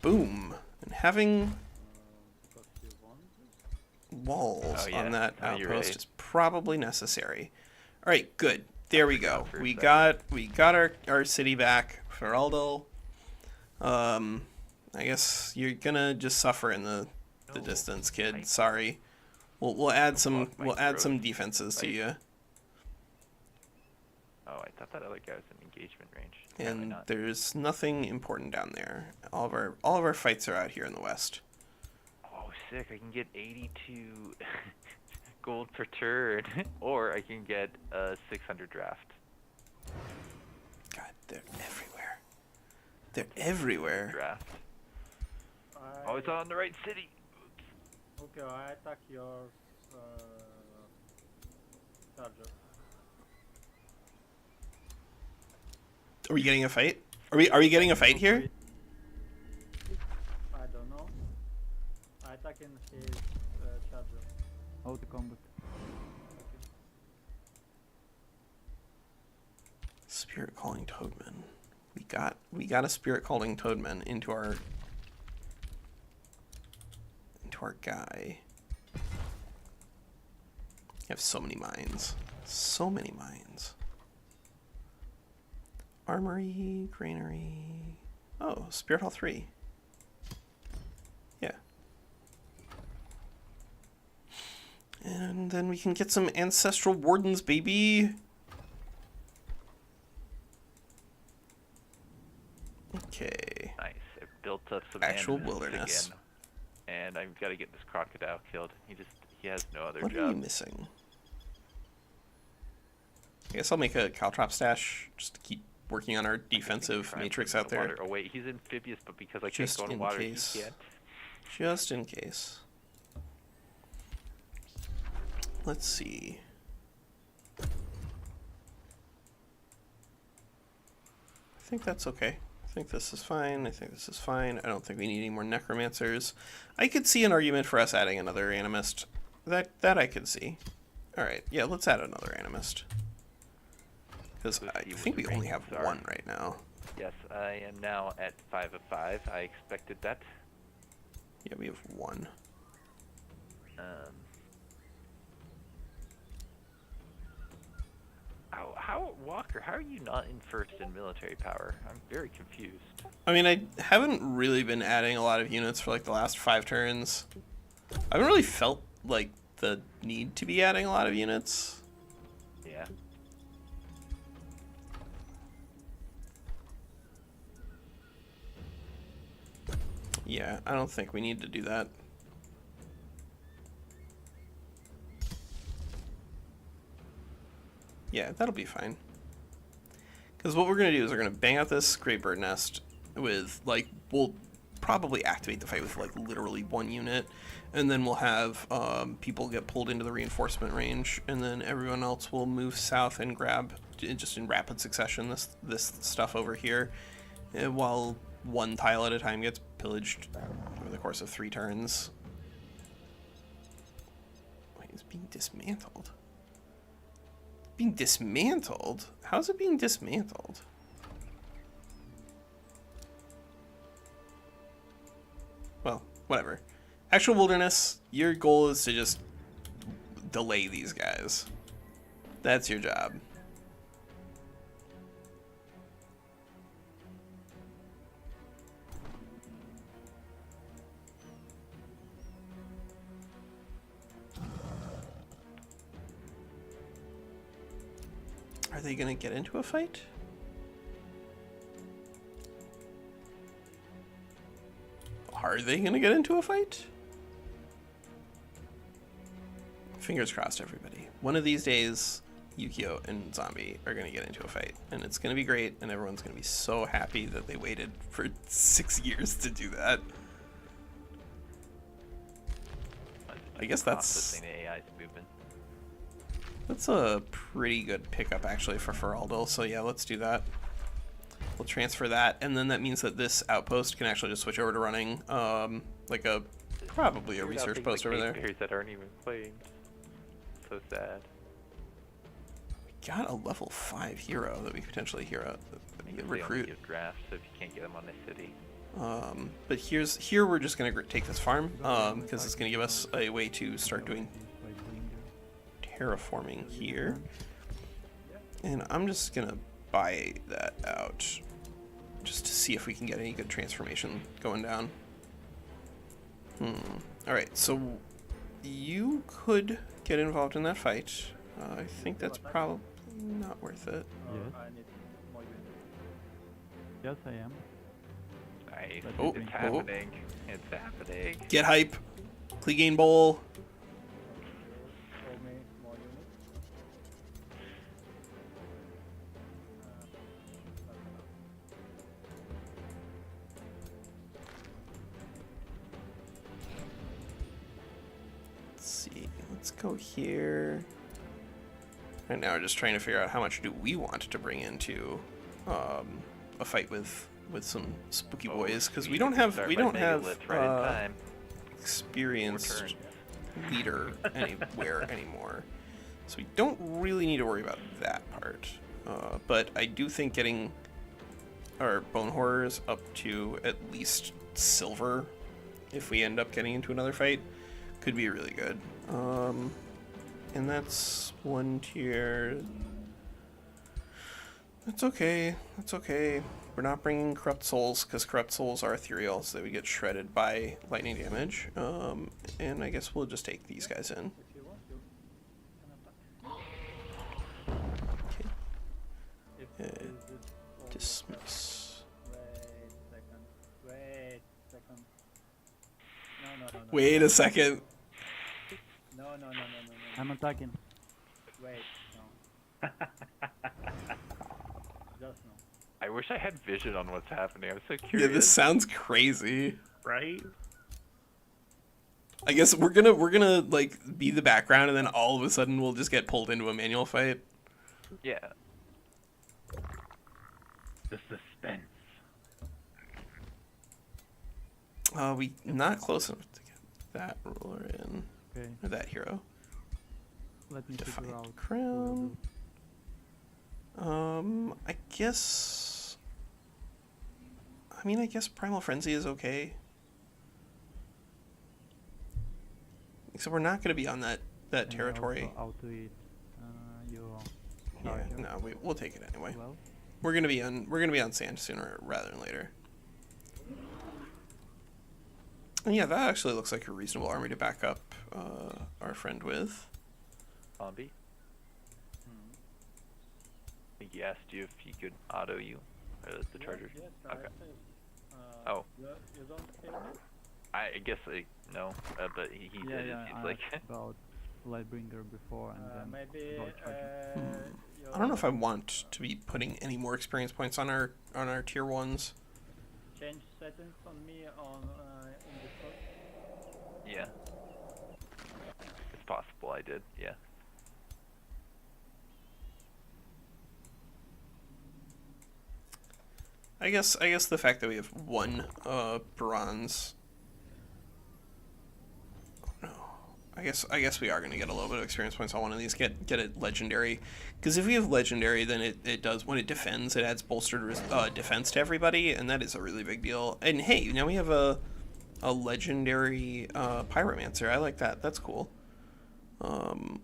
Boom. And having walls on that outpost is probably necessary. All right, good. There we go. We got our city back for Aldo. I guess you're gonna just suffer in the distance, kid. Sorry. We'll add some defenses to you. Oh, I thought that other guy was in engagement range. And there's nothing important down there. All of our fights are out here in the west. Oh, sick! I can get 82 gold per turn, or I can get a 600 draft. God, they're everywhere. They're everywhere. Draft. Oh, it's on the right city. Okay, I attack your charger. Are we getting a fight? Are we getting a fight here? I don't know. I attack in his charger. Out the combat. Spirit calling toadman. We got a spirit calling toadman into our guy. You have so many mines. So many mines. Armory, granary. Oh, Spirit Hall 3. Yeah. And then we can get some ancestral wardens, baby. Okay. Nice. I built up some Actual animals wilderness. again, and I've got to get this crocodile killed. He has no other What job. are you missing? I guess I'll make a caltrop stash just to keep working on our defensive matrix out there. Water. Oh wait, he's amphibious, but because I can't Just go in in water, case. he can't. Just in case. Let's see. I think that's okay. I think this is fine. I think this is fine. I don't think we need any more necromancers. I could see an argument for us adding another animist. That I could see. Alright, yeah, let's add another animist. Because I think we only have one right now. Yes, I am now at 5 of 5. I expected that. Yeah, we have one. Walker, how are you not in first in military power? I'm very confused. I mean, I haven't really been adding a lot of units for like the last 5 turns. I haven't really felt like the need to be adding a lot of units. Yeah. Yeah, I don't think we need to do that. Yeah, that'll be fine. Because what we're going to do is we're going to bang out this Great Bird Nest with, like, we'll probably activate the fight with, like, literally 1 unit. And then we'll have people get pulled into the reinforcement range. And then everyone else will move south and grab, just in rapid succession, this stuff over here. While 1 tile at a time gets pillaged over the course of 3 turns. Wait, it's being dismantled. Being dismantled? How's it being dismantled? Well, whatever. Actual wilderness, your goal is to just delay these guys. That's your job. Are they gonna get into a fight? Are they gonna get into a fight? Fingers crossed, everybody. One of these days, Ukiyo and Zombie are gonna get into a fight, and it's gonna be great, and everyone's gonna be so happy that they waited for 6 years to do that. I guess that's a pretty good pickup actually for Feraldo, so yeah, let's do that. We'll transfer that, and then that means that this outpost can actually just switch over to running like probably a research post over there. That aren't even playing. So sad. We got a level 5 hero that we could potentially recruit. Give drafts if you can't get them on the city. But here we're just gonna take this farm because it's gonna give us a way to start doing terraforming here. And I'm just gonna buy that out just to see if we can get any good transformation going down. Alright, so you could get involved in that fight. I think that's probably not worth it. Yes. I need more units. Yes, I am. Nice. Oh, It's happening. It's happening. Get hype. Clegane Bowl. Show me more units. Let's see. Let's go here. Right now we're just trying to figure out how much do we want to bring into a fight with some spooky boys, because we don't have experienced leader anywhere anymore, so we don't really need to worry about that part. But I do think getting our bone horrors up to at least silver, if we end up getting into another fight, could be really good. And that's 1 tier. That's okay. That's okay. We're not bringing Corrupt Souls, because Corrupt Souls are ethereal, so they would get shredded by lightning damage. And I guess we'll just take these guys in. If you want, you can attack. Okay. If is it all- Dismiss. Wait second. No. Wait a second. No. I'm attacking. Wait, no. Just no. I wish I had vision on what's happening. I'm so Yeah, curious. this sounds crazy. Right? I guess we're gonna like be the background, and then all of a sudden we'll just get pulled into a manual fight. Yeah. The suspense. We not close enough to get that ruler in, Okay, or that hero. let me figure Defiant out. Crown. I guess. I mean, I guess Primal Frenzy is okay. Except we're not gonna be on that territory. Out to it. Your Yeah, character no, we'll take it anyway. as well. We're gonna be on sand sooner rather than later. And yeah, that actually looks like a reasonable army to back up our friend with. Zombie. I think he asked you if he could auto you. The charger. Yes, Okay. Oh. You don't hear me? I guess no, but he Yeah, did. yeah, It seems I like. asked about Lightbringer before, and then Maybe about charging. I don't know if I want to be putting any more experience points on our tier 1s. change settings on me on in Discord. Yeah. It's possible I did. Yeah. I guess the fact that we have 1 bronze. Oh no. I guess we are gonna get a little bit of experience points on one of these. Get it legendary, because if we have legendary, then it does, when it defends, it adds bolstered defense to everybody, and that is a really big deal. And hey, now we have a legendary pyromancer. I like that. That's cool.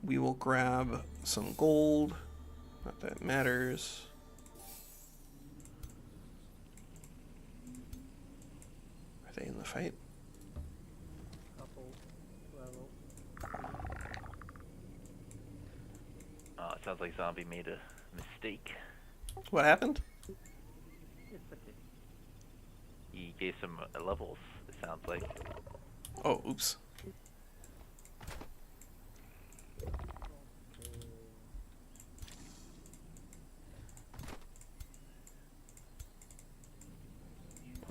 We will grab some gold. Not that it matters. Are they in the fight? Couple level. Oh, it sounds like Zombie made a mistake. What happened? It's okay. He gave some levels, it sounds like. Oh, oops.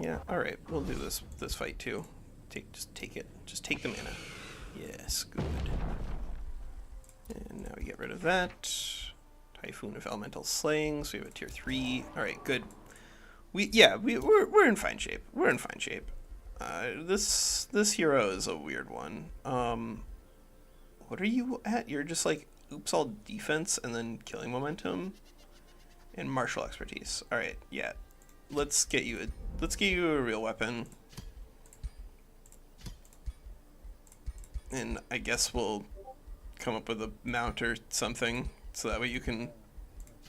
Yeah, alright, we'll do this fight too. Just take it. Just take the mana. Yes, good. And now we get rid of that. Typhoon of Elemental Slaying, so we have a tier 3. Alright, good. We're in fine shape. We're in fine shape. This hero is a weird one. What are you at? You're just like oops all defense and then killing momentum and martial expertise. Alright, yeah. Let's get you a real weapon. And I guess we'll come up with a mount or something so that way you can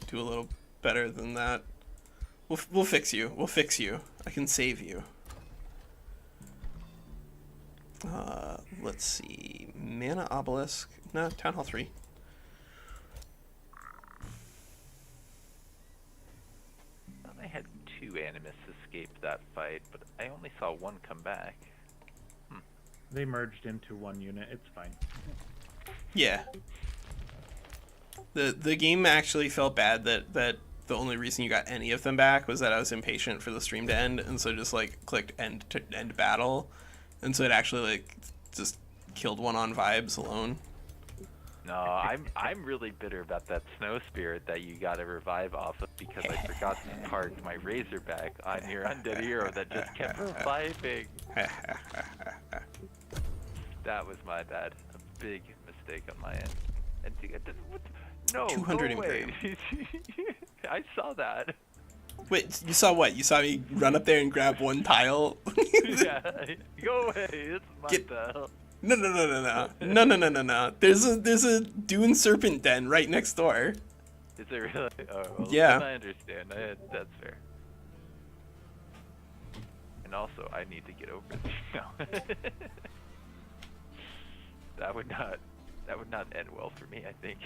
do a little better than that. We'll fix you. We'll fix you. I can save you. Let's see. Mana Obelisk. No, Town Hall 3. I had 2 Animus escape that fight, but I only saw 1 come back. They merged into one unit. It's fine. Yeah. The game actually felt bad that the only reason you got any of them back was that I was impatient for the stream to end, and so just like clicked end to end battle, and so it actually like just killed one on vibes alone. No, I'm really bitter about that snow spirit that you got a revive off of because I forgot to park my Razorback on your undead hero that just kept reviving. That was my bad. A big mistake on my end. And no, 200 go away. I saw that. Wait, you saw what? You saw me run up there and grab one tile? Yeah, go away. It's my tile. No. There's a Dune Serpent Den right next door. Is it really? Oh, well, yeah. then I understand. That's fair. And also, I need to get over this. No. That would not end well for me, I think.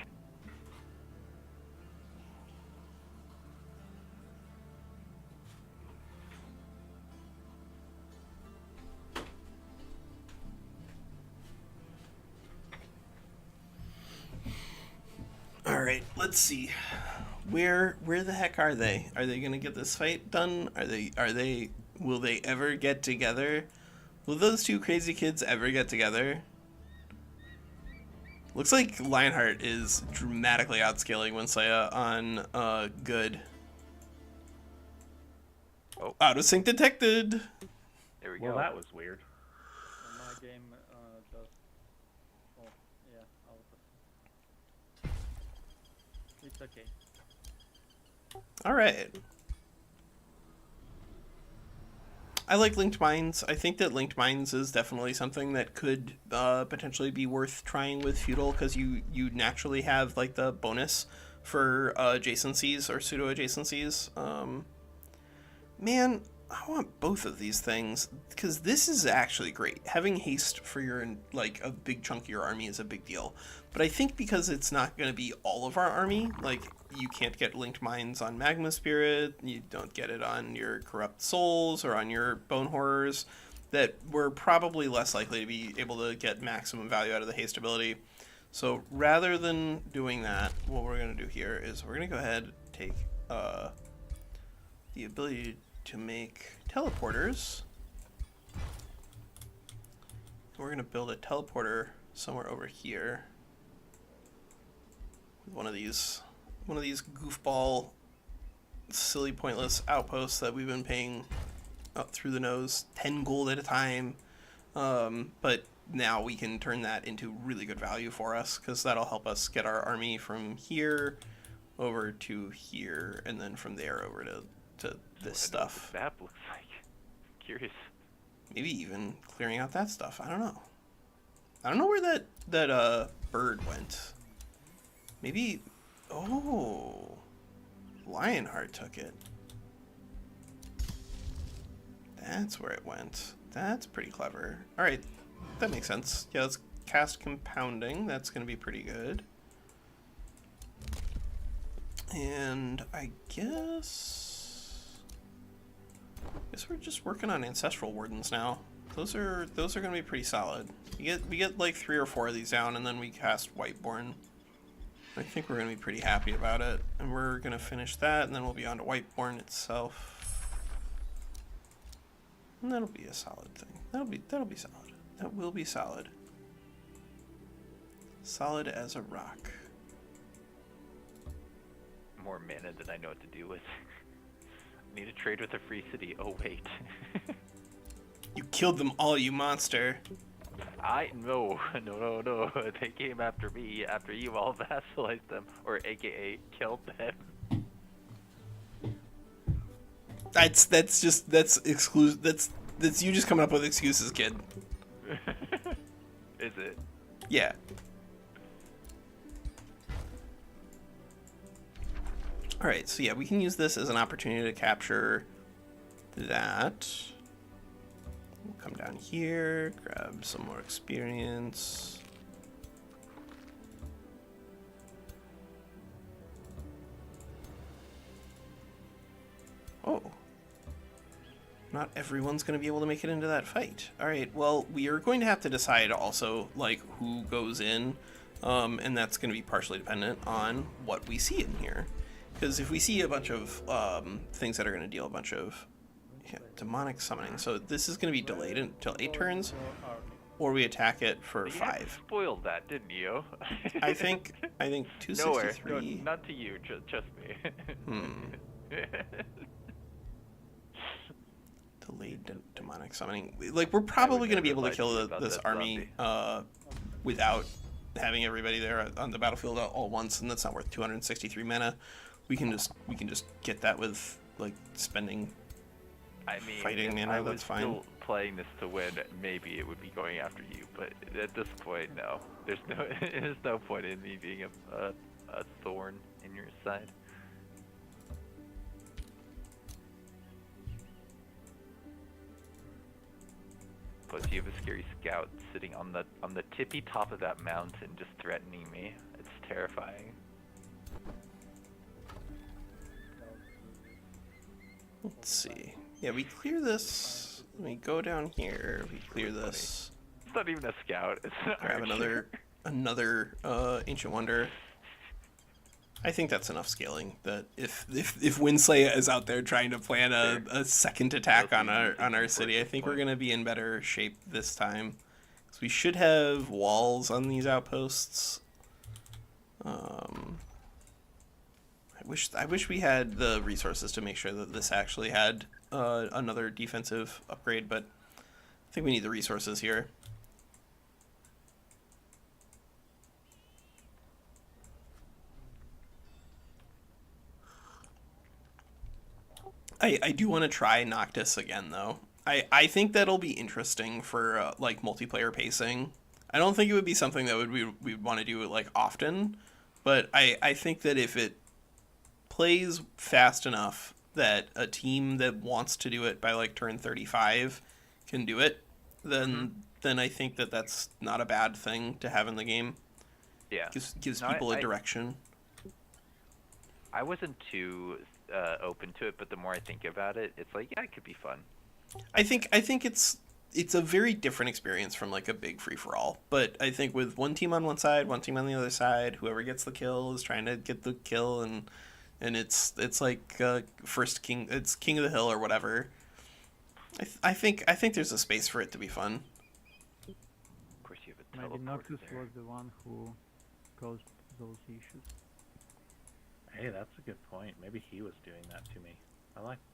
All right, let's see. Where the heck are they? Are they gonna get this fight done? Will they ever get together? Will those two crazy kids ever get together? Looks like Lionheart is dramatically outscaling WinSlaya on good. Oh, out of sync detected. There we go. Well, that was weird. My game just. Oh, yeah, out of. It's okay. All right. I like linked mines. I think that linked mines is definitely something that could potentially be worth trying with feudal, because you naturally have like the bonus for adjacencies or pseudo adjacencies. Man, I want both of these things because this is actually great. Having haste for your like a big chunk of your army is a big deal, but I think because it's not going to be all of our army, like you can't get linked mines on Magma Spirit, you don't get it on your Corrupt Souls or on your Bone Horrors, that we're probably less likely to be able to get maximum value out of the haste ability. So rather than doing that, what we're going to do here is we're going to go ahead and take the ability to make teleporters. We're going to build a teleporter somewhere over here with one of these goofball, silly, pointless outposts that we've been paying up through the nose, 10 gold at a time. But now we can turn that into really good value for us, because that'll help us get our army from here over to here, and then from there over to this stuff. What the map looks like. Curious. Maybe even clearing out that stuff. I don't know. I don't know where that bird went. Maybe. Oh, Lionheart took it. That's where it went. That's pretty clever. All right, that makes sense. Yeah, let's cast compounding. That's gonna be pretty good. And I guess we're just working on ancestral wardens now. Those are gonna be pretty solid. We get like 3 or 4 of these down, and then we cast Whiteborn. I think we're gonna be pretty happy about it, and we're gonna finish that, and then we'll be on to Whiteborn itself, and that'll be a solid thing. That'll be solid. That will be solid. Solid as a rock. More mana than I know what to do with. Need to trade with a free city. Oh wait. You killed them all, you monster. No. They came after me after you all vassalized them, or AKA killed them. That's exclusive. That's you just coming up with excuses, kid. Is it? Yeah. Alright, so yeah, we can use this as an opportunity to capture that. We'll come down here, grab some more experience. Oh. Not everyone's going to be able to make it into that fight. Alright, well, we are going to have to decide also, like, who goes in, and that's going to be partially dependent on what we see in here. Because if we see a bunch of things that are going to deal a bunch of demonic summoning, so this is going to be delayed until 8 turns, or we attack it for 5. You spoiled that, didn't you? I think 263. Nowhere. No, not to you, trust me. Delayed demonic summoning. Like, we're probably going to be able to kill this army without having everybody there on the battlefield all at once, and that's not worth 263 mana. We can just get that with like spending. I mean, fighting mana. That's fine. Still playing this to win, maybe it would be going after you, but at this point, no. There's no point in me being a thorn in your side. Plus, you have a scary scout sitting on the tippy top of that mountain, just threatening me. It's terrifying. Let's see. Yeah, we clear this. Let me go down here. We clear this. It's not even a scout. It's an Grab archer. another ancient wonder. I think that's enough scaling. That if WinSlaya is out there trying to plan a second attack on our city, I think we're gonna be in better shape this time. So we should have walls on these outposts. I wish we had the resources to make sure that this actually had another defensive upgrade, but I think we need the resources here. I do want to try Noctis again, though. I think that'll be interesting for like multiplayer pacing. I don't think it would be something that we'd want to do like often, but I think that if it plays fast enough that a team that wants to do it by like turn 35 can do it, then I think that that's not a bad thing to have in the game. Yeah, gives people a direction. I wasn't too open to it, but the more I think about it, it's like, yeah, it could be fun. I think it's a very different experience from like a big free for all. But I think with one team on one side, one team on the other side, whoever gets the kill is trying to get the kill, and it's like first king, it's king of the hill or whatever. I think there's a space for it to be fun. Of course, you have a Maybe teleport Noctis there. was the one who caused those issues. Hey, that's a good point. Maybe he was doing that to me.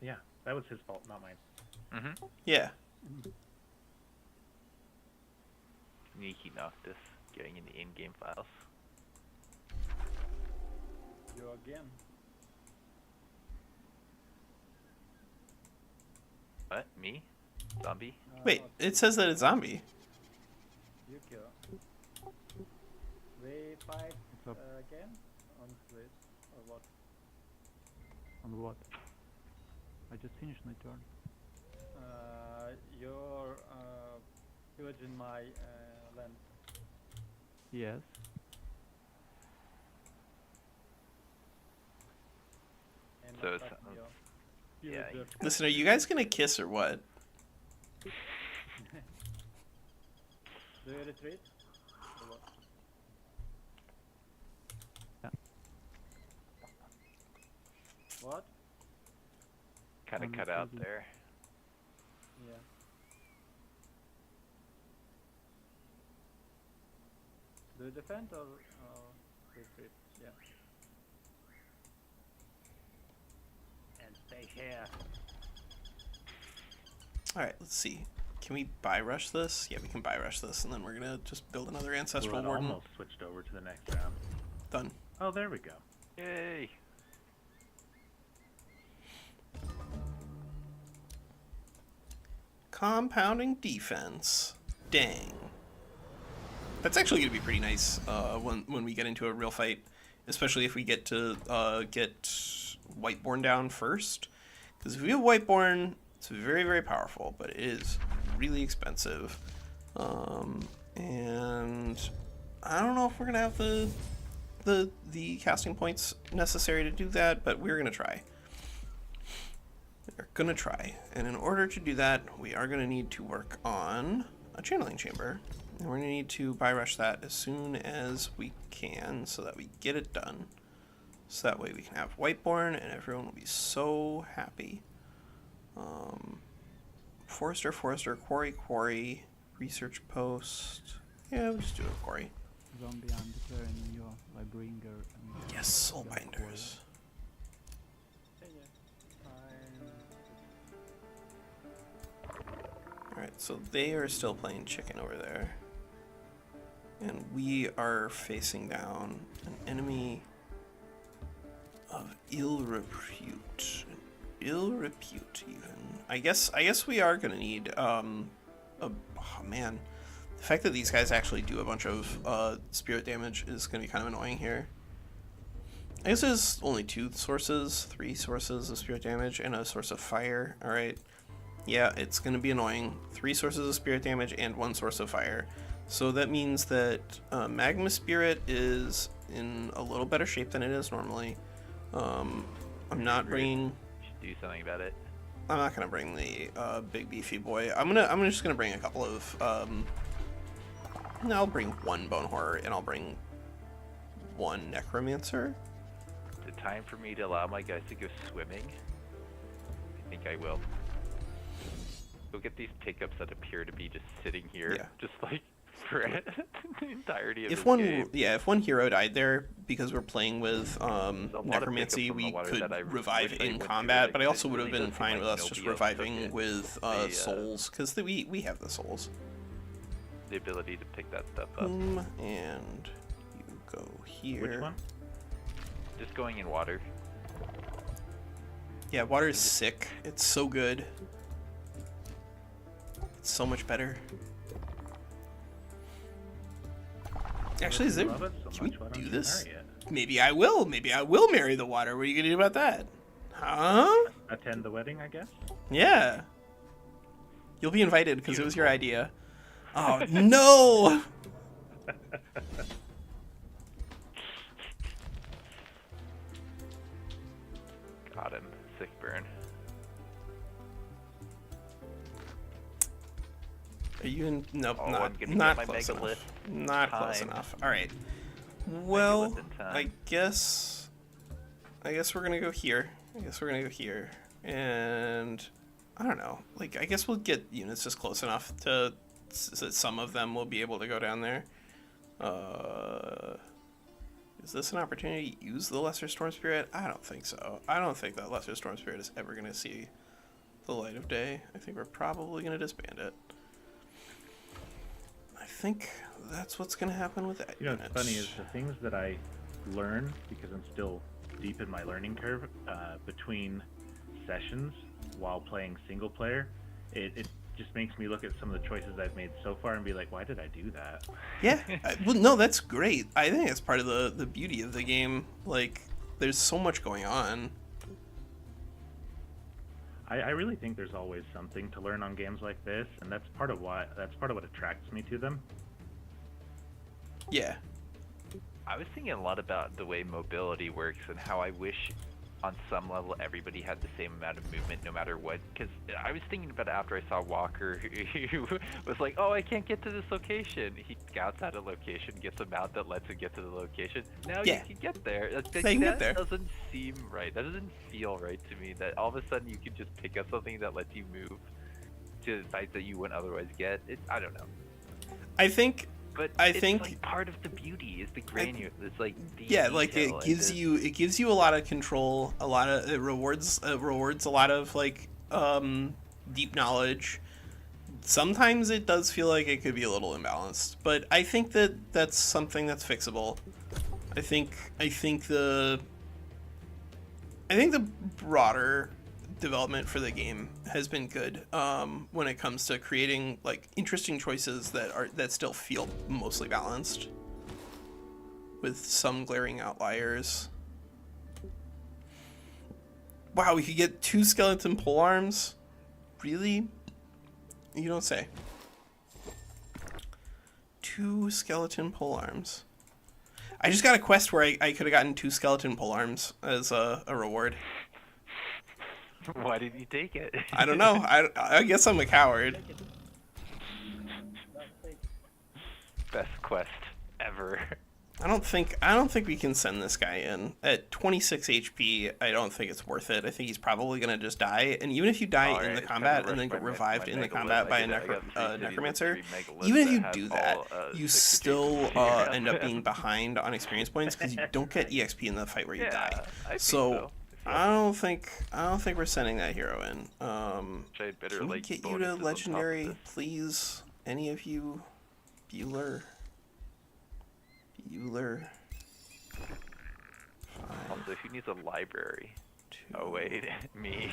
Yeah, that was his fault, not mine. Mm-hmm. Yeah. Sneaky Noctis, getting in the in-game files. You again. What? Me? Zombie? Wait, it says that it's zombie. Ukiyo. We fight up? again on this or what? On what? I just finished my turn. You're pillaging my land. Yes. And So I it thought sounds- you're yeah, villager. Listen, are you guys gonna kiss or what? Do you retreat? Or what? Yeah. What? Kind of I'm cut out crazy. there. Yeah. Do you defend or retreat? Yeah. And stay here. All right, let's see. Can we buy rush this? Yeah, we can buy rush this, and then we're gonna just build another ancestral Well, it warden. almost switched over to the next round. Done. Oh, there we go. Yay! Compounding defense. Dang. That's actually going to be pretty nice when we get into a real fight, especially if we get to get Whiteborn down first. Because if we have Whiteborn, it's very, very powerful, but it is really expensive. And I don't know if we're going to have the casting points necessary to do that, but we're going to try. We're going to try. And in order to do that, we are going to need to work on a channeling chamber. And we're going to need to buy rush that as soon as we can so that we get it done. So that way we can have Whiteborn and everyone will be so happy. Forester, quarry, research post. Yeah, we'll just do a quarry. Zombie, I'm declaring your Libringer. Yes, soul binders. Alright, so they are still playing chicken over there. And we are facing down an enemy of ill repute. Ill repute, even. I guess we are gonna need oh man. The fact that these guys actually do a bunch of spirit damage is gonna be kind of annoying here. I guess there's only 3 sources of spirit damage and a source of fire. Alright. Yeah, it's gonna be annoying. 3 sources of spirit damage and 1 source of fire. So that means that Magma Spirit is in a little better shape than it is normally. I'm not bringing. You should do something about it. I'm not gonna bring the big beefy boy. I'm just gonna bring a couple of. I'll bring 1 bone horror and I'll bring 1 necromancer. Is it time for me to allow my guys to go swimming? I think I will. Go get these pickups that appear to be just sitting here, just like for the entirety of this game. If one hero died there because we're playing with necromancy, we could revive in combat, but I also would have been fine with us just reviving with souls, because we have the souls. The ability to pick that stuff up. And you go here. Which one? Just going in water. Yeah, water is sick. It's so good. It's so much better. Actually, is there? Can we do this? Maybe I will. Maybe I will marry the water. What are you gonna do about that? Huh? Attend the wedding, I guess. Yeah. You'll be invited because it was your idea. Oh no! Got him. Sick burn. Are you in? Nope, Oh, not close enough. Not close enough. All right. Well, I guess we're gonna go here. And I don't know. Like, I guess we'll get units just close enough to that some of them will be able to go down there. Is this an opportunity to use the Lesser Storm Spirit? I don't think so. I don't think that Lesser Storm Spirit is ever gonna see the light of day. I think we're probably gonna disband it. I think that's what's going to happen with that. You know, what's funny is the things that I learn, because I'm still deep in my learning curve, between sessions while playing single player, it just makes me look at some of the choices I've made so far and be like, why did I do that? Yeah, well, no, that's great. I think it's part of the beauty of the game. Like, there's so much going on. I really think there's always something to learn on games like this, and that's part of what attracts me to them. Yeah. I was thinking a lot about the way mobility works and how I wish on some level everybody had the same amount of movement no matter what, because I was thinking about it after I saw Walker who was like, oh, I can't get to this location. He scouts out a location, gets a mount that lets him get to the location. Now you can get there. That doesn't seem right. That doesn't feel right to me, that all of a sudden you can just pick up something that lets you move to sites that you wouldn't otherwise get. I don't know. I think like part of the beauty is the granular. It's like like it gives you a lot of control, it rewards a lot of like deep knowledge. Sometimes it does feel like it could be a little imbalanced, but I think that's something that's fixable. I think the broader development for the game has been good when it comes to creating like interesting choices that still feel mostly balanced with some glaring outliers. Wow, we could get 2 skeleton polearms? Really? You don't say. 2 skeleton polearms. I just got a quest where I could have gotten 2 skeleton polearms as a reward. Why did you take it? I don't know. I guess I'm a coward. Best quest ever. I don't think we can send this guy in at 26 HP. I don't think it's worth it. I think he's probably gonna just die. And even if you die in the combat and then get revived in the combat by a necromancer, even if you do that, you still end up being behind on experience points because you don't get EXP in the fight where you die. So I don't think we're sending that hero in. Can we get you to legendary, please? Any of you, Bueller? Also, who needs a library? 2. Oh wait, me.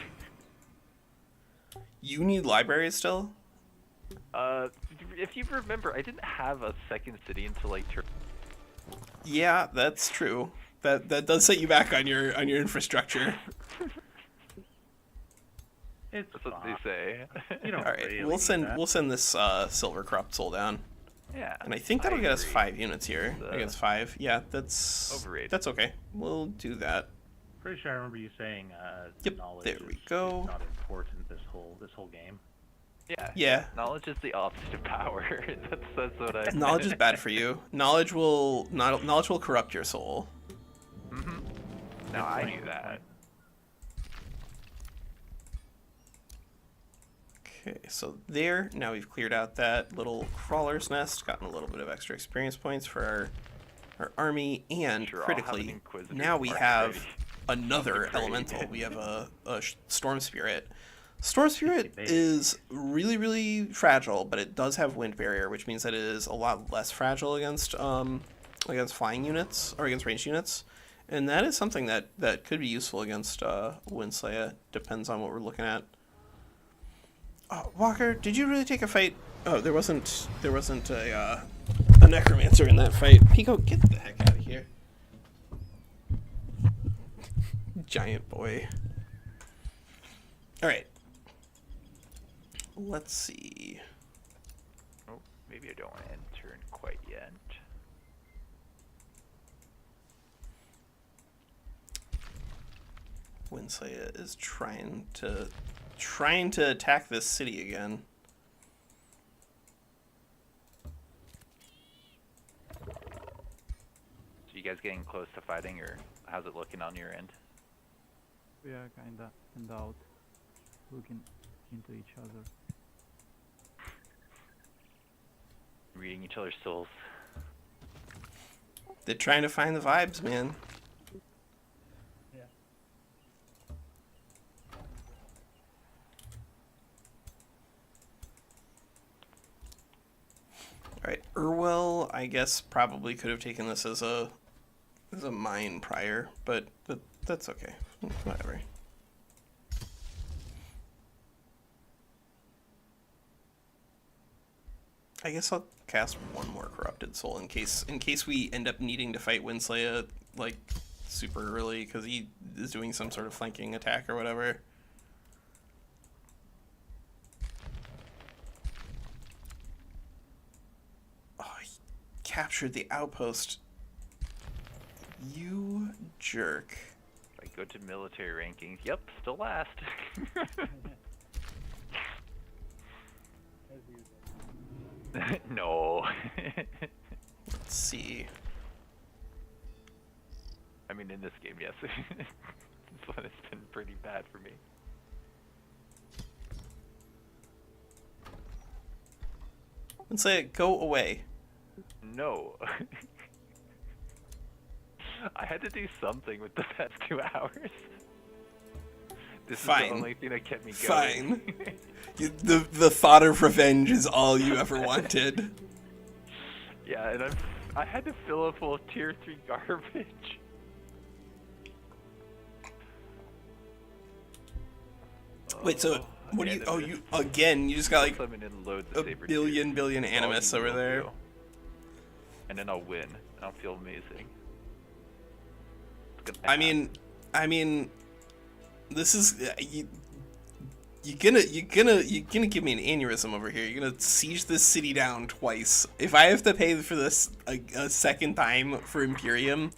You need libraries still? If you remember, I didn't have a second city until like. Yeah, that's true. That does set you back on your infrastructure. It's That's what they say. You don't All right, really we'll need that. send this silver corrupt soul down. Yeah. And I think that'll get us agree. 5 units here. Against 5. Yeah, that's Overrated. That's okay. We'll do that. Pretty sure I remember you saying Yep, knowledge there we is go. not important this whole game. Yeah. Yeah. Knowledge is the opposite of power. that's what I. Knowledge is bad for you. Knowledge will corrupt your soul. Mm-hmm. No, I knew that. Okay, so there, now we've cleared out that little crawler's nest, gotten a little bit of extra experience points for our army, and Sure, I'll have an critically, Inquisitor now we mark have ready. another Upgrade. elemental. We have a Storm Spirit. Storm Spirit is really, really fragile, but it does have wind barrier, which means that it is a lot less fragile against flying units, or against ranged units. And that is something that could be useful against WinSlaya. Depends on what we're looking at. Walker, did you really take a fight? Oh, there wasn't a necromancer in that fight. Pico, get the heck out of here. Giant boy. All right. Let's see. Oh, maybe I don't want to end turn quite yet. WinSlaya is trying to attack this city again. So you guys getting close to fighting, or how's it looking on your end? We are kinda in doubt, looking into each other. Reading each other's souls. They're trying to find the vibes, man. Yeah. All right, Urwell, I guess probably could have taken this as a mine prior, but that's okay. Whatever. I guess I'll cast one more corrupted soul in case we end up needing to fight WinSlaya like super early because he is doing some sort of flanking attack or whatever. Oh, he captured the outpost. You jerk. If I go to military rankings, yep, still last. As usual. No. Let's see. I mean, in this game, yes. This one has been pretty bad for me. WinSlaya, go away. No. I had to do something with the past 2 hours. This Fine. is the only thing that kept me going. Fine. The thought of revenge is all you ever wanted. Yeah, and I had to fill it full of tier 3 garbage. Wait, so what do you? Oh, you again? You just got like Summon in loads a of saber billion tiers. animus All you over will there. do. And then I'll win. I'll feel amazing. It's gonna I mean, This is you're gonna give me an aneurysm over here. You're gonna siege this city down twice. If I have to pay for this a second time for Imperium,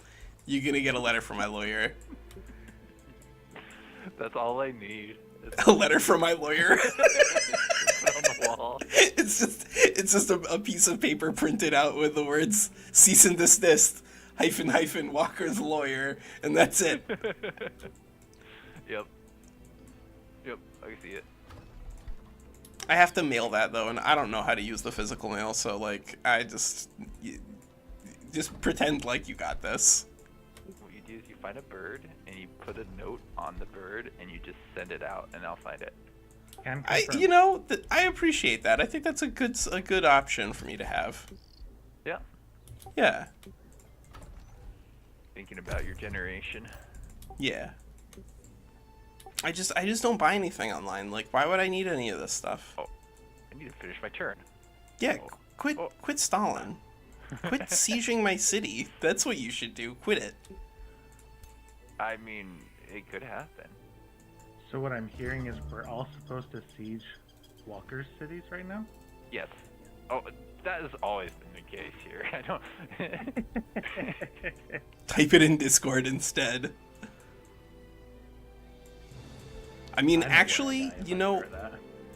you're gonna get a letter from my lawyer. That's all I need. A letter from my lawyer. On the wall. It's just a piece of paper printed out with the words "cease and desist" -- Walker's lawyer, and that's it. Yep. Yep, I see it. I have to mail that though, and I don't know how to use the physical mail, so like I just pretend like you got this. What you do is you find a bird and you put a note on the bird and you just send it out, and I'll find it. I appreciate that. I think that's a good option for me to have. Yeah. Yeah. Thinking about your generation. Yeah. I just don't buy anything online. Like, why would I need any of this stuff? Oh, I need to finish my turn. Yeah, quit stalling. Quit sieging my city. That's what you should do. Quit it. I mean, it could happen. So what I'm hearing is we're all supposed to siege Walker's cities right now? Yes. Oh, that has always been the case here. I don't. Type it in Discord instead. I mean, actually, you know,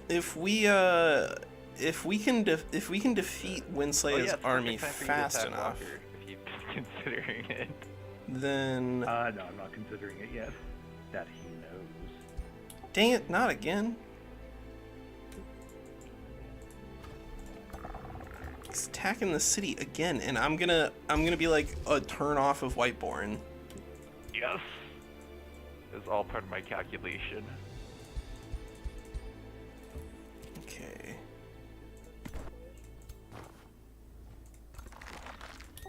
if we can defeat WinSlaya's army fast enough, Walker, if you've been considering it, then No, I'm not considering it yet. That he knows. Dang it, not again. He's attacking the city again, and I'm gonna be like a turn off of Whiteborn. yes, it's all part of my calculation. Okay.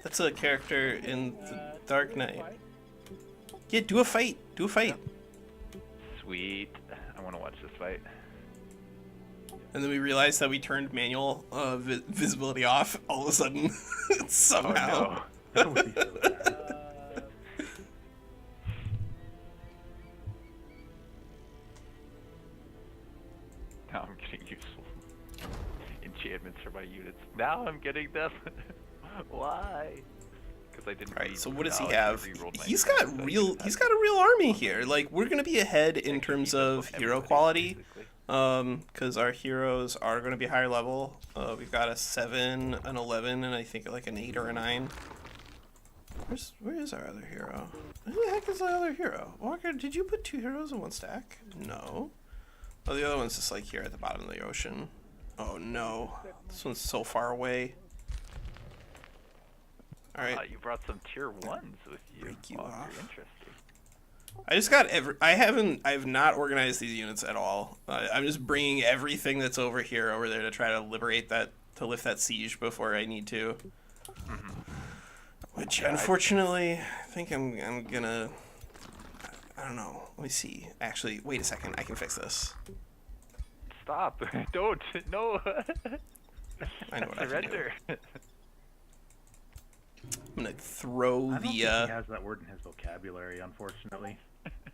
That's a character in the Dark Knight. Yeah, do a fight. Do a fight. Sweet. I want to watch this fight. And then we realized that we turned manual visibility off all of a sudden somehow. Oh, That would be so bad. Now I'm getting useful enchantments for my units. Now I'm getting them. Why? Because I didn't. Right. So what does he knowledge, have? I rerolled my He's turn, got so I real. didn't He's have got a real army here. Like we're gonna be ahead in XP terms of of hero everybody, quality. basically. Because our heroes are going to be higher level. We've got a 7, an 11, and I think like an 8 or a 9. Where is our other hero? Where the heck is the other hero? Walker, did you put 2 heroes in one stack? No. Oh, the other one's just like here at the bottom of the ocean. Oh no, this one's so far away. All right. You brought some tier 1s with you. Break you Walker. off. Interesting. I just got I have not organized these units at all. I'm just bringing everything that's over here over there to try to liberate that, to lift that siege before I need to. Which unfortunately, I think I'm gonna. I don't know. Let me see. Actually, wait a second. I can fix this. Stop! Don't! No! I know what I can do. Surrender! I'm gonna throw I don't think he the has that word in his vocabulary, unfortunately.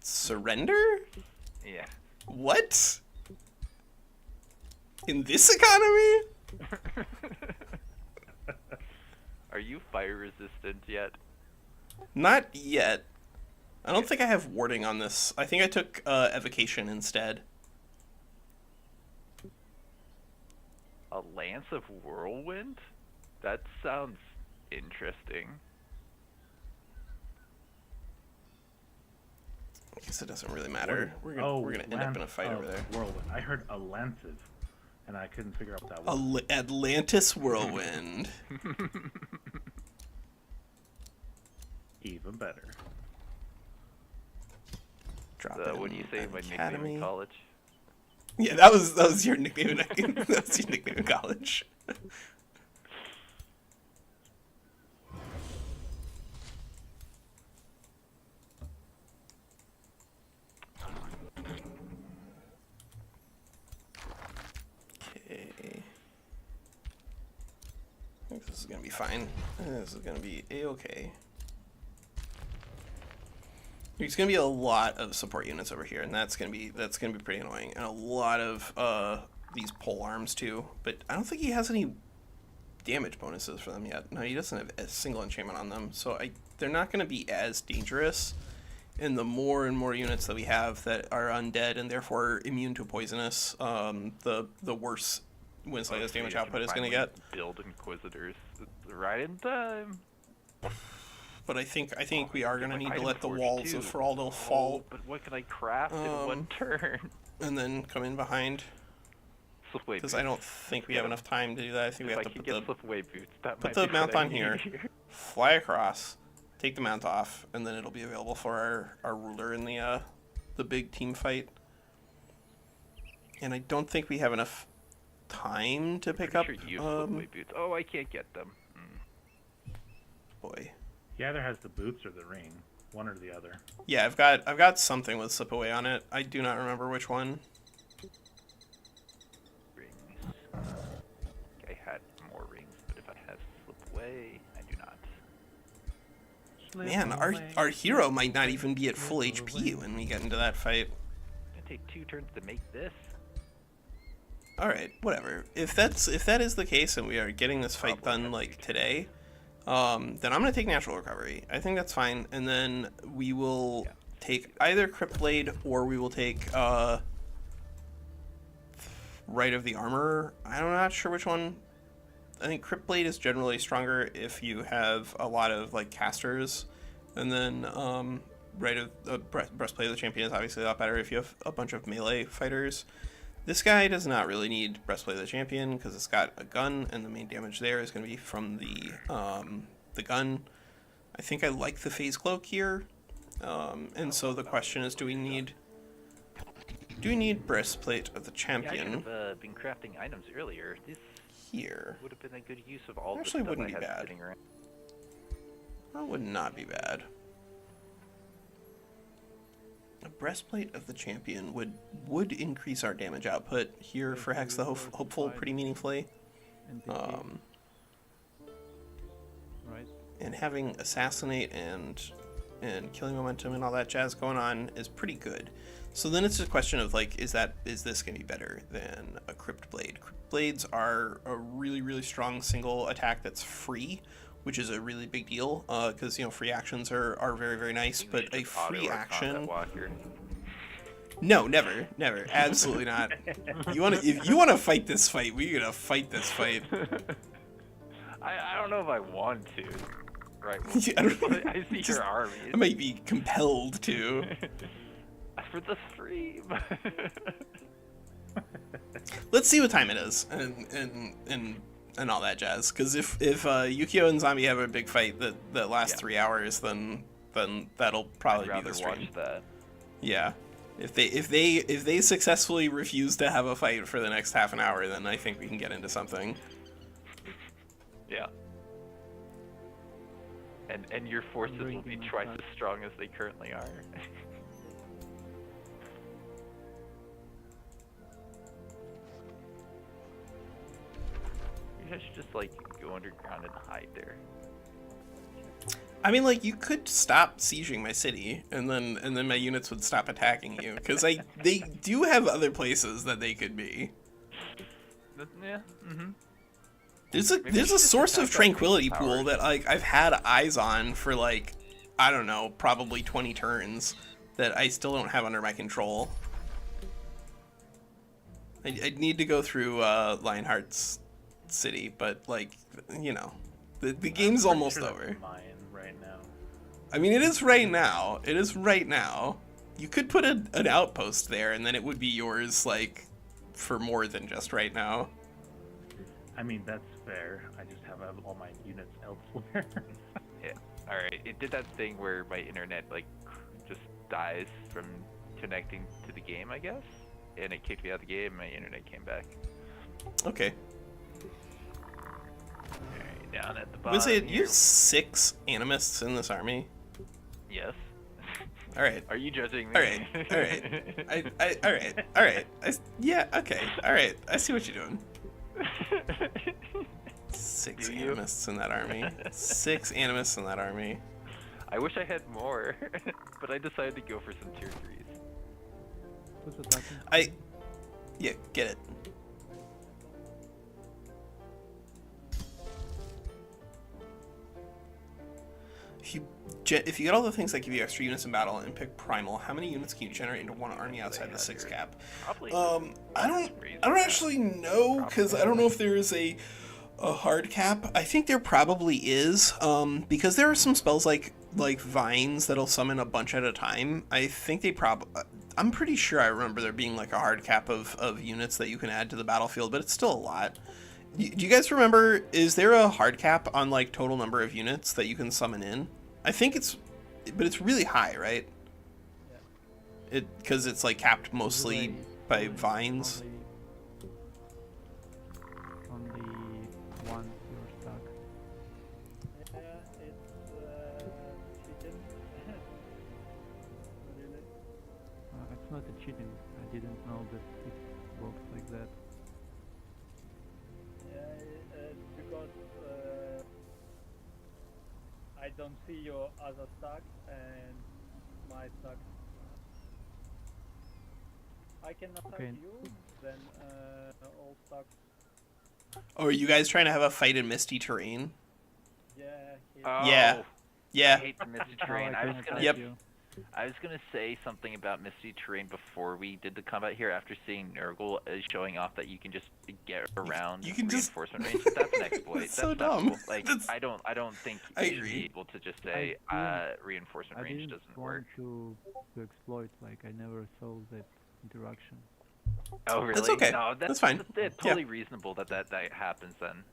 surrender. Yeah. What? In this economy? Are you fire resistant yet? Not yet. I don't think I have warding on this. I think I took evocation instead. A Lance of Whirlwind? That sounds interesting. I guess it doesn't really matter. We're gonna end up in a fight over there. Whirlwind. I heard Atlantis, and I couldn't figure out what that was. Atlantis Whirlwind. Even better. Drop What do you say my nickname in college? Yeah, that was your nickname. That was your nickname in college. Okay. I think this is gonna be fine. This is gonna be a-okay. There's gonna be a lot of support units over here, and that's gonna be pretty annoying, and a lot of these pole arms too. But I don't think he has any damage bonuses for them yet. No, he doesn't have a single enchantment on them, so they're not gonna be as dangerous. And the more and more units that we have that are undead and therefore immune to poisonous, the worse WinSlaya's damage output is gonna get. Build Inquisitors right in time. But I think we are gonna need to let the walls of Feraldal fall. But what can I craft in one turn? And then come in behind. Because I don't think we have enough time to do that. I think we have to put the mount on here, fly across, take the mount off, and then it'll be available for our ruler in the big team fight. And I don't think we have enough time to pick up. Oh, I can't get them. Boy. He either has the boots or the ring, one or the other. Yeah, I've got something with slip away on it. I do not remember which one. Rings. I had more rings, but if I have slip away, I do not. Man, our hero might not even be at full HP when we get into that fight. It's gonna take 2 turns to make this. All right, whatever. If that is the case, and we are getting this fight done like today. Then I'm going to take Natural Recovery. I think that's fine. And then we will take either Crypt Blade or we will take Rite of the Armor. I'm not sure which one. I think Crypt Blade is generally stronger if you have a lot of like casters. And then Breastplate of the Champion is obviously a lot better if you have a bunch of melee fighters. This guy does not really need Breastplate of the Champion because it's got a gun, and the main damage there is going to be from the gun. I think I like the Phase Cloak here, and so the question is, do we need Breastplate of the Champion? Yeah, I should have been crafting items earlier. This here would have been a good use of all the actually stuff wouldn't I be had bad. sitting around. That would not be bad. A Breastplate of the Champion would increase our damage output here for Hex the Hopeful pretty meaningfully. Right. And having Assassinate and Killing Momentum and all that jazz going on is pretty good. So then it's a question of like, is this going to be better than a Crypt Blade? Crypt Blades are a really, really strong single attack that's free, which is a really big deal, because free actions are very, very nice, but a free action. No, never, absolutely not. If you want to fight this fight, we're gonna fight this fight. I don't know if I want to. Right. I see your army. I might be compelled to. For the stream. Let's see what time it is, and all that jazz. Because if Ukiyo and Zombie have a big fight that lasts 3 hours, then that'll probably be the stream. Watch that. Yeah. If they successfully refuse to have a fight for the next half an hour, then I think we can get into something. Yeah. And your forces will be twice as strong as they currently are. I should just like go underground and hide there. I mean, like, you could stop sieging my city, and then my units would stop attacking you, because they do have other places that they could be. Yeah. Mm-hmm. There's a source of tranquility pool that like I've had eyes on for like, I don't know, probably 20 turns that I still don't have under my control. I'd need to go through Lionheart's city, but like, the game's almost over. Mine right now. I mean, it is right now. It is right now. You could put an outpost there, and then it would be yours, like, for more than just right now. I mean, that's fair. I just have all my units elsewhere. Yeah. All right. It did that thing where my internet like just dies from connecting to the game, I guess, and it kicked me out of the game. My internet came back. Okay. Alright, down at the bottom. You have 6 animists in this army. Yes. All right. Are you judging me? All right. Yeah. Okay. All right. I see what you're doing. 6 animists in that army. 6 animists in that army. I wish I had more. but I decided to go for some tier 3s. Who's attacking? Yeah, get it. If you get all the things that give you extra units in battle and pick Primal, how many units can you generate into one army outside the 6 cap? Probably. I don't actually know, because I don't know if there is a hard cap. I think there probably is, because there are some spells like vines that'll summon a bunch at a time. I think they I'm pretty sure I remember there being like a hard cap of units that you can add to the battlefield, but it's still a lot. Do you guys remember, is there a hard cap on like total number of units that you can summon in? I think but it's really high, right? Yeah. Because it's like capped mostly by vines. Only one you're stuck. Yeah, it's cheating. Really? It's not a cheating. I didn't know that it works like that. Yeah, it's because I don't see your other stack and my stack. I can attack Okay. you, then all stacks. Oh, are you guys trying to have a fight in misty terrain? Yeah. Here. Oh, Yeah. I Yeah. hate the misty Oh, terrain. I was can gonna. attack Yep. you. I was gonna say something about misty terrain before we did the combat here. After seeing Nurgle showing off that you can just get around you can just- reinforcement range, that's an exploit. That's That's so not dumb. cool. Like That's- I don't think I you should agree. be able to just say reinforcement I range didn't doesn't want work. to exploit, like I never saw that interaction. Oh really? That's okay. No, That's fine. It's totally reasonable that happens then.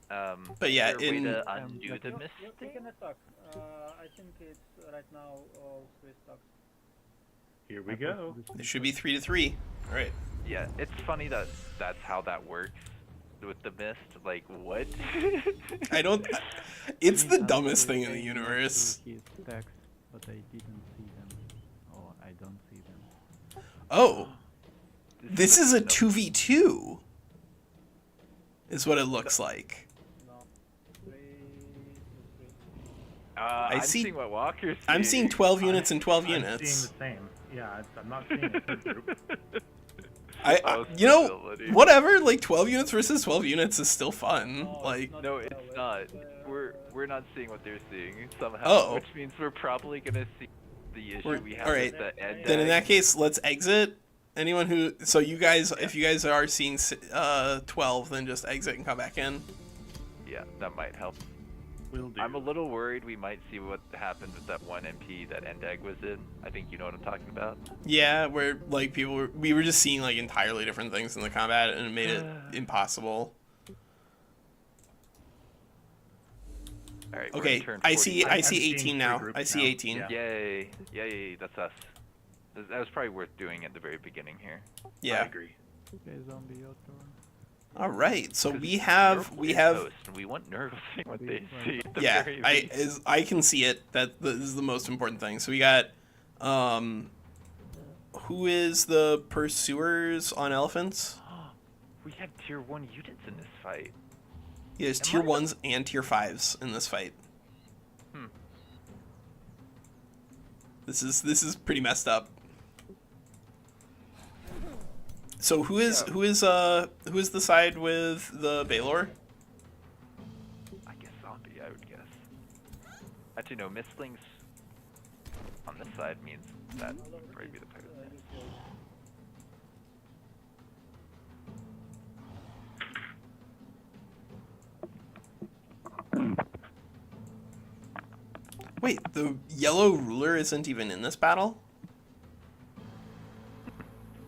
But yeah, is there a way in- to undo like- the You misty? can attack. I think it's right now all 3 stacks. Here we go. It should be 3 to 3. All right. Yeah, it's funny that that's how that works with the mist. Like what? I don't. It's the He's dumbest actually thing in the saying universe. to his stacks, but I didn't see them. Oh, I don't see them. Oh, this is a no- 2v2. Is what it looks like. No. 3 to 3. I'm see- seeing what Walker's I'm seeing 12 units and 12 I'm units. seeing the same. Yeah, I'm not seeing a third group. You know, Possibility. whatever. Like 12 units versus 12 units is still fun. No, Like, No, that it's way. not. Uh, We're not seeing what they're seeing somehow, Oh. which means we're probably gonna see the issue We're- we have alright. with the end. then in deck. that case, let's exit. Anyone who, so you guys, if you guys are seeing 12, then just exit and come back in. Yeah, that might help. Will do. I'm a little worried we might see what happened with that one MP that Endag was in. I think you know what I'm talking about. Yeah, where like we were just seeing like entirely different things in the combat, and it made it impossible. All right. we're Okay, in turn I 40. see I'm 18 seeing now. three groups I see now. 18. Yeah. Yay! Yay! That's us. That was probably worth doing at the very beginning here. I Yeah. agree. Okay, zombie, your turn. All right. So 'Cause we Nurgle is have. host, and we want Nurgle seeing what they Right. see. At the Yeah, very least. I can see it. That this is the most important thing. So we got, who is the pursuers on elephants? We have tier 1 units in this fight. Yeah, there's Am tier I the- 1s and tier 5s in this fight. Hmm. This is pretty messed up. So who is the side with the Baylor? I guess zombie, I would guess. Actually, no, mistlings on this side means that would probably be the player. Wait, the yellow ruler isn't even in this battle?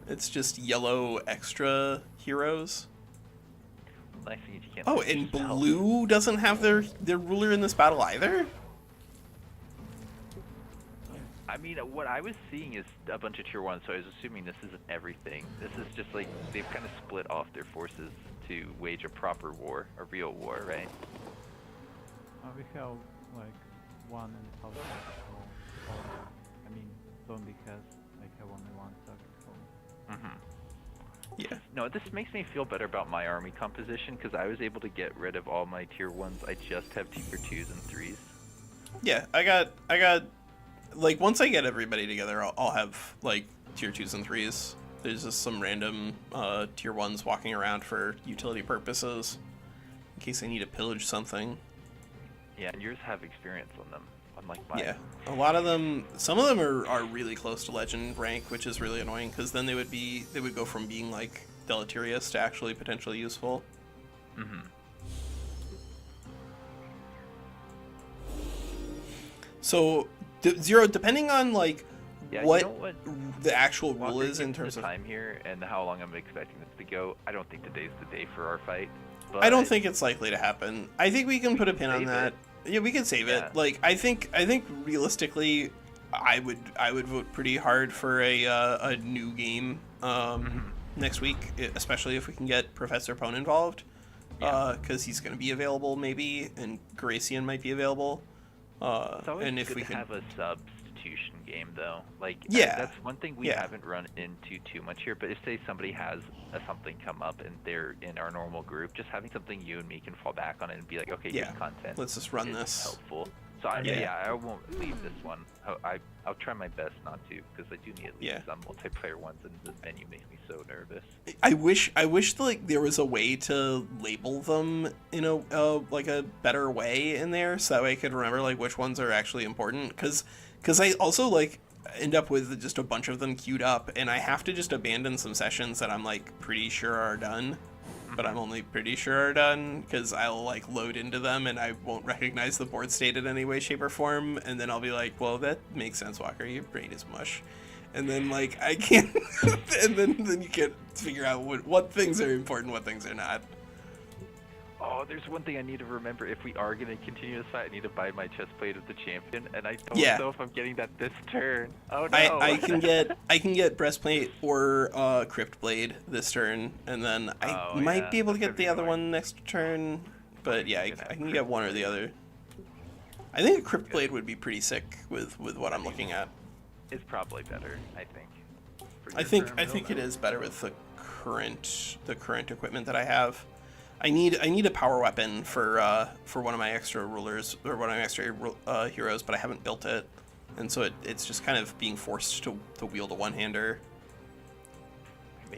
It's just yellow extra heroes? Nice thing is you can't. Oh, switch and yourself. blue doesn't have their ruler in this battle either? I mean, what I was seeing is a bunch of tier 1, so I was assuming this isn't everything. This is just like they've kind of split off their forces to wage a proper war, a real war, right? We have like 1.5 stacks at home. I mean, zombie has like have only 1 stack at home. Mm-hmm. Yeah. No, this makes me feel better about my army composition because I was able to get rid of all my tier 1s. I just have tier 2s and 3s. Yeah, I got like once I get everybody together, I'll have like tier 2s and 3s. There's just some random tier 1s walking around for utility purposes in case I need to pillage something. Yeah, and yours have experience on them, unlike mine. Yeah, a lot of them. Some of them are really close to legend rank, which is really annoying because then they would go from being like deleterious to actually potentially useful. Mm-hmm. So Zero, depending on like what, you know what the actual rule Walker, is in given terms the of time here and how long I'm expecting this to go, I don't think today's the day for our fight. But I don't think it's likely to happen. I think we can put a pin on that. Yeah, we can save it. Like I think realistically, I would vote pretty hard for a new game next week, especially if we can get Professor Pone involved, because he's going to be available maybe, and Gracian might be available. It's always and if good we to can have a substitution game though. Like that's one thing we haven't run into too much here. But if say somebody has something come up and they're in our normal group, just having something you and me can fall back on it and be like, okay, here's content. Let's just run this. Helpful. So I won't leave this one. I'll try my best not to, because I do need at least some multiplayer ones, and this menu makes me so nervous. I wish like there was a way to label them in a like a better way in there, so that way I could remember like which ones are actually important. Because I also like end up with just a bunch of them queued up, and I have to just abandon some sessions that I'm like pretty sure are done. But I'm only pretty sure are done because I'll like load into them and I won't recognize the board state in any way, shape, or form, and then I'll be like, well, that makes sense, Walker, your brain is mush. And then like I can't and then you can't figure out what things are important, what things are not. Oh, there's one thing I need to remember. If we are going to continue this fight, I need to buy my chest plate of the champion, and I don't know if I'm getting that this turn. Oh no! I can get breastplate or crypt blade this turn, and then I might be able to get the other one next turn. But yeah, I can get one or the other. I think a crypt blade would be pretty sick with what I'm looking at. It's probably better, I think. I think it is better with the current equipment that I have. I need a power weapon for one of my extra rulers or one of my extra heroes, but I haven't built it, and so it's just kind of being forced to wield a one-hander,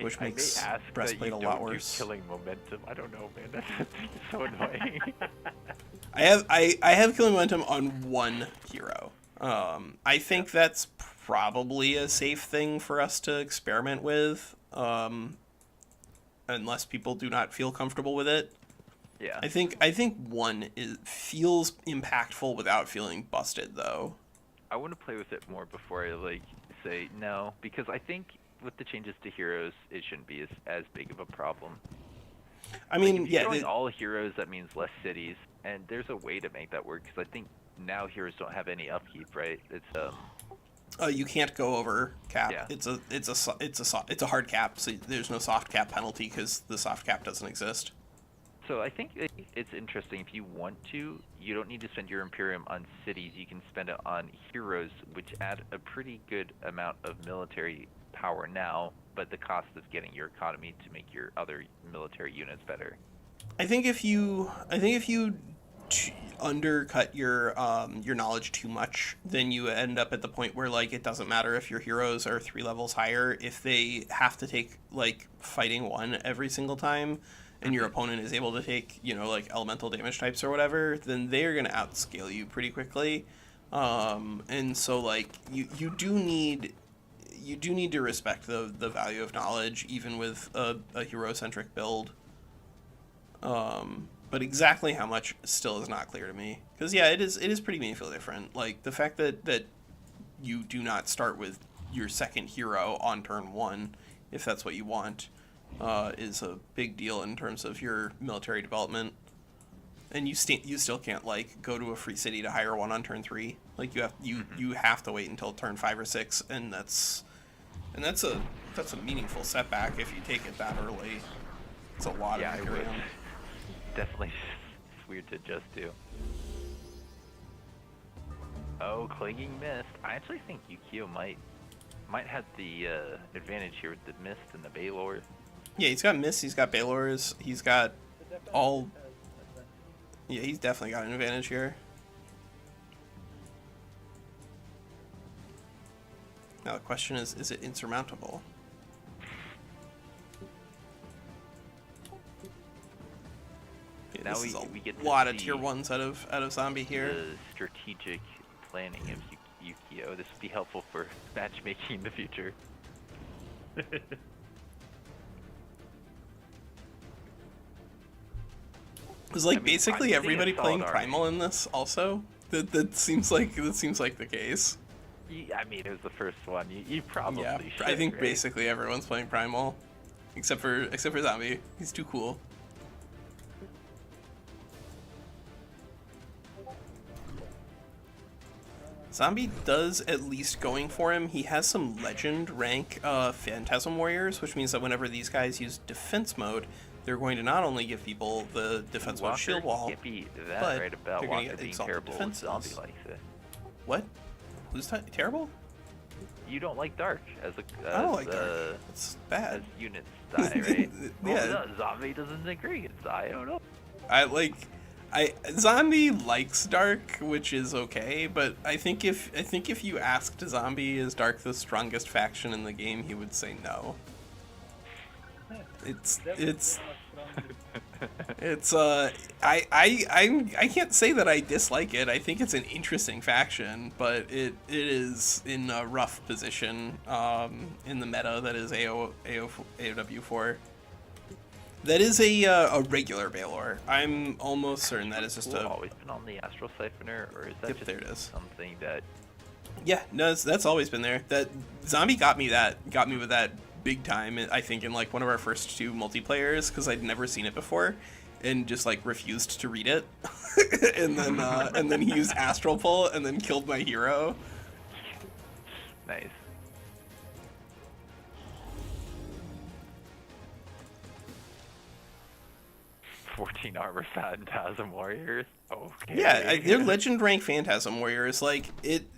which makes breastplate a lot worse. Killing momentum. I don't know, man. That's so annoying. I have killing momentum on one hero. I think that's probably a safe thing for us to experiment with. Unless people do not feel comfortable with it. Yeah. I think one feels impactful without feeling busted though. I want to play with it more before I like say no, because I think with the changes to heroes, it shouldn't be as big of a problem. I mean, like, if you're throwing all heroes, that means less cities, and there's a way to make that work, because I think now heroes don't have any upkeep, right? It's you can't go over cap. Yeah. It's a hard cap, so there's no soft cap penalty because the soft cap doesn't exist. So I think it's interesting. If you want to, you don't need to spend your Imperium on cities. You can spend it on heroes, which add a pretty good amount of military power now, but the cost of getting your economy to make your other military units better. I think if you undercut your knowledge too much, then you end up at the point where like it doesn't matter if your heroes are 3 levels higher. If they have to take like fighting 1 every single time, and your opponent is able to take like elemental damage types or whatever, then they are going to outscale you pretty quickly. And so like you do need to respect the value of knowledge even with a hero-centric build. But exactly how much still is not clear to me. Because yeah, it is pretty meaningfully different. Like the fact that you do not start with your second hero on turn 1, if that's what you want, is a big deal in terms of your military development. And you still can't like go to a free city to hire one on turn 3. Like you have to wait until turn 5 or 6, and that's a meaningful setback if you take it that early. It's a lot of Imperium. Definitely weird to adjust to. Oh, Clinging Mist. I actually think Ukiyo might have the advantage here with the Mist and the Baylor. Yeah, he's got Mist, he's got Baylors, he's got all... Yeah, he's definitely got an advantage here. Now the question is it insurmountable? Okay, Now this is we get a to lot of see tier 1s out of zombie here. the strategic planning of Ukiyo. This would be helpful for matchmaking in the future. It's like I mean, basically I'm everybody seeing a playing solid Primal in this also. That seems like the case. I mean, it was the first one. You probably Yeah, should, I think right? basically everyone's playing Primal, except for Zombie. He's too cool. Zombie does at least going for him. He has some legend rank Phantasm Warriors, which means that whenever these guys use defense mode, they're going to not only give people the defense mode Walker, shield wall, can't be that but right about they're gonna Walker get being exalted terrible. defenses. Zombie likes it. What? Who's terrible? You don't like Dark as a I don't like Dark. It's as bad. units die, right? Yeah. Well, no, Zombie doesn't agree. I don't know. Zombie likes Dark, which is okay, but I think if you asked Zombie, is Dark the strongest faction in the game, he would say no. I can't say that I dislike it. I think it's an interesting faction, but it is in a rough position in the meta that is AoW4. That is a regular Baylor. I'm almost certain that is just always been on the Astral Siphoner, or is that Yep, just there it is. something that? Yeah, no, that's always been there. That Zombie got me with that big time. I think in like one of our first 2 multiplayers, because I'd never seen it before, and just like refused to read it, and then he used Astral Pull and then killed my hero. Nice. "14 armor Phantasm Warriors." Okay. Yeah, they're legend rank Phantasm Warriors. Like it,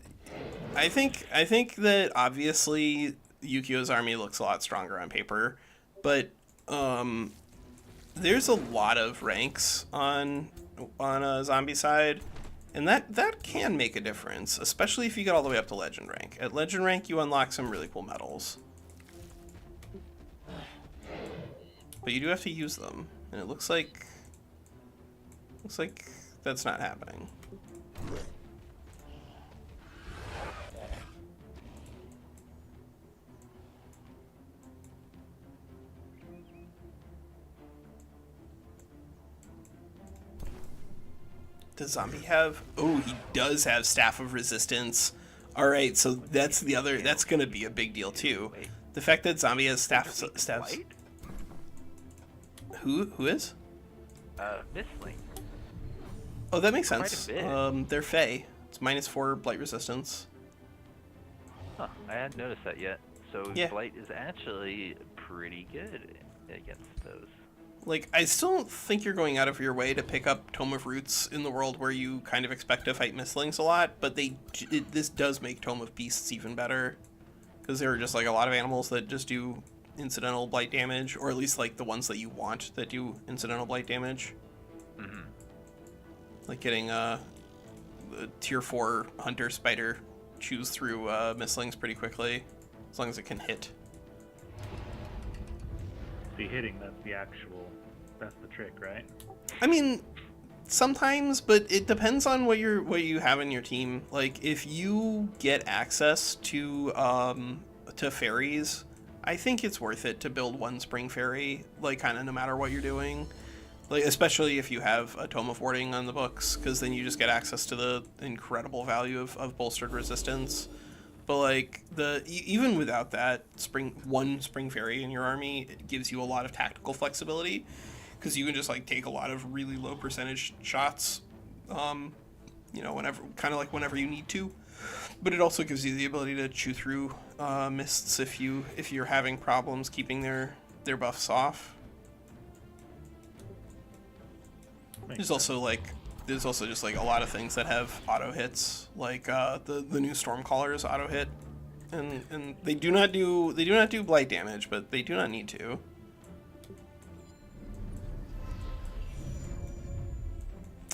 I think that obviously Ukiyo's army looks a lot stronger on paper, but there's a lot of ranks on a zombie side, and that can make a difference, especially if you get all the way up to legend rank. At legend rank, you unlock some really cool medals, but you do have to use them, and it looks like that's not happening. Does Zombie have... Oh, he does have Staff of Resistance. Alright, so that's the other... That's going to be a big deal, too. The fact that Zombie has staffs... Who is? Mistling. Oh, that makes Quite sense. a bit. They're Fey. It's -4 Blight Resistance. Huh, I hadn't noticed that yet. So Yeah. Blight is actually pretty good against those. Like, I still don't think you're going out of your way to pick up Tome of Roots in the world where you kind of expect to fight Mistlings a lot, but this does make Tome of Beasts even better. Because there are just, like, a lot of animals that just do incidental blight damage, or at least, like, the ones that you want that do incidental blight damage. Mm-hmm. Like getting the tier 4 Hunter Spider chews through Mistlings pretty quickly, as long as it can hit. See, hitting, that's the trick, right? I mean, sometimes, but it depends on what you have in your team. Like, if you get access to fairies, I think it's worth it to build one Spring Fairy, like, kind of no matter what you're doing. Like, especially if you have a Tome of Warding on the books, because then you just get access to the incredible value of bolstered resistance. But like even without that, one Spring Fairy in your army, it gives you a lot of tactical flexibility, because you can just like take a lot of really low percentage shots, whenever you need to. But it also gives you the ability to chew through mists if you're having problems keeping their buffs off. There's also just like a lot of things that have auto hits, like the new Stormcallers auto hit, and they do not do blight damage, but they do not need to.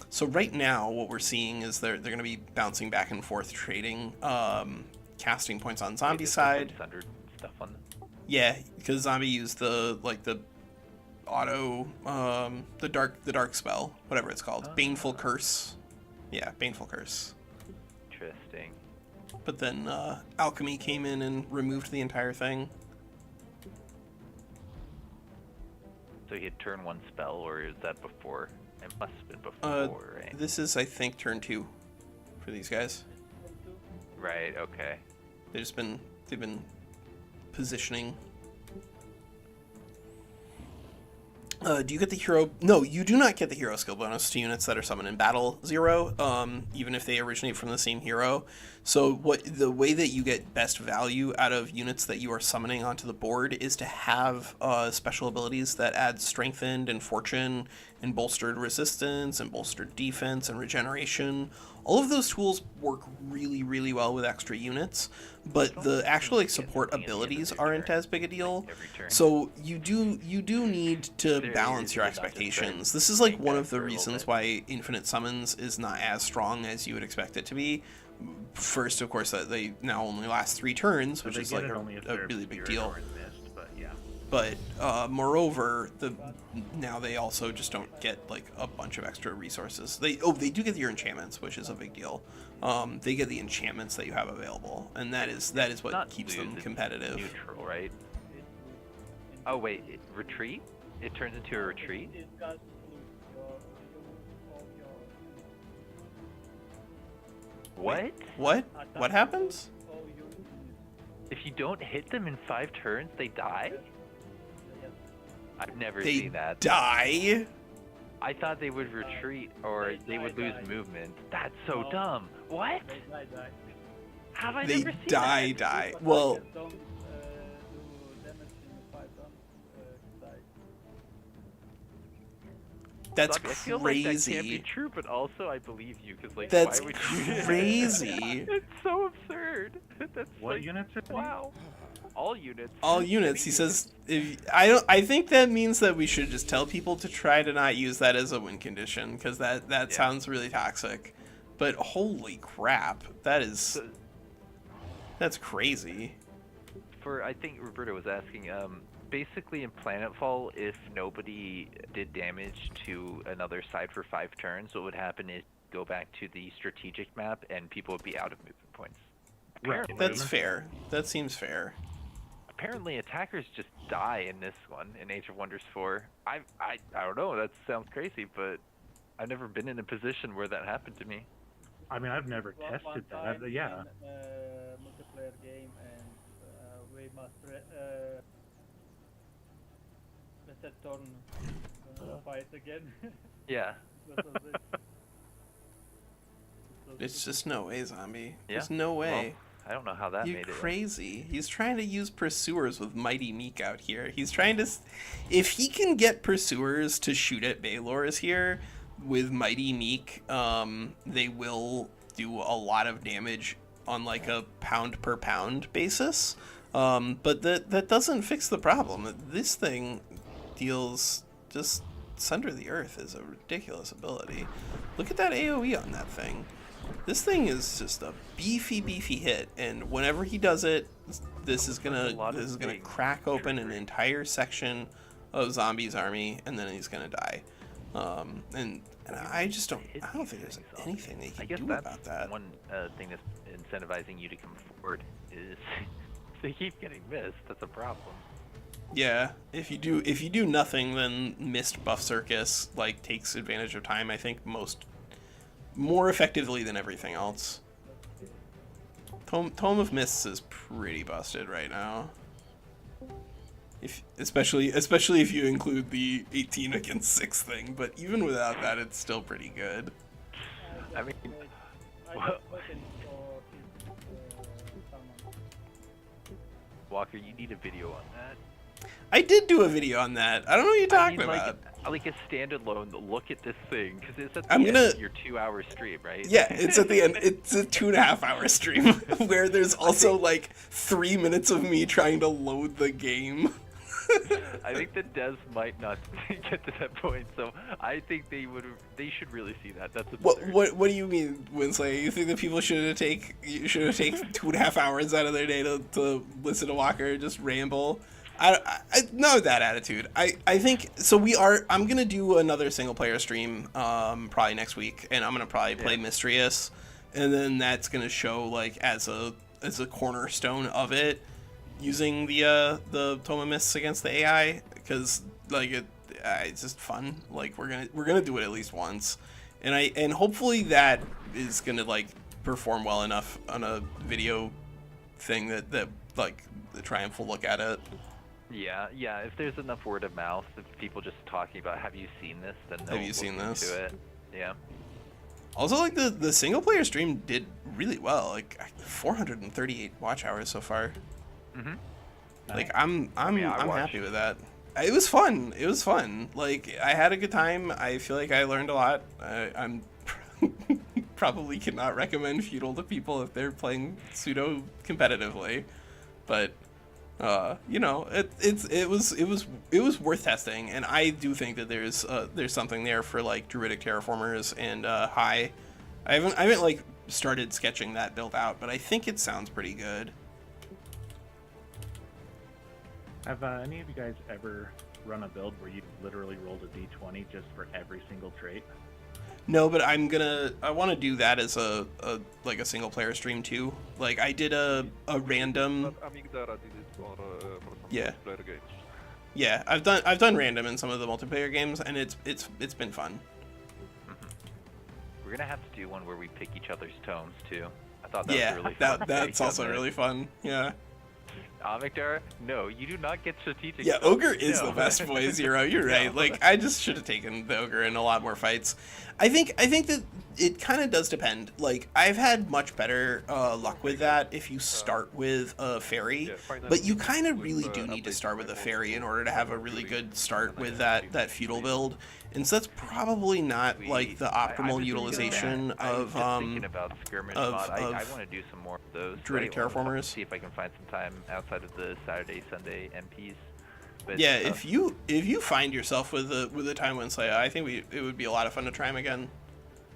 So right now, what we're seeing is they're going to be bouncing back and forth trading casting points on Wait, zombie there's side. Sundered stuff on them. Yeah, because zombie used the auto the dark spell, whatever it's called, Baneful Curse. Yeah, Baneful Curse. Interesting. But then alchemy came in and removed the entire thing. So he had turn 1 spell, or is that before? It must have been before, right? This is, I think, turn 2 for these guys. Right. Okay. They've been positioning. Do you get the hero? No, you do not get the hero skill bonus to units that are summoned in battle 0, even if they originate from the same hero. So the way that you get best value out of units that you are summoning onto the board is to have special abilities that add strengthened and fortune and bolstered resistance and bolstered defense and regeneration. All of those tools work really, really well with extra units, but the actual support abilities aren't as big a deal. So you do need to balance your expectations. This is like one of the reasons why Infinite Summons is not as strong as you would expect it to be. First, of course, that they now only last 3 turns, which is like a really big deal. But moreover, now they also just don't get like a bunch of extra resources. They do get your enchantments, which is a big deal. They get the enchantments that you have available, and that is what keeps them competitive. Neutral, right? Oh wait, retreat? It turns into a retreat? What? What happens? If you don't hit them in 5 turns, they die? I've never seen that. Die? I thought they would retreat or they would lose movement. That's so dumb. What? Have I never seen that? Die. Well, that's I feel crazy. like that can't be true, but also I believe you because like That's why would you? crazy. It's so absurd. That's What like, units are these? wow. All units. All units. He says, I think that means that we should just tell people to try to not use that as a win condition, because that sounds really toxic. But holy crap, that's crazy. I think Roberto was asking, basically in Planetfall, if nobody did damage to another side for 5 turns, what would happen is go back to the strategic map and people would be out of movement points. Right. That's fair. That seems fair. Apparently attackers just die in this one, in Age of Wonders 4. I don't know, that sounds crazy, but I've never been in a position where that happened to me. I mean, I've never tested that. Yeah. Multiplayer game, and we must reset turn fight again. Yeah. It's just no way, zombie. Yeah? There's no way. Well, I don't know how that You're made it. crazy. He's trying to use pursuers with Mighty Meek out here. He's trying to... If he can get pursuers to shoot at Baylors here with Mighty Meek, they will do a lot of damage on like a pound per pound basis. But that doesn't fix the problem. This thing deals just Sunder the Earth is a ridiculous ability. Look at that AoE on that thing. This thing is just a beefy hit, and whenever he does it, this is gonna crack open an entire section of Zombie's army, and then he's gonna die. And I don't think there's anything they can do about that. One thing that's incentivizing you to come forward is they keep getting missed. That's a problem. Yeah, if you do nothing, then Mist Buff Circus like takes advantage of time. I think more effectively than everything else. Tome of Mists is pretty busted right now. Especially if you include the 18 against 6 thing, but even without that, it's still pretty good. I mean, Walker, you need a video on that. I did do a video on that. I don't know what you're talking about. Like a standalone look at this thing, because it's at the I'm end gonna- of your 2-hour stream, right? Yeah, it's at the end. It's a 2.5-hour stream where there's also like 3 minutes of me trying to load the game. I think the devs might not get to that point, so I think they should really see that. That's absurd. What do you mean, WinSlaya? You think that people should take 2.5 hours out of their day to listen to Walker just ramble? I know that attitude. I think so. I'm gonna do another single player stream probably next week, and I'm gonna probably play Mystrious, and then that's gonna show like as a cornerstone of it, using the Toma Mists against the AI, because like it's just fun. Like we're gonna do it at least once, and hopefully that is gonna like perform well enough on a video thing that like the Triumph will look at it. Yeah. If there's enough word of mouth, if people just talking about, have you seen this? Then have you seen this? Into it. Yeah. Also, like the single player stream did really well. Like 438 watch hours so far. Mhm. Like I'm watched. happy with that. It was fun. Like I had a good time. I feel like I learned a lot. I'm probably cannot recommend Feudal to people if they're playing pseudo competitively, but it was worth testing, and I do think that there's something there for like druidic terraformers and high. I haven't like started sketching that build out, but I think it sounds pretty good. Have any of you guys ever run a build where you literally rolled a d20 just for every single trait? No, but I want to do that as a single player stream too. Like I did a random. Amygdala did it for some multiplayer games. Yeah, I've done random in some of the multiplayer games, and it's been fun. We're gonna have to do one where we pick each other's tomes too. I thought that was really fun. That's also really fun. Yeah. Amygdala? No, you do not get strategic. Yeah, Ogre is the best boy Zero. You're right. Like I just should have taken the Ogre in a lot more fights. I think that it kind of does depend. Like I've had much better luck with that if you start with a fairy, but you kind of really do need to start with a fairy in order to have a really good start with that feudal build. And so that's probably not like the optimal utilization of thinking about skirmish mod. I want to do some more of those. Druidic terraformers. See if I can find some time outside of the Saturday, Sunday MPs. But, yeah, if you find yourself with a time WinSlaya, I think it would be a lot of fun to try him again.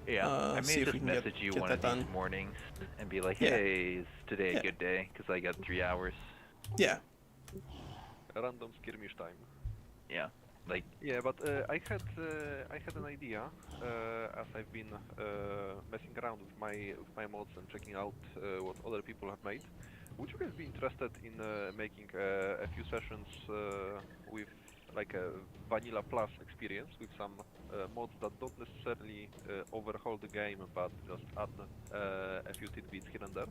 Yeah, I may just message you one of these mornings and be like, hey, is today a good day? Because I got 3 hours. Yeah. Random skirmish time. Yeah. Like yeah, but I had an idea as I've been messing around with my mods and checking out what other people have made. Would you guys be interested in making a few sessions with like a vanilla plus experience with some mods that don't necessarily overhaul the game but just add a few tidbits here and there?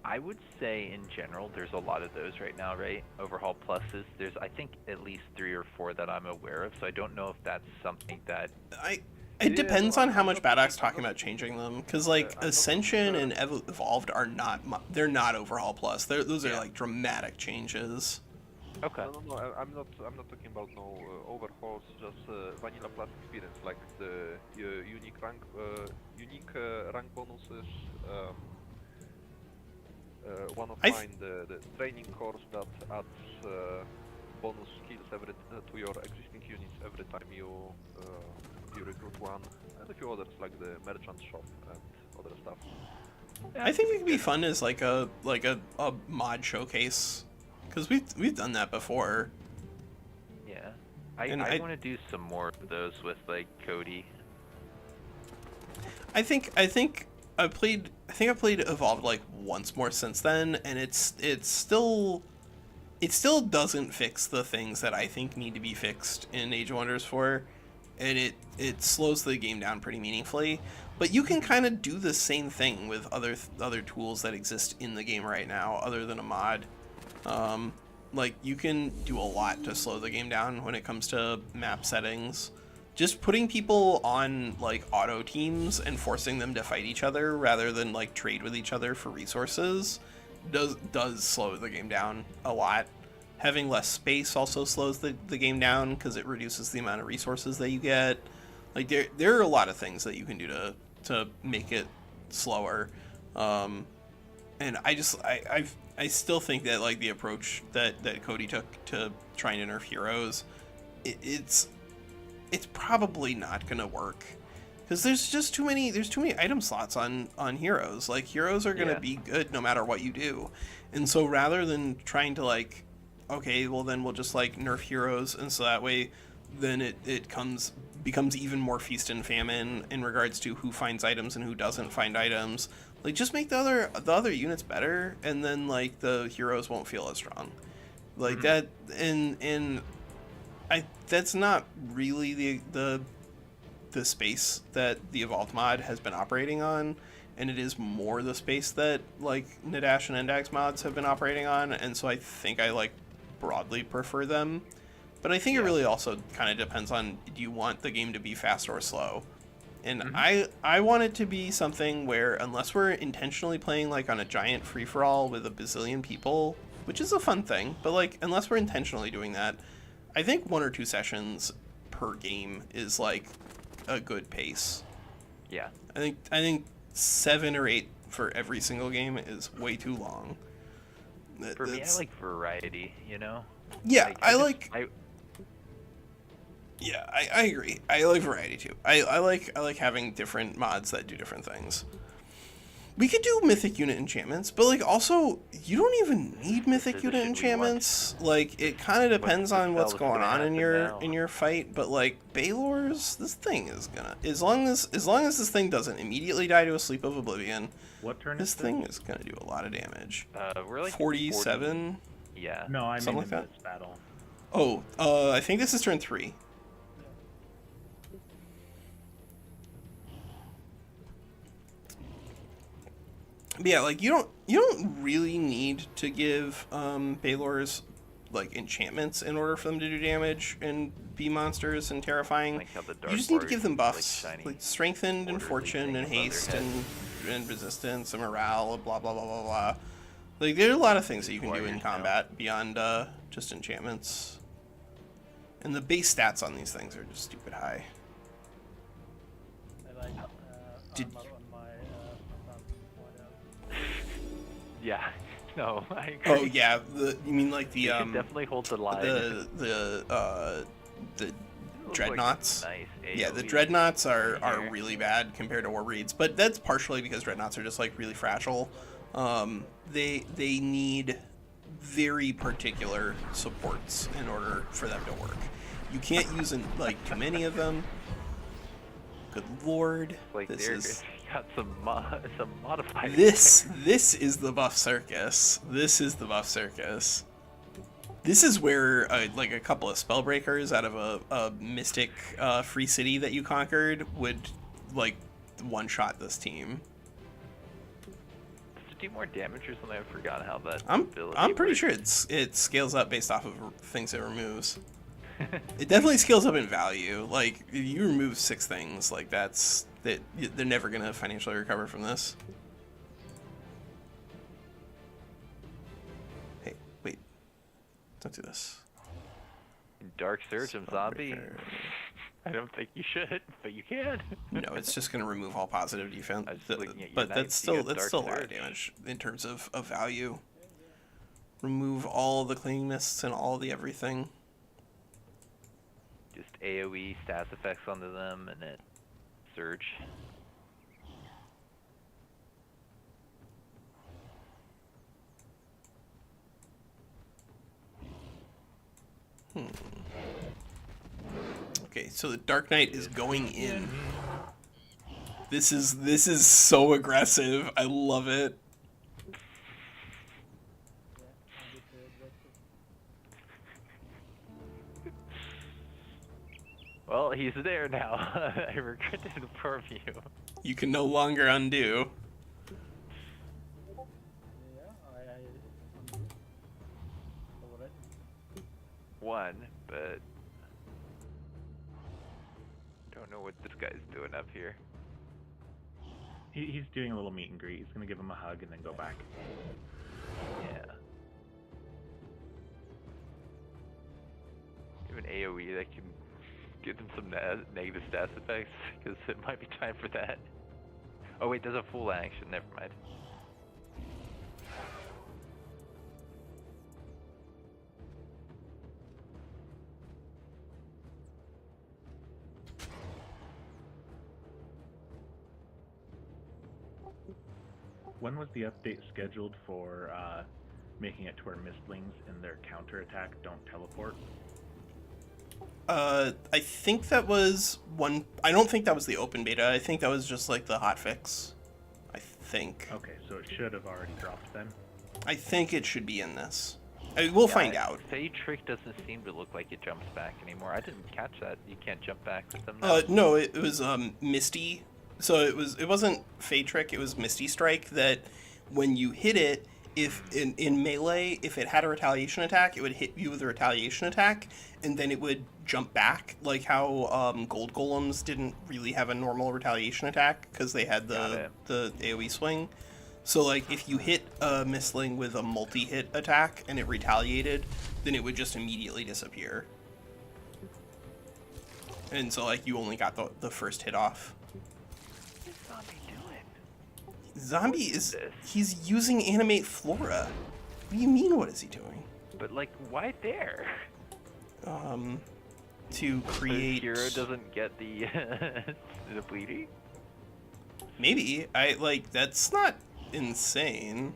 I would say in general there's a lot of those right now, right? Overhaul pluses. There's I think at least 3 or 4 that I'm aware of, so I don't know if that's something that it depends on how much Baddock's talking about changing them, because like Ascension and Evolved are they're not overhaul plus. Those are like dramatic changes. Okay. No, I'm not talking about no overhauls, just vanilla plus experience, like the unique rank bonuses. One of mine, the training course that adds bonus skills to your existing units every time you recruit one, and a few others like the merchant shop and other stuff. I think it could be fun as like a mod showcase, because we've done that before. Yeah, I want to do some more of those with like Cody. I think I've played Evolved like once more since then, and it still doesn't fix the things that I think need to be fixed in Age of Wonders 4, and it slows the game down pretty meaningfully. But you can kind of do the same thing with other tools that exist in the game right now, other than a mod. Like you can do a lot to slow the game down when it comes to map settings. Just putting people on like auto teams and forcing them to fight each other rather than like trade with each other for resources does slow the game down a lot. Having less space also slows the game down because it reduces the amount of resources that you get. Like there are a lot of things that you can do to make it slower. And I still think that like the approach that Cody took to trying to nerf heroes, it's probably not gonna work. Because there's too many item slots on heroes. Like, heroes are gonna be good no matter what you do. And so rather than trying to like, okay, well then we'll just like nerf heroes, and so that way then it becomes even more feast and famine in regards to who finds items and who doesn't find items. Like, just make the other units better, and then like the heroes won't feel as strong. Like that, and that's not really the space that the Evolved mod has been operating on, and it is more the space that like Nadash and Endax mods have been operating on, and so I think I like broadly prefer them. But I think it really also kind of depends on, do you want the game to be fast or slow? And I want it to be something where, unless we're intentionally playing like on a giant free-for-all with a bazillion people, which is a fun thing, but like unless we're intentionally doing that, I think 1 or 2 sessions per game is like a good pace. Yeah. I think 7 or 8 for every single game is way too long. For me, I like variety, you know? Yeah, like, Yeah, I agree. I like variety too. I like having different mods that do different things. We could do mythic unit enchantments, but like also you don't even need mythic unit enchantments. Like, it kind of depends on what's going on in your fight. But like Baylor's, this thing is gonna, as long as this thing doesn't immediately die to a sleep of oblivion, What turn this is thing is gonna do a lot of damage. we're like 47. Yeah. No, I mean Something in like this battle. Oh, I think this is turn 3. But yeah, like you don't really need to give Baylor's like enchantments in order for them to do damage and be monsters and terrifying. Like how the You just need to Dark give them Lord, buffs, like, shiny like strengthened and orderly fortune thing and above their haste head. and resistance and morale, blah blah blah blah blah. Like, there are a lot of things that you can do in Warriors now. combat beyond just enchantments. And the base stats on these things are just stupid high. I like Did- armor on my Yeah. No, I agree. Oh yeah, you mean like the You can definitely hold the line. the It looks like dreadnoughts. nice Yeah, the AoE. dreadnoughts are here. really bad compared to war reeds, but that's partially because dreadnoughts are just like really fragile. They need very particular supports in order for them to work. You can't use like too many of them. Good lord, Like this they're is got some modifiers. this is the buff circus. This is the buff circus. This is where like a couple of spellbreakers out of a mystic free city that you conquered would like one-shot this team. Does it do more damage or something? I've forgotten how that I'm ability pretty works. sure it scales up based off of things it removes. It definitely scales up in value. Like, if you remove 6 things, like they're never gonna financially recover from this. Hey, wait! Don't do this. Dark Surge of Zombie? Spellbreaker. I don't think you should, but you can. No, it's just gonna remove all positive defense. I was just looking at your But knights, you got that's Dark still a lot of Surge. damage in terms of value. Remove all the clinging mists and all the everything. Just AoE stats effects onto them and it surge. Okay, so the Dark Knight is going in. This is so aggressive. I love it. Well, he's there now. I regret to inform you. You can no longer undo. Yeah, I undo. Alright. One, but don't know what this guy's doing up here. He's doing a little meet and greet. He's gonna give him a hug and then go back. Yeah. Give an AoE that can give them some negative stats effects, because it might be time for that. Oh wait, there's a full action. Never mind. when was the update scheduled for making it to where mistlings and their counterattack don't teleport? I think that was one. I don't think that was the open beta. I think that was just like the hotfix. I think. Okay, so it should have already dropped then. I think it should be in this. We'll find out. Fade Trick doesn't seem to look like it jumps back anymore. I didn't catch that. You can't jump back with them now? No, it was Misty. So it wasn't Fade Trick. It was Misty Strike. That when you hit it, if in melee, if it had a retaliation attack, it would hit you with a retaliation attack, and then it would jump back, like how gold golems didn't really have a normal retaliation attack because they had the AoE swing. So like if you hit a Mistling with a multi-hit attack and it retaliated, then it would just immediately disappear. And so like you only got the first hit off. What's Zombie doing? Zombie is he's using animate flora. What do you mean? What is he doing? But like, why there? To create. The hero doesn't get the the bleeding. Maybe that's not insane.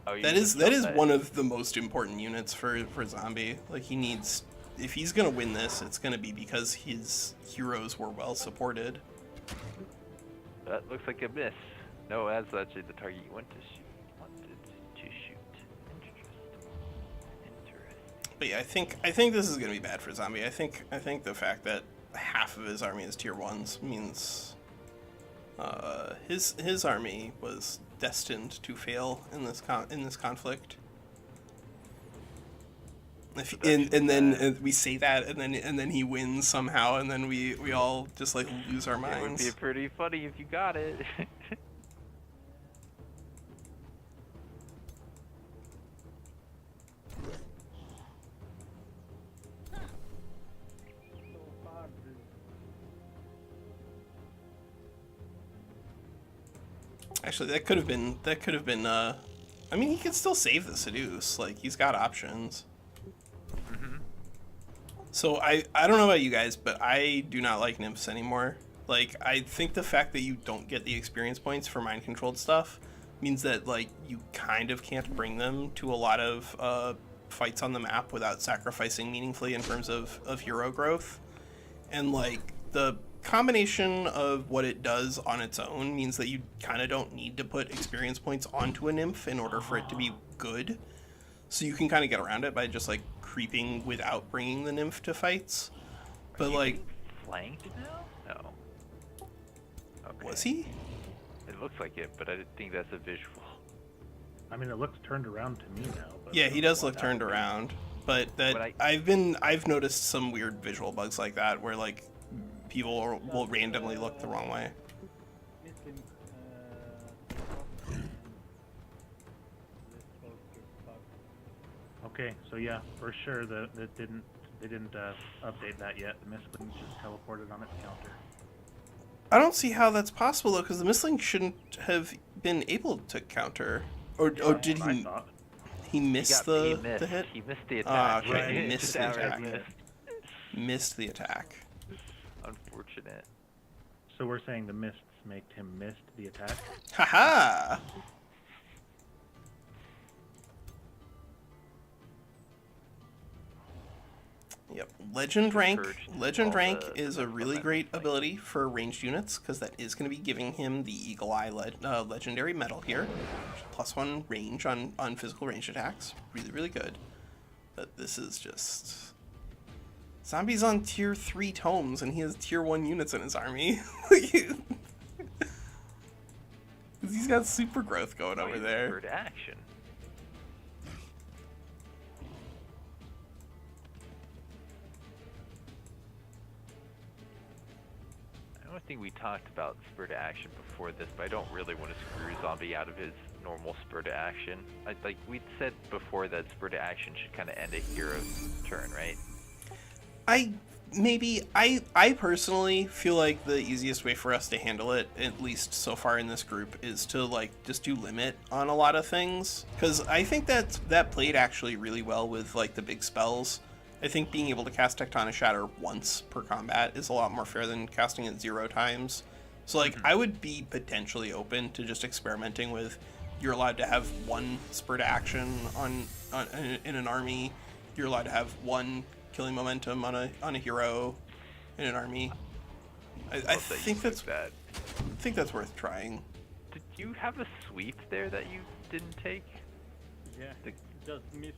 Oh, that is one of the most important units for Zombie. Like he needs, if he's gonna win this, it's gonna be because his heroes were well supported. That looks like a miss. No, that's actually the target you wanted to shoot. But yeah, I think this is gonna be bad for Zombie. I think the fact that half of his army is tier 1s means his army was destined to fail in this conflict. And then we say that, and then he wins somehow, and then we all just like lose our minds. It would be pretty funny if you got it. Actually, that could have been. I mean, he could still save the Seduce. Like he's got options. Mm-hmm. So I don't know about you guys, but I do not like nymphs anymore. Like I think the fact that you don't get the experience points for mind controlled stuff means that like you kind of can't bring them to a lot of fights on the map without sacrificing meaningfully in terms of hero growth. And like the combination of what it does on its own means that you kind of don't need to put experience points onto a nymph in order for it to be good. So you can kind of get around it by just like creeping without bringing the nymph to fights. But like flanked now? No. Okay. Was he? It looks like it, but I think that's a visual. I mean, it looks turned around to me now. But yeah, he does look turned around. But that I've noticed some weird visual bugs like that where like people will randomly look the wrong way. Okay, so yeah, for sure they didn't update that yet. The Mistling just teleported on its counter. I don't see how that's possible though, because the Mistling shouldn't have been able to counter, or did he? He missed the hit. He missed the attack. Okay, he missed the attack. Missed the attack. Unfortunate. So we're saying the mists make him miss the attack? Haha! Yep, Legend rank is a really great ability for ranged units because that is going to be giving him the Eagle Eye legendary medal here. +1 range on physical range attacks. Really, really good. But this is just... Zombie's on tier 3 tomes and he has tier 1 units in his army. He's got super growth going over there. Bird action. I think we talked about spur to action before this, but I don't really want to screw Zombie out of his normal spur to action. Like we said before that spur to action should kind of end a hero's turn, right? I personally feel like the easiest way for us to handle it, at least so far in this group, is to like just do limit on a lot of things, because I think that played actually really well with like the big spells. I think being able to cast Tectonic Shatter once per combat is a lot more fair than casting it 0 times, So like I would be potentially open to just experimenting with, you're allowed to have one spurt action on in an army. You're allowed to have one killing momentum on a hero in an army. I think that's worth trying. Did you have a sweep there that you didn't take? Yeah, just missed.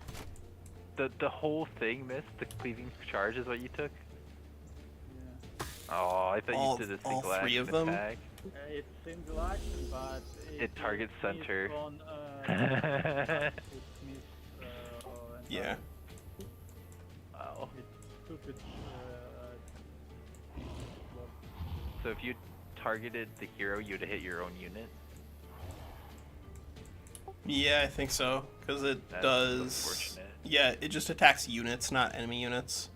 The whole thing missed? The cleaving charge is what you took? Yeah. Oh, I thought you did a single all three action of them? attack. It's single action, but It targets center. On, it missed, Yeah. Wow. It's stupid. So if you targeted the hero, you'd have hit your own unit? Yeah, I think so, because it That's does. unfortunate. Yeah, it just attacks units, not enemy units.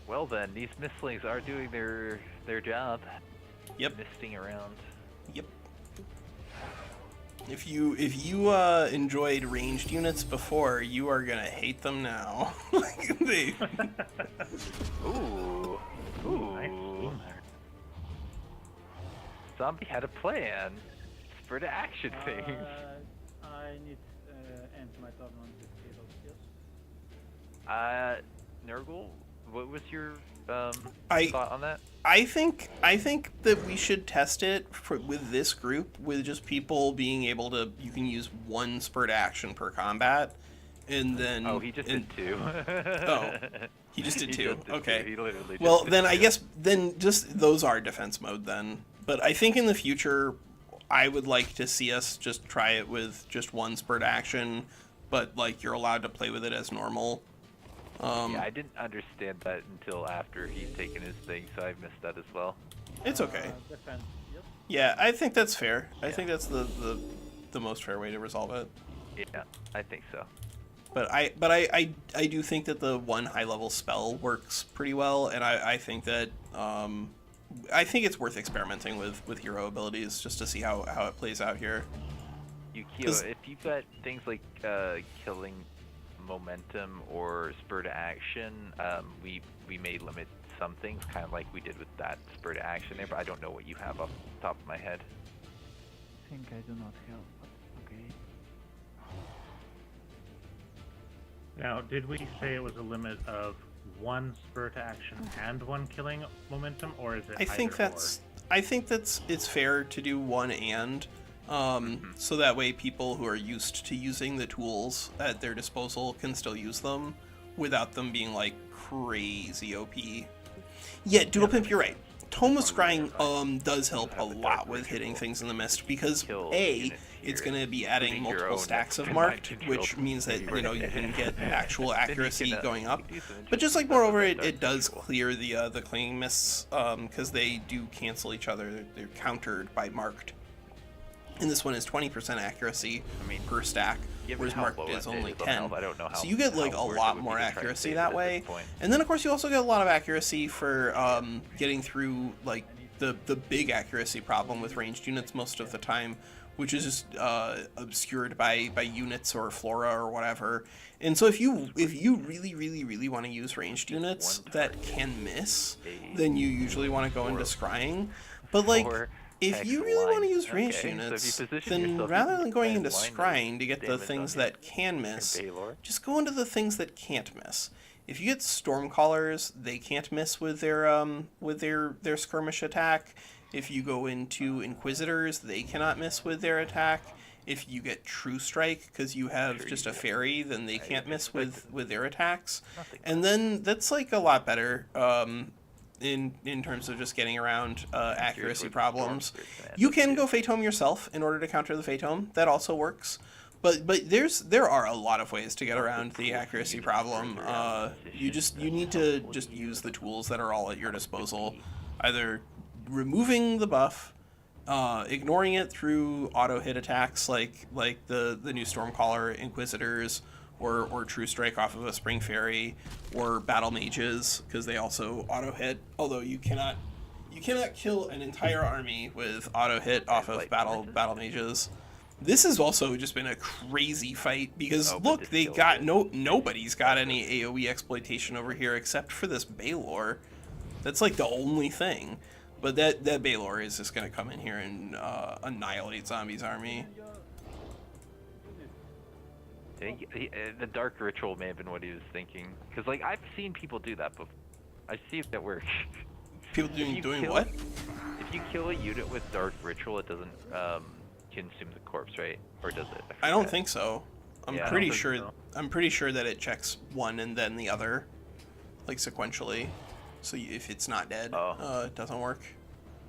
Well then, these mistlings are doing their job. Yep. Misting around. Yep. If you enjoyed ranged units before, you are gonna hate them now. Like they. Ooh. Nice scheme there. Zombie had a plan. For the action things. I need end my turn on this table, yes? Nurgle, what was your I- thought on that? I think that we should test it with this group, with just people being able to. You can use one spurt action per combat, and then. Oh, he just did two. Oh, he just did two. Just did Okay. two. He literally Well, just did then I two. guess just those are defense mode then. But I think in the future, I would like to see us just try it with just one spurt action, but like you're allowed to play with it as normal. Yeah, I didn't understand that until after he'd taken his thing, so I missed that as well. It's okay. Defense, yes? Yeah, I think that's fair. I Yeah. think that's the most fair way to resolve it. Yeah, I think so. But I do think that the one high level spell works pretty well, and I think that I think it's worth experimenting with hero abilities just to see how it plays out here. Ukiyo, if you've got things like killing momentum or spur to action, we may limit some things, kind of like we did with that spur to action there, but I don't know what you have off the top of my head. I think I do not have, but okay. Now, did we say it was a limit of one spur to action and one killing momentum, or is it I think it's fair to do one and so that way people who are used to using the tools at their disposal can still use them without them being like crazy OP. Yeah, Doodle Pimp, you're right. Tome of Scrying does help a lot with hitting things in the mist because A, it's going to be adding multiple stacks of marked, which means that you can get actual accuracy going up. But just like moreover, it does clear the clinging mists because they do cancel each other. They're countered by marked. And this one is 20% accuracy per stack, whereas marked is only 10. So you get like a lot more accuracy that way. And then of course you also get a lot of accuracy for getting through like the big accuracy problem with ranged units most of the time, which is just obscured by units or flora or whatever. And so if you really want to use ranged units that can miss, then you usually want to go into scrying. But like if you really want to use ranged units, then rather than going into scrying to get the things that can miss, just go into the things that can't miss. If you get Stormcallers, they can't miss with their skirmish attack. If you go into Inquisitors, they cannot miss with their attack. If you get True Strike, because you have just a fairy, then they can't miss with their attacks. And then that's like a lot better in terms of just getting around accuracy problems. You can go Fatome yourself in order to counter the Fatome. That also works. But there are a lot of ways to get around the accuracy problem. You need to just use the tools that are all at your disposal. Either removing the buff, ignoring it through auto hit attacks like the new Stormcaller Inquisitors, or True Strike off of a Spring Fairy, or Battle Mages because they also auto hit. Although you cannot kill an entire army with auto hit off of Battle Mages. This has also just been a crazy fight because look, they got nobody's got any AoE exploitation over here except for this Baylor. That's like the only thing. But that Baylor is just gonna come in here and annihilate Zombie's army. The Dark Ritual may have been what he was thinking. Because, like, I've seen people do that before. I see if that works. People doing what? If you kill a unit with Dark Ritual, it doesn't consume the corpse, right? Or does it? I don't think so. I'm Yeah, I pretty don't think sure. so. I'm pretty sure that it checks one and then the other, like sequentially. So if it's not dead, it doesn't work.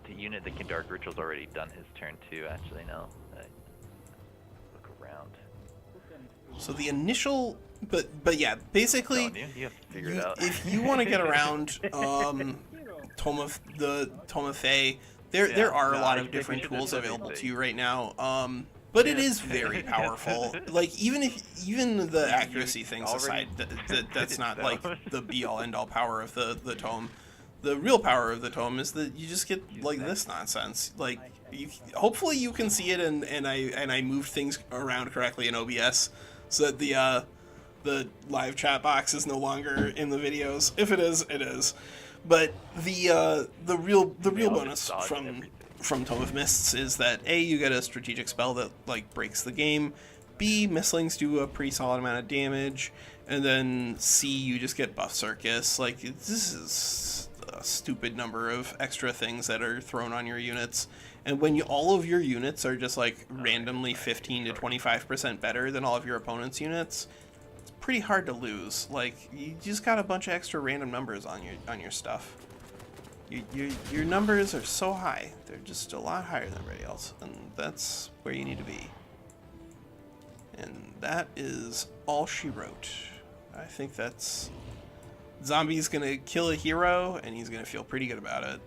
The unit that can Dark Ritual's already done his turn too. Actually, no. Look around. So the initial, but yeah, basically, You have to figure it out. if you want to get around Tome of Fae, there are a lot of different tools available to you right now. But it is very powerful. Like even the accuracy things aside, that's not like the be all end all power of the tome. The real power of the tome is that you just get like this nonsense. Like hopefully you can see it, and I moved things around correctly in OBS so that the live chat box is no longer in the videos. If it is, it is. But the real bonus from Tome of Mists is that A, you get a strategic spell that like breaks the game. B, Mistlings do a pretty solid amount of damage, and then C, you just get buff circus. Like this is a stupid number of extra things that are thrown on your units, and when all of your units are just like randomly 15 to 25% better than all of your opponent's units, it's pretty hard to lose. Like you just got a bunch of extra random numbers on your stuff. Your numbers are so high, they're just a lot higher than everybody else, and that's where you need to be. And that is all she wrote. I think that's... Zombie's gonna kill a hero, and he's gonna feel pretty good about it.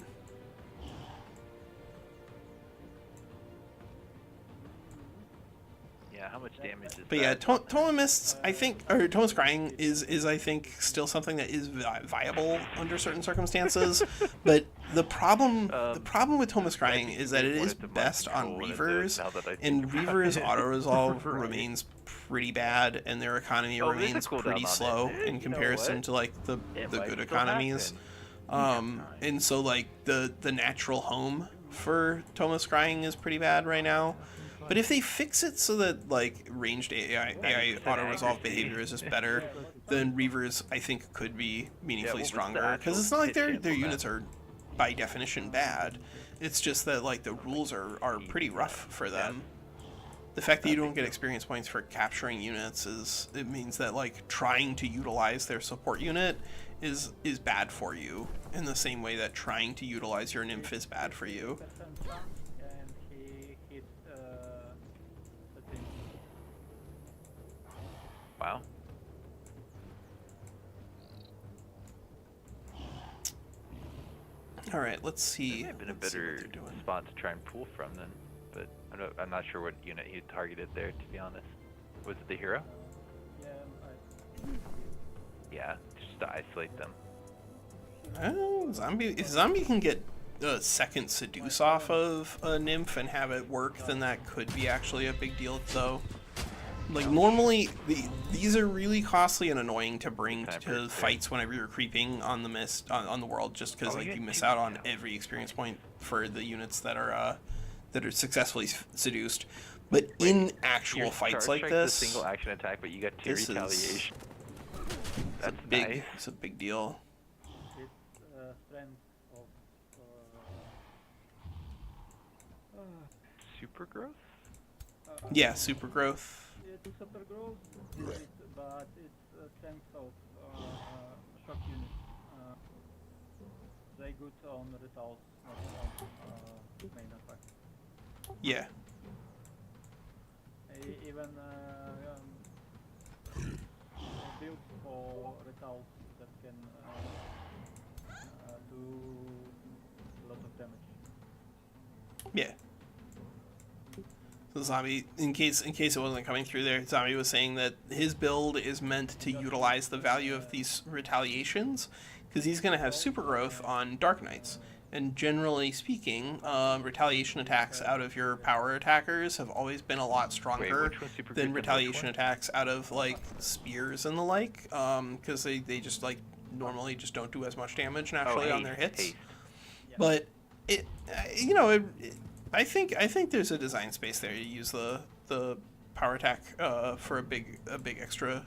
Yeah, how much damage is But yeah, Tome of Mists, I think, or Tome of Scrying is I think still something that is viable under certain circumstances. But the problem with Tome of Scrying is that it is best on Reavers, and Reavers auto resolve remains pretty bad, and their economy remains pretty slow in comparison to like the good economies. And so like the natural home for Tome of Scrying is pretty bad right now. But if they fix it so that like ranged AI auto-resolve behavior is just better, then Reavers I think could be meaningfully stronger. Because it's not like their units are by definition bad. It's just that like the rules are pretty rough for them. The fact that you don't get experience points for capturing units it means that like trying to utilize their support unit is bad for you in the same way that trying to utilize your nymph is bad for you. Wow. All right, let's see. It may have been a better spot to try and pull from then, but I'm not sure what unit he targeted there, to be honest. Was it the hero? Yeah, just to isolate them. If Zombie can get a second seduce off of a nymph and have it work, then that could be actually a big deal, though. Like normally, these are really costly and annoying to bring to fights whenever you're creeping on the mist on the world, just because like you miss out on every experience point for the units that are successfully seduced. But in actual fights like this, the single action attack, but you get two retaliation. That's big. nice. It's a big deal. Super growth? Yeah, super growth. It's super growth, but it's strength of shock units. They good on results, not on main attack. Yeah. Even built for results that can do a lot of damage. Yeah. So Zombie, in case it wasn't coming through there, Zombie was saying that his build is meant to utilize the value of these retaliations, because he's going to have super growth on Dark Knights. And generally speaking, retaliation attacks out of your power attackers have always been a lot stronger than retaliation attacks out of like spears and the like, because they just like normally just don't do as much damage naturally on their hits. But You know, I think there's a design space there. You use the power attack for a big extra.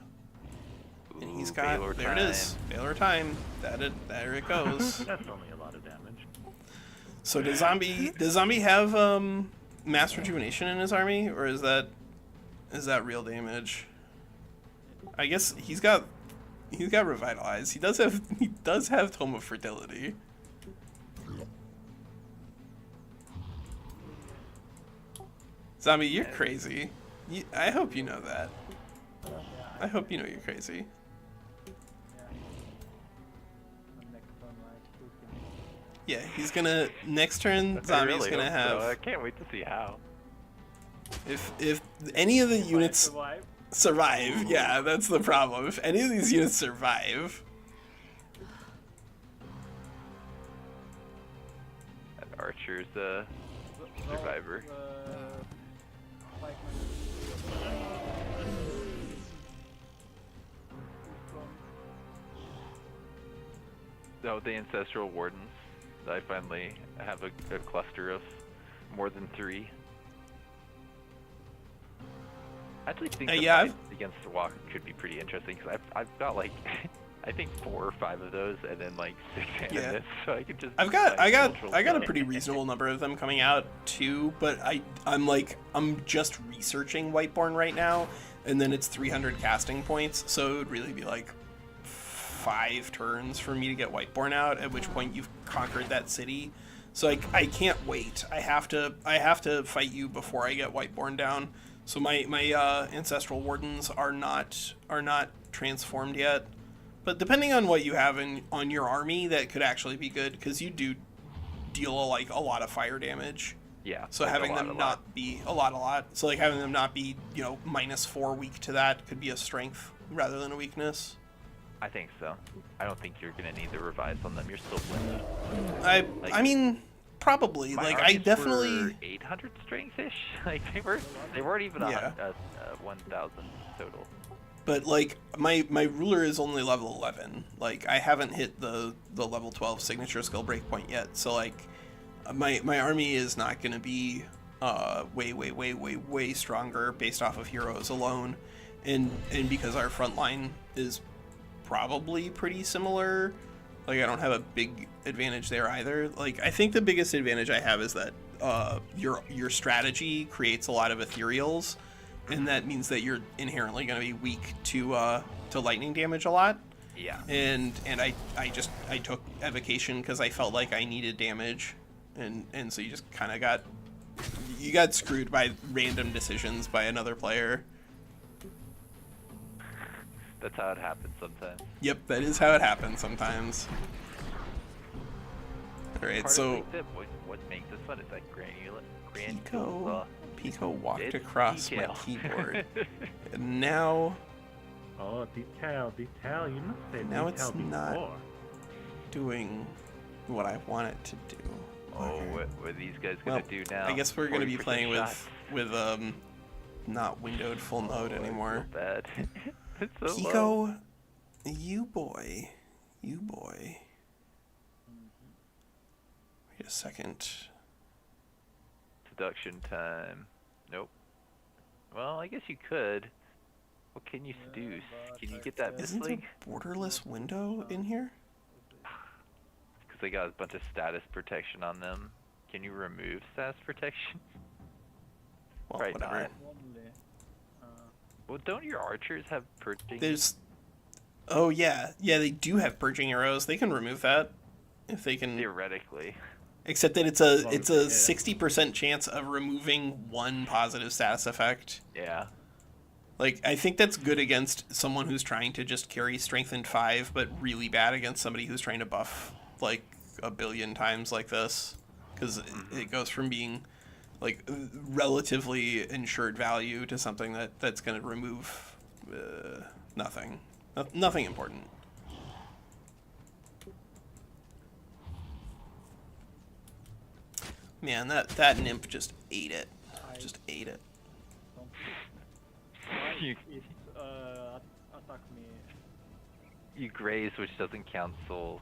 And he's got Baylor there time. it is, Baylor time. There it goes. That's only a lot of damage. So does zombie have mass rejuvenation in his army, or is that real damage? I guess he's got revitalize. He does have Tome of Fertility. Zombie, you're crazy. I hope you know that. I hope you know you're crazy. Yeah, he's gonna next turn. Zombie's really gonna hope have. so. I can't wait to see how. If any of the units survive, yeah, that's the problem. If any of these units survive, That Archer's a survivor. No, the Ancestral Wardens. I finally have a cluster of more than 3. I actually think the yeah, fight against the Walk could be pretty interesting because I've got like I think 4 or 5 of those and then like 6 animus, so I could just. I got a pretty reasonable number of them coming out too. But I'm just researching Whiteborn right now, and then it's 300 casting points, so it would really be like 5 turns for me to get Whiteborn out, at which point you've conquered that city. So I can't wait. I have to fight you before I get Whiteborn down. So my Ancestral Wardens are not transformed yet. But depending on what you have on your army, that could actually be good, because you do deal like a lot of fire damage. Yeah. So having them not be a lot. So like having them not be, you know, -4 weak to that could be a strength rather than a weakness. I think so. I don't think you're gonna need the revise on them. You're still blended. I mean, probably. My Like I armies definitely. were 800 strength-ish. Like they weren't even Yeah. 1,000 total. But like my ruler is only level 11. Like I haven't hit the level 12 signature skill breakpoint yet. So like my army is not going to be way stronger based off of heroes alone, and because our front line is probably pretty similar. Like I don't have a big advantage there either. Like I think the biggest advantage I have is that your strategy creates a lot of ethereals. And that means that you're inherently going to be weak to lightning damage a lot. Yeah. And I took evocation because I felt like I needed damage, and so you just kind of got screwed by random decisions by another player. That's how it happens sometimes. Yep, that is how it happens sometimes. All right, so What makes this fun is that Pico walked It's across detail. my keyboard, and now Oh, detail. You must say Now detail it's before. not. doing what I want it to do. Oh, Okay. what are these guys gonna Well, do now? I guess we're gonna be 40% playing shots. with not windowed full mode Oh, anymore. It's so bad. It's so low. Pico, you boy. Wait a second. Seduction time. Nope. Well, I guess you could. What can you seduce? Can you get that Isn't missling? a borderless window in here? Because they got a bunch of status protection on them. Can you remove status protection? Well, Right, whatever. not. Well, don't your archers have purging? There's. Oh yeah, they do have purging arrows. They can remove that if they can. Theoretically. Except that it's a 60% chance of removing one positive status effect. Yeah. Like I think that's good against someone who's trying to just carry strengthened 5, but really bad against somebody who's trying to buff like a billion times like this, because it goes from being like relatively insured value to something that's going to remove nothing important. Man, that nymph just ate it. You, Attack me. you graze, which doesn't cancel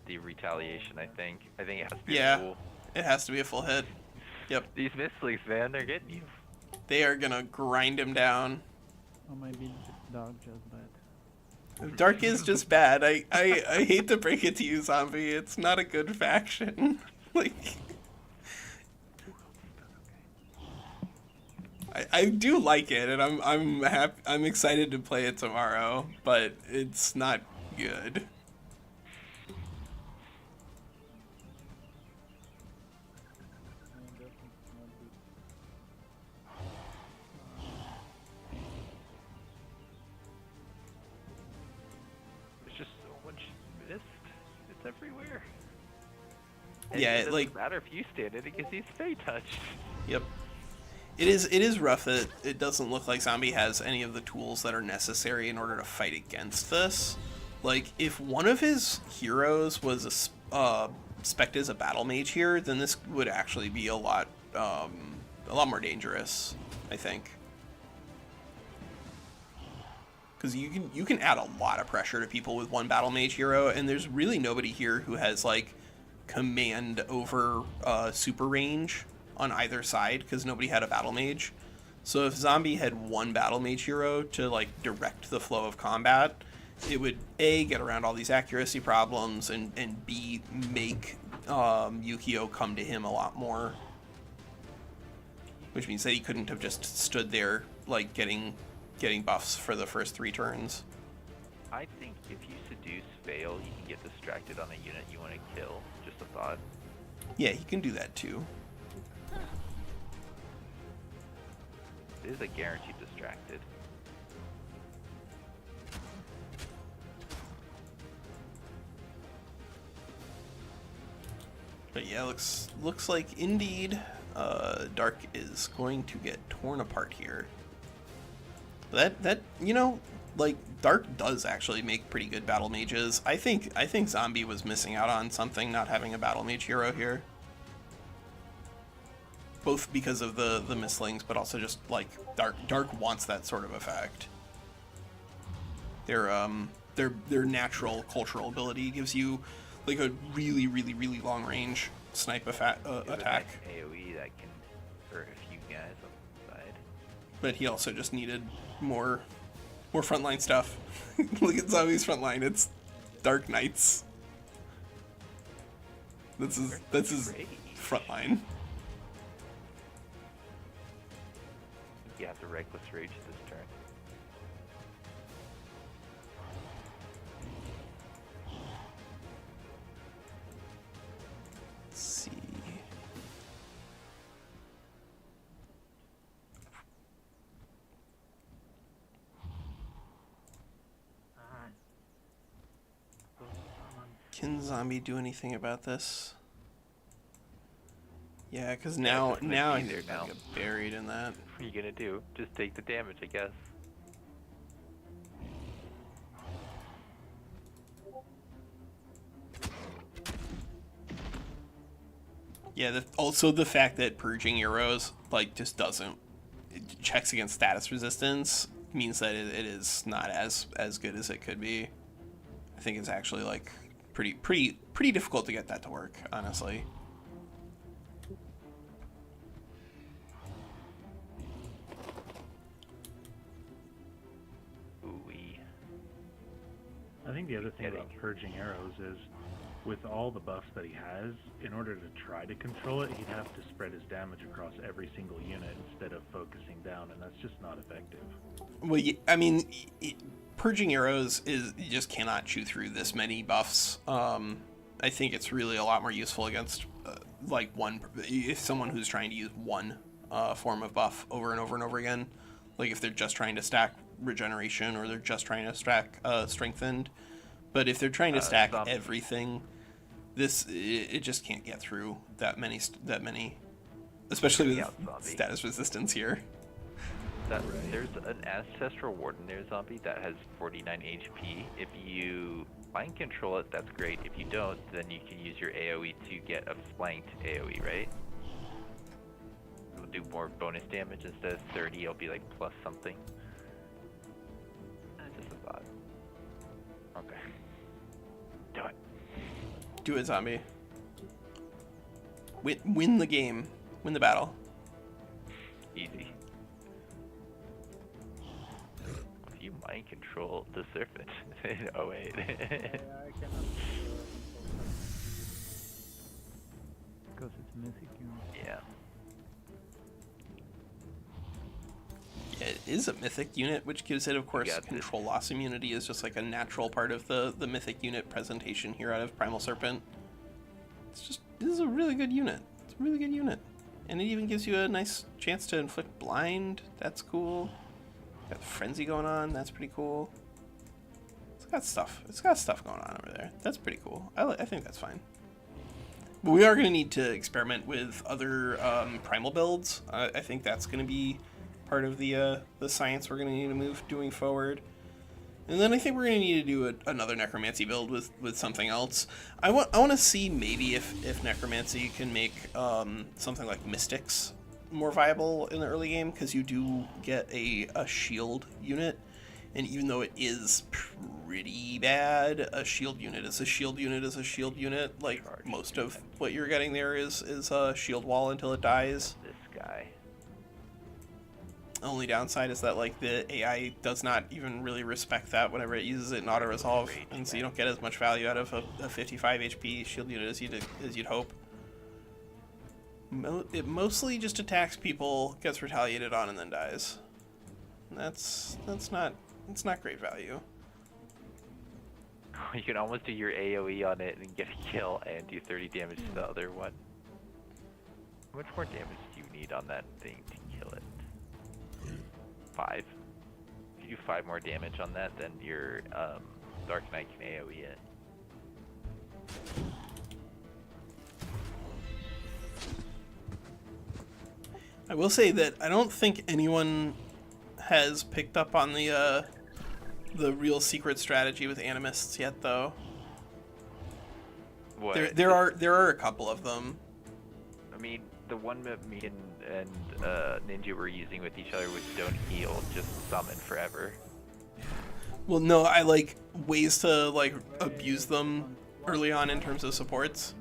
the retaliation. I think it has to be Yeah. full. It has to be a full hit. Yep. These misleads, man, they're getting you. They are gonna grind him down. Or maybe Dark just bad. Dark is just bad. I hate to break it to you, Zombie. It's not a good faction. Like, I do like it, and I'm happy. I'm excited to play it tomorrow, but it's not good. There's just so much mist. It's everywhere. And Yeah, it it, doesn't like, matter if you stand in it because he's Fey touched. Yep. It is rough that it doesn't look like Zombie has any of the tools that are necessary in order to fight against this. Like, if one of his heroes was spec'd as a battle mage here, then this would actually be a lot more dangerous, I think. Because you can add a lot of pressure to people with one battle mage hero, and there's really nobody here who has like command over super range on either side, because nobody had a battle mage. So if Zombie had one battle mage hero to like direct the flow of combat, it would A, get around all these accuracy problems, and B, make Ukiyo come to him a lot more. Which means that he couldn't have just stood there like getting buffs for the first 3 turns. I think if you seduce fail, you can get distracted on a unit you want to kill. Just a thought. Yeah, he can do that too. It is a guaranteed distracted. But yeah, looks like indeed Dark is going to get torn apart here. That you know, like, Dark does actually make pretty good battle mages. I think Zombie was missing out on something not having a battle mage hero here. Both because of the mislings, but also just like Dark wants that sort of effect. Their natural cultural ability gives you like a really long range snipe attack. AoE that can hurt a few guys on the side. But he also just needed more frontline stuff. Look at Zombie's frontline. It's Dark Knights. That's his frontline. You have to reckless rage this turn. Let's see. Can Zombie do anything about this? Yeah, because now he's gonna get buried in that. What are you gonna do? Just take the damage, I guess. Yeah, also the fact that purging arrows like just doesn't, it checks against status resistance, means that it is not as good as it could be. I think it's actually like pretty difficult to get that to work, honestly. Ooh-wee. I think the other thing about purging arrows is, with all the buffs that he has, in order to try to control it, he'd have to spread his damage across every single unit instead of focusing down, and that's just not effective. Well, I mean, purging arrows you just cannot chew through this many buffs. I think it's really a lot more useful against if someone who's trying to use one form of buff over and over and over again. Like if they're just trying to stack regeneration, or they're just trying to stack strengthened. But if they're trying to stack everything, it just can't get through that many, especially with status resistance here. There's an Ancestral Warden there, Zombie, that has 49 HP. If you mind control it, that's great. If you don't, then you can use your AoE to get a flanked AoE, right? It'll do more bonus damage. Instead of 30, it'll be like plus something. Just a thought. Okay. Do it. Do it, zombie. Win the game. Win the battle. Easy. You mind control the serpent. Oh wait. I cannot Because it's mythic, you know. Yeah. Yeah, it is a mythic unit, which gives it, of course, got control loss immunity is just like a natural part of the mythic unit presentation here out of Primal Serpent. This is a really good unit. It's a really good unit. And it even gives you a nice chance to inflict blind. That's cool. Got frenzy going on. That's pretty cool. It's got stuff going on over there. That's pretty cool. I think that's fine. But we are going to need to experiment with other primal builds. I think that's going to be part of the science we're going to need to move doing forward. And then I think we're going to need to do another necromancy build with something else. I want to see maybe if necromancy can make something like mystics more viable in the early game, because you do get a shield unit, and even though it is pretty bad, a shield unit is a shield unit is a shield unit. Like most of what you're getting there is a shield wall until it dies. This guy. Only downside is that like the AI does not even really respect that whenever it uses it in auto resolve, and so you don't get as much value out of a 55 HP shield unit as you'd hope. It mostly just attacks people, gets retaliated on, and then dies. That's not great value. You can almost do your AoE on it and get a kill and do 30 damage to the other one. How much more damage do you need on that thing to kill it? 5. If you do 5 more damage on that, then your Dark Knight can AoE it. I will say that I don't think anyone has picked up on the real secret strategy with animists yet, though. What? There are a couple of them. I mean, the one that me and Ninja were using with each other was don't heal, just summon forever. Well, no, I like ways to like abuse them early on in terms of supports.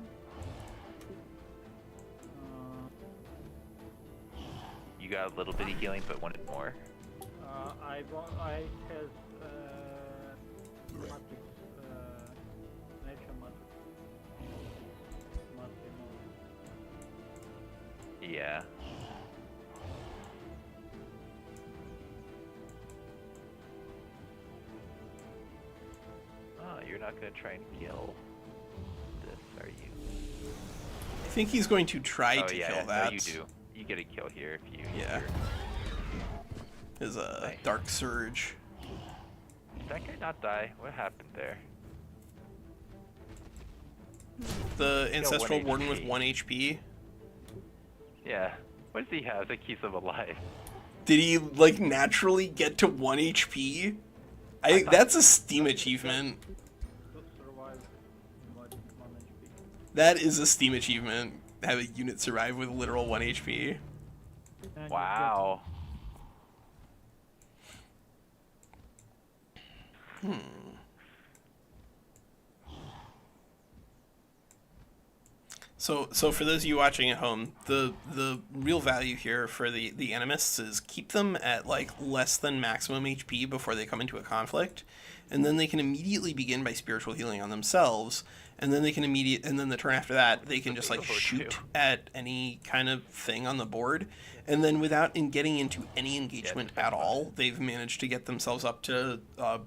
You got a little bit of healing, but wanted more. I has matrix, nature matrix. Yeah. Oh, you're not gonna try and kill this, are you? I think he's going to try to yeah, kill that. No, you do. You get a kill here if you. Yeah. Is a Nice. Dark Surge. Did that guy not die? What happened there? The Ancestral 1 Warden with HP. 1 HP. Yeah. What does he have that keeps him alive? Did he like naturally get to 1 HP? I think that's a Steam achievement. Survive 1 HP. That is a Steam achievement. Have a unit survive with literal 1 HP. And Wow. So for those of you watching at home, the real value here for the animists is keep them at like less than maximum HP before they come into a conflict, and then they can immediately begin by spiritual healing on themselves, and then they can and then the turn after that they can just like shoot at any kind of thing on the board, and then without getting into any engagement at all, they've managed to get themselves up to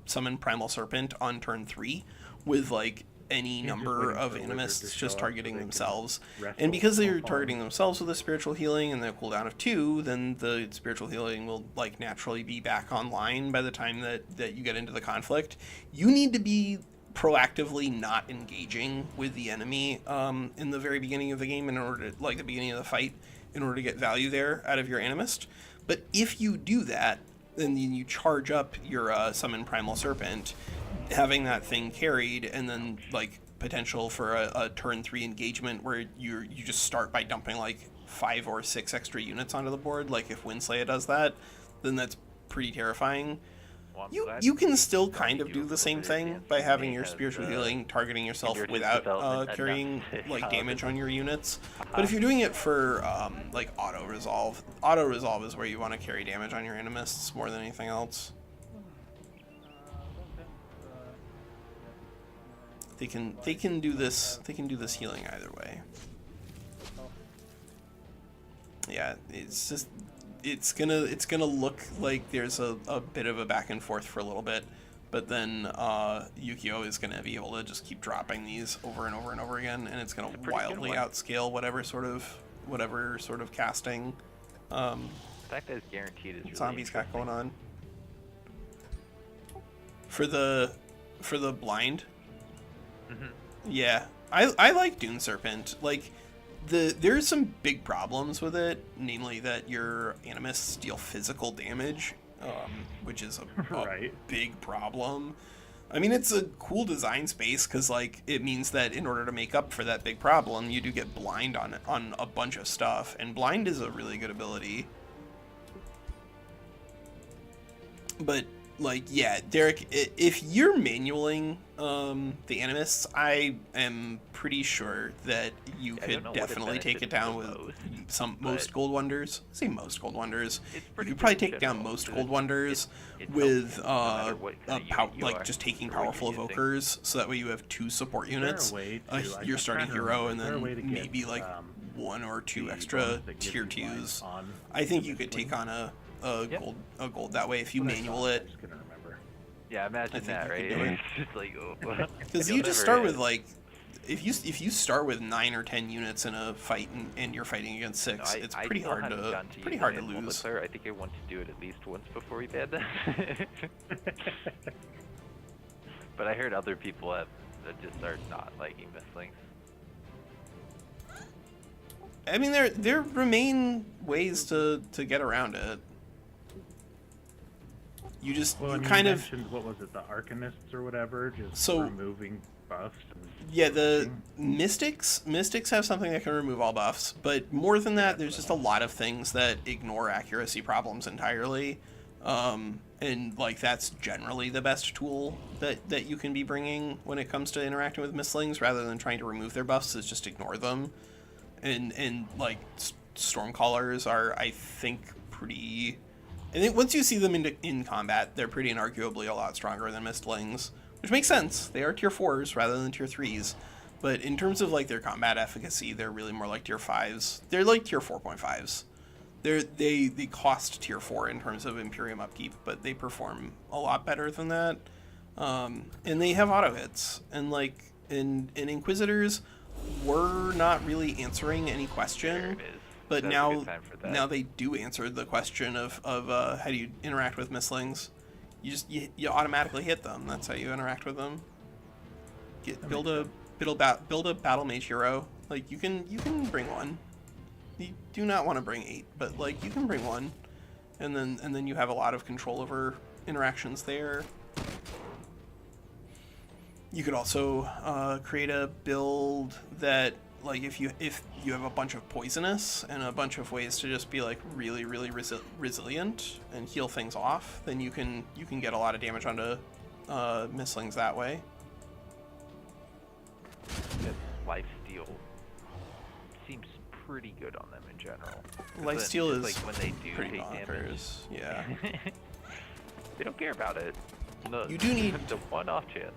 summon Primal Serpent on turn 3 with like any number of animists just targeting themselves. And because they're targeting themselves with a spiritual healing and the cooldown of 2, then the spiritual healing will like naturally be back online by the time that you get into the conflict. You need to be proactively not engaging with the enemy in the very beginning of the game in order to, like the beginning of the fight, in order to get value there out of your animist. But if you do that, then you charge up your summon Primal Serpent, having that thing carried, and then like potential for a turn 3 engagement where you just start by dumping like 5 or 6 extra units onto the board. Like if WinSlaya does that, then that's pretty terrifying. Well, I'm You glad you can we still started kind to of do do a the little same bit thing advanced by having gaming your as, spiritual healing targeting yourself your without development enough carrying to like help. damage on your units. But Uh-huh. if you're doing it for like auto resolve is where you want to carry damage on your animists more than anything else. They can do this healing either way. Yeah, it's just it's gonna look like there's a bit of a back and forth for a little bit, but then Ukiyo is gonna be able to just keep dropping these over and over and over again, and it's gonna wildly outscale whatever sort of casting The fact that it's guaranteed is really zombies got interesting. going on. For the blind, yeah, I like Dune Serpent. Like there's some big problems with it, namely that your animists deal physical damage, which is a Right. big problem. I mean, it's a cool design space because like it means that in order to make up for that big problem, you do get blind on a bunch of stuff, and blind is a really good ability. But like, yeah, Derek, if you're manualing the animists, I am pretty sure that you I don't could know what definitely it take it benefits down the with most, most but- gold wonders. Say most gold wonders. It's You pretty could probably good in take down general, most 'cause gold wonders it with helps no matter what kind of unit you like are just taking or what you're powerful using. evokers, so that way you have 2 support Is there a units, way to- your I'm starting trying to hero, remember, and is there a way to then get, maybe like 1 or 2 the extra bonus that gives tier you blind 2s. on I think the you could take swing? on a gold that way if you What I manual thought, I it. just couldn't remember. Yeah, imagine think that, you right? could do it. It's just like, oh. Because You'll you just never start hit. with like, if you start with 9 or 10 units in a fight and you're fighting against 6, No, it's I pretty still hard haven't to gotten use it in lose. multiplayer. I think I want to do it at least once before we ban that. But I heard other people that just are not liking Mistlings. I mean, there remain ways to get around it. You just Well, I you mean, kind you of mentioned, what was it, the Arcanists or whatever, just So- removing buffs. And yeah, the switching? mystics have something that can remove all buffs, but more than that, there's just a lot of things that ignore accuracy problems entirely. And like that's generally the best tool that you can be bringing when it comes to interacting with mistlings, rather than trying to remove their buffs, is just ignore them. And like Stormcallers are, I think, pretty. I think once you see them in combat, they're pretty inarguably a lot stronger than mistlings, which makes sense. They are tier 4s rather than tier 3s. But in terms of like their combat efficacy, they're really more like tier 5s. They're like tier 4.5s. They cost tier 4 in terms of Imperium upkeep, but they perform a lot better than that. And they have auto hits. And like in Inquisitors, we're not really answering any There question. it is. But That's a now good time for that. they do answer the question of how do you interact with mistlings. You automatically hit them. That's how you interact with them. Build a battle mage hero. Like you can bring one. You do not want to bring 8, but like you can bring one, and then you have a lot of control over interactions there. You could also create a build that, like, if you have a bunch of poisonous and a bunch of ways to just be like really resilient and heal things off, then you can get a lot of damage onto mistlings that way. Lifesteal seems pretty good on them in general. 'Cause Lifesteal then, is like when they do pretty take damage, bonkers. Yeah. they don't care about it. No, You do need- the one-off chance,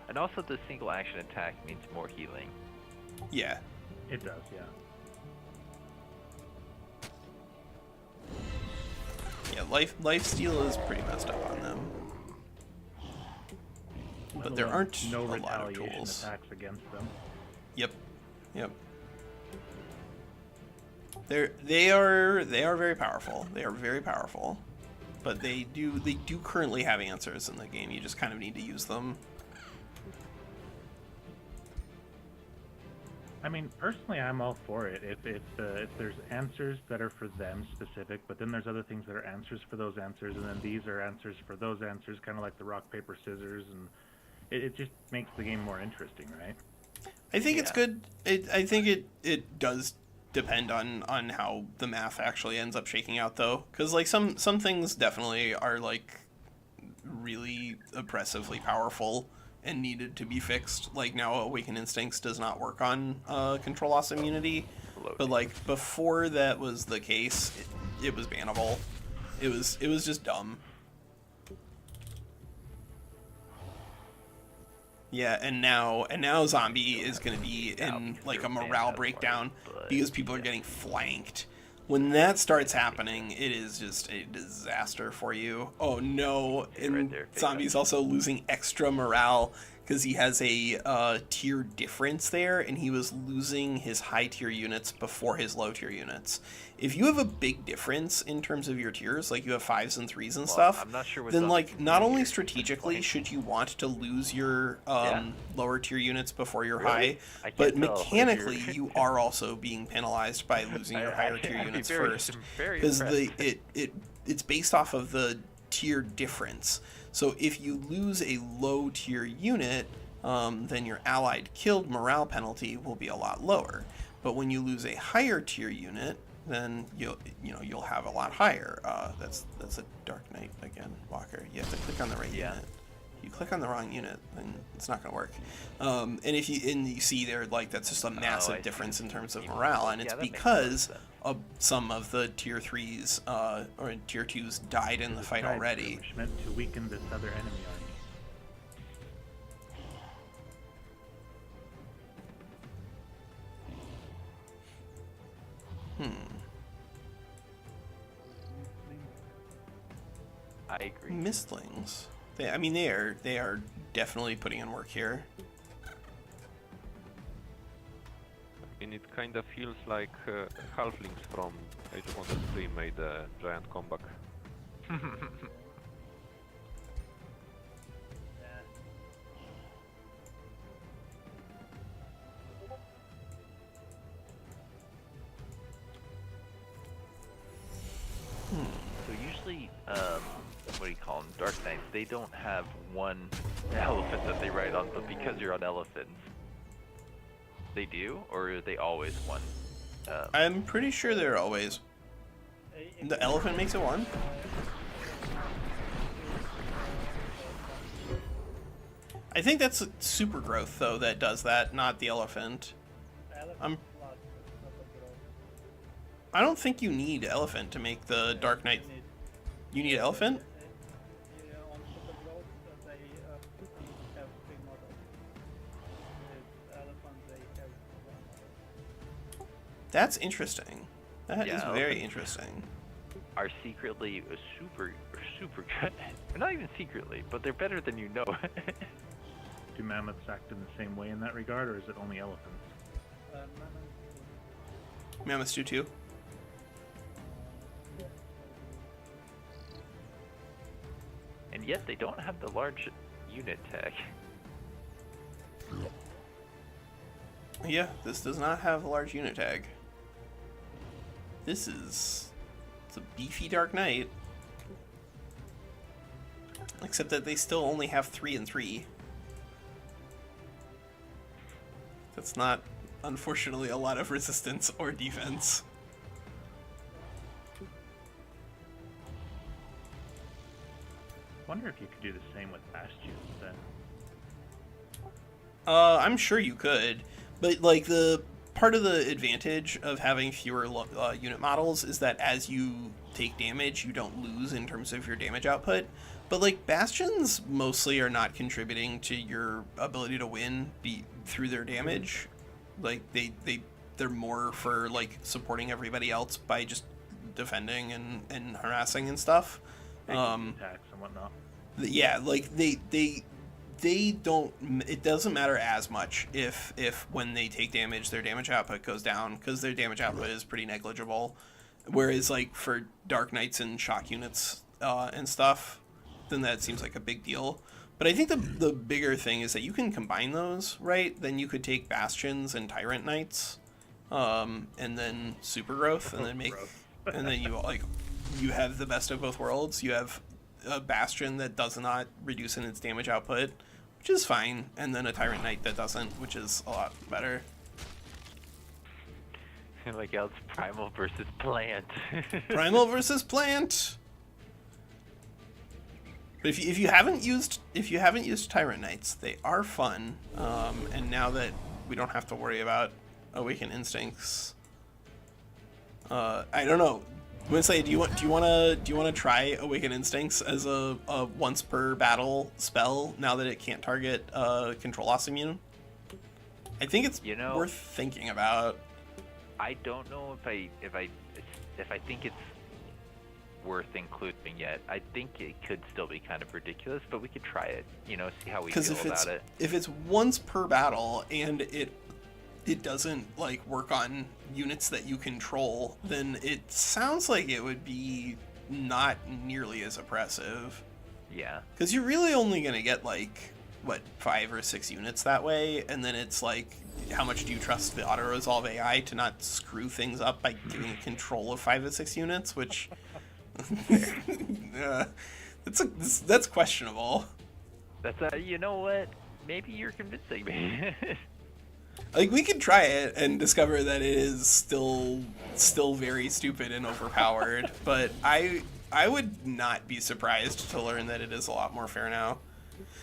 and also the single action attack means more healing. Yeah. It does, yeah. Yeah, lifesteal is pretty messed up on them. But there aren't no a lot of retaliation tools. attacks against them. Yep. They are very powerful. They are very powerful. But they do currently have answers in the game. You just kind of need to use them. I mean, personally, I'm all for it. If there's answers that are for them specific, but then there's other things that are answers for those answers, and then these are answers for those answers, kind of like the rock paper scissors, and it just makes the game more interesting, right? I think it's Yeah. good. I think it does depend on how the math actually ends up shaking out, though, because like some things definitely are like really oppressively powerful and needed to be fixed. Like now Awaken Instincts does not work on control loss immunity, but like before that was the case, it was bannable. It was just dumb. Yeah, and now zombie is going to be in like a morale breakdown because people are getting flanked. When that starts happening, it is just a disaster for you. Oh no, and zombie's also losing extra morale because he has a tier difference there, and he was losing his high tier units before his low tier units. If you have a big difference in terms of your tiers, like you have 5s and 3s and stuff, I'm not sure then like not only strategically should you want to lose your lower tier units before your high, but mechanically you are also being penalized by losing your higher tier units first, because it's based off of the tier difference. So if you lose a low tier unit, then your allied killed morale penalty will be a lot lower. But when you lose a higher tier unit, then you'll have a lot higher. That's a Dark Knight again, Walker. You have to click on the right unit. You click on the wrong unit, then it's not going to work. And if you see there, like that's just a massive difference in terms of morale, and it's because some of the tier 3s or tier 2s died in the fight already. Which meant to weaken this other enemy army. I agree. Mistlings. They are definitely putting in work here. And it kind of feels like halflings from Age of Wonders 3 made a giant comeback. So usually, what do you call them? Dark Knights, they don't have one elephant that they ride on, but because you're on elephants, they do? Or are they always one? I'm pretty sure they're always. The elephant makes it one? I think that's super growth, though, that does that, not the elephant. I don't think you need elephant to make the Dark Knight. You need elephant? On Super Growth, they have 3 models. With elephant, they have 1 model. That's interesting. That is very interesting. Are secretly super good. Not even secretly, but they're better than you know. Do mammoths act in the same way in that regard, or is it only elephants? Mammoths do too. And yet they don't have the large unit tag. Yeah, this does not have a large unit tag. It's a beefy Dark Knight. Except that they still only have 3 and 3. That's not, unfortunately, a lot of resistance or defense. Wonder if you could do the same with bastions then. I'm sure you could, but like the part of the advantage of having fewer unit models is that as you take damage, you don't lose in terms of your damage output. But like bastions mostly are not contributing to your ability to win through their damage. Like they're more for like supporting everybody else by just defending and harassing and stuff. Attacks and whatnot. Yeah, like they don't. It doesn't matter as much if when they take damage, their damage output goes down because their damage output is pretty negligible. Whereas like for Dark Knights and shock units and stuff, then that seems like a big deal. But I think the bigger thing is that you can combine those, right? Then you could take Bastions and Tyrant Knights, and then Super Growth, and then make, and then you have the best of both worlds. You have a Bastion that does not reduce in its damage output, which is fine, and then a Tyrant Knight that doesn't, which is a lot better. Like how it's Primal versus Plant. Primal versus Plant! But if you haven't used Tyrant Knights, they are fun. And now that we don't have to worry about Awakened Instincts, I don't know. WinSlaya, do you want to try Awakened Instincts as a once per battle spell now that it can't target control loss immune? I think it's worth thinking about. I don't know if I think it's worth including yet. I think it could still be kind of ridiculous, but we could try it. See how we feel about it. If it's once per battle and it doesn't like work on units that you control, then it sounds like it would be not nearly as oppressive. Yeah. Because you're really only gonna get like 5 or 6 units that way, and then it's like, how much do you trust the auto resolve AI to not screw things up by giving control of 5 to 6 units, which that's questionable. That's you know what? Maybe you're convincing me. Like, we could try it and discover that it is still very stupid and overpowered, but I would not be surprised to learn that it is a lot more fair now.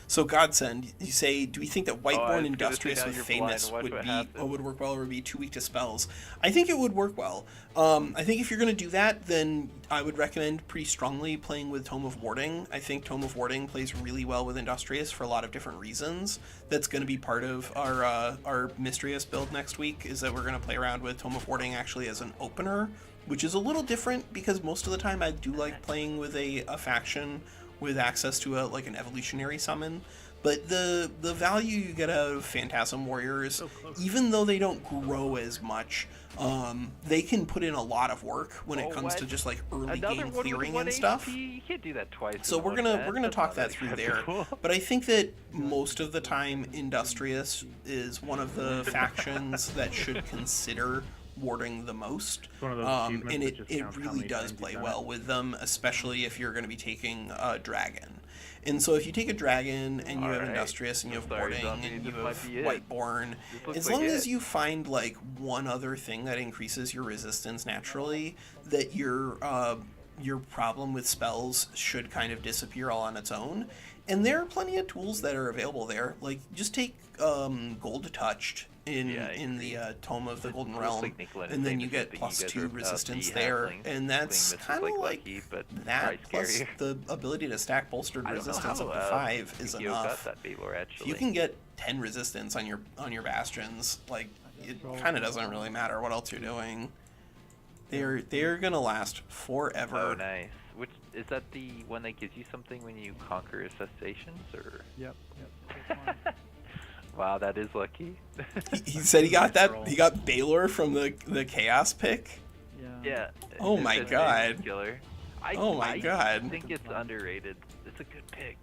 So Godsend, you say, do we think that Whiteborn Industrious with Famous would work well, or would be too weak to spells? I think it would work well. I think if you're going to do that, then I would recommend pretty strongly playing with Tome of Warding. I think Tome of Warding plays really well with Industrious for a lot of different reasons. That's going to be part of our Mistrious build next week, is that we're going to play around with Tome of Warding actually as an opener, which is a little different because most of the time I do like playing with a faction with access to an evolutionary summon. But the value you get out of Phantasm Warriors, even though they don't grow as much, they can put in a lot of work when it comes to just like early game clearing and stuff. You can't do that twice. So we're gonna talk that through there. But I think that most of the time Industrious is one of the factions that should consider warding the most, and it really does play well with them, especially if you're going to be taking a dragon. And so if you take a dragon and you have Industrious and you have warding and you have Whiteborn, as long as you find like one other thing that increases your resistance naturally, that your problem with spells should kind of disappear all on its own. And there are plenty of tools that are available there. Like, just take Gold Touched in the Tome of the Golden Realm, and then you get +2 resistance there, and that's kind of like that, plus the ability to stack bolstered resistance up to 5 is enough. If you can get 10 resistance on your bastions, like, it kind of doesn't really matter what else you're doing. They're gonna last forever. Oh, nice. Which is that the one that gives you something when you conquer infestations, or? Yep. Wow, that is lucky. He said he got that. He got Baylor from the Chaos pick. Yeah. Oh my god. Killer. Oh my god. I think it's underrated. It's a good pick.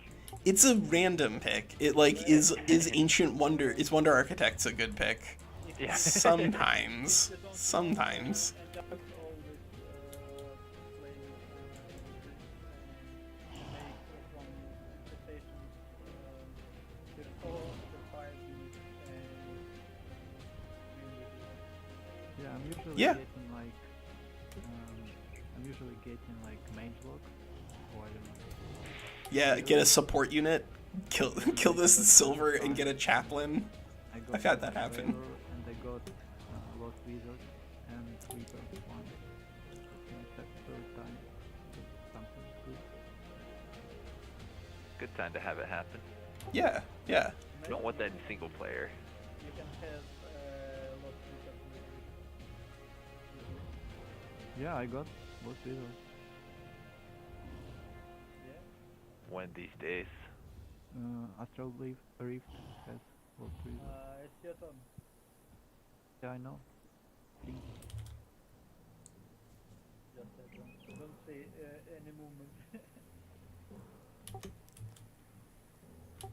It's a random pick. It is Ancient Wonder. Is Wonder Architects a good pick? Yeah. Sometimes. Yeah. I'm usually getting like mage lock, or I don't know. Yeah, get a support unit, kill this silver and get a chaplain. I've had that happen. And I got Lost Wizard and Reaper one. It's the third time. Something good. Good time to have it happen. Yeah. You don't want that in single player. You can have Lost Wizard. Yeah, I got Lost Wizard. Yeah. One of these days. Astral Rift has Lost Wizard. It's your turn. Yeah, I know. Please. Just that one. Don't say any movement.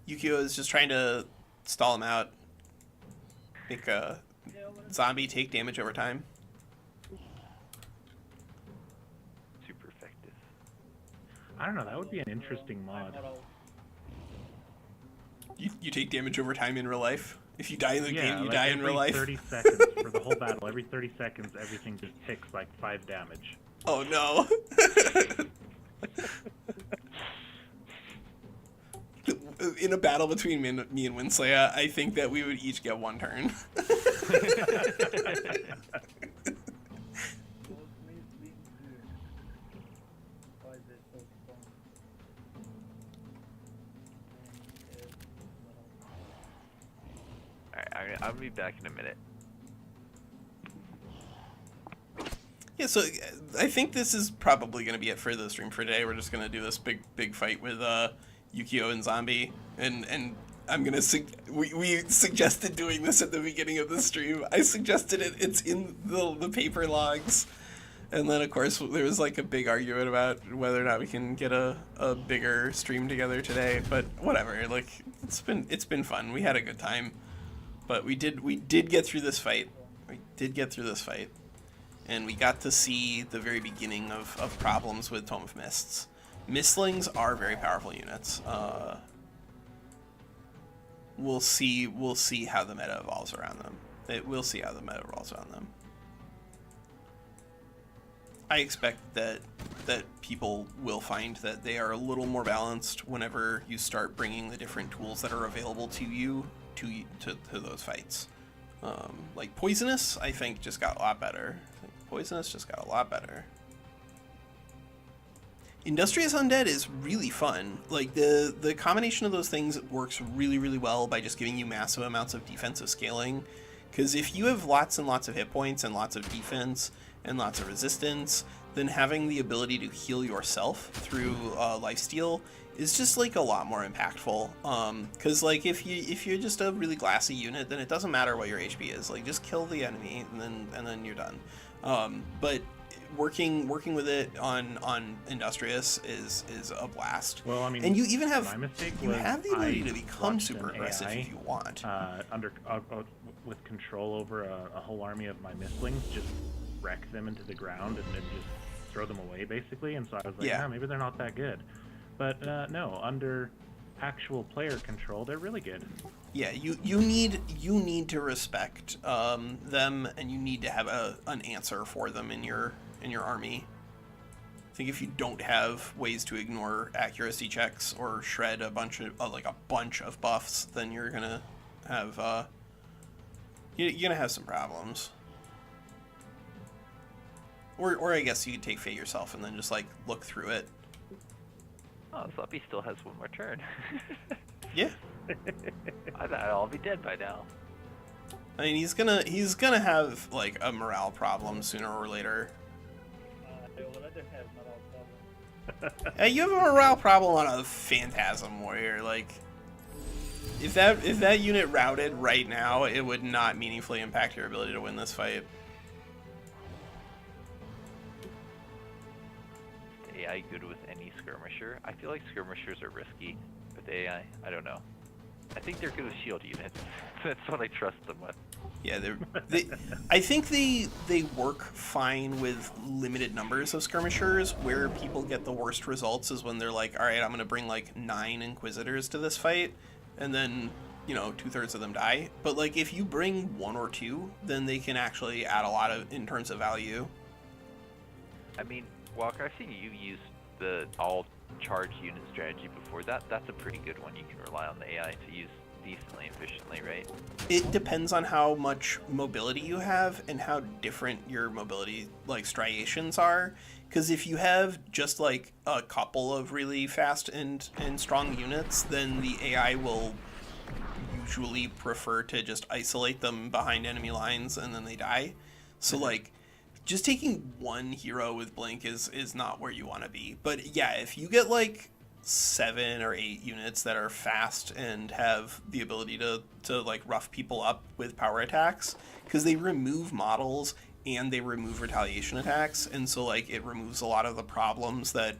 Ukiyo is just trying to stall him out. Make a zombie take damage over time. Super effective. I don't know, that would be an interesting mod. You take damage over time in real life? If you die in the game, you die in real life? 30 seconds for the whole battle. Every 30 seconds, everything just ticks like 5 damage. Oh no. in a battle between me and WinSlaya, I think that we would each get 1 turn. Alright, I'll be back in a minute. Yeah, so I think this is probably going to be it for the stream for today. We're just going to do this big fight with Ukiyo and Zombie, and I'm going to we suggested doing this at the beginning of the stream. I suggested it. It's in the paper logs. And then, of course, there was like a big argument about whether or not we can get a bigger stream together today. But whatever, like it's been fun. We had a good time, but we did get through this fight. And we got to see the very beginning of problems with Tome of Mists. Mistlings are very powerful units. We'll see how the meta evolves around them. We'll see how the meta evolves around them. I expect that people will find that they are a little more balanced whenever you start bringing the different tools that are available to you to those fights. Like Poisonous, I think just got a lot better. Industrious Undead is really fun. Like the combination of those things works really well by just giving you massive amounts of defensive scaling. Because if you have lots and lots of hit points and lots of defense and lots of resistance, then having the ability to heal yourself through lifesteal is just like a lot more impactful. Because like if you're just a really glassy unit, then it doesn't matter what your HP is. Like just kill the enemy and then you're done. But working with it on Industrious is a blast. Well, I mean, and you even have the ability to become super aggressive if you want. With control over a whole army of my Mistlings, just wreck them into the ground and then just throw them away, basically. And so I was like, yeah, maybe they're not that good. But no, under actual player control, they're really good. Yeah, you need to respect them, and you need to have an answer for them in your army. I think if you don't have ways to ignore accuracy checks or shred a bunch of buffs, then you're gonna have you're gonna have some problems. Or I guess you could take Fate yourself and then just like look through it. Oh, Sloppy still has 1 more turn. Yeah. I thought I'll be dead by now. I mean, he's gonna have like a morale problem sooner or later. I already have morale problem. Hey, you have a morale problem on a Phantasm Warrior. Like, if that unit routed right now, it would not meaningfully impact your ability to win this fight. AI good with any skirmisher? I feel like skirmishers are risky with AI. I don't know. I think they're good with shield units. That's what I trust them with. Yeah, I think they work fine with limited numbers of skirmishers. Where people get the worst results is when they're like, all right, I'm gonna bring like 9 Inquisitors to this fight, and then 2/3 of them die. But like if you bring 1 or 2, then they can actually add a lot in terms of value. I mean, Walker, I've seen you use the all charge unit strategy before. That's a pretty good one. You can rely on the AI to use decently efficiently, right? It depends on how much mobility you have and how different your mobility like striations are. Because if you have just like a couple of really fast and strong units, then the AI will usually prefer to just isolate them behind enemy lines and then they die. So like just taking 1 hero with Blink is not where you want to be. But yeah, if you get like 7 or 8 units that are fast and have the ability to like rough people up with power attacks, because they remove models and they remove retaliation attacks, and so like it removes a lot of the problems that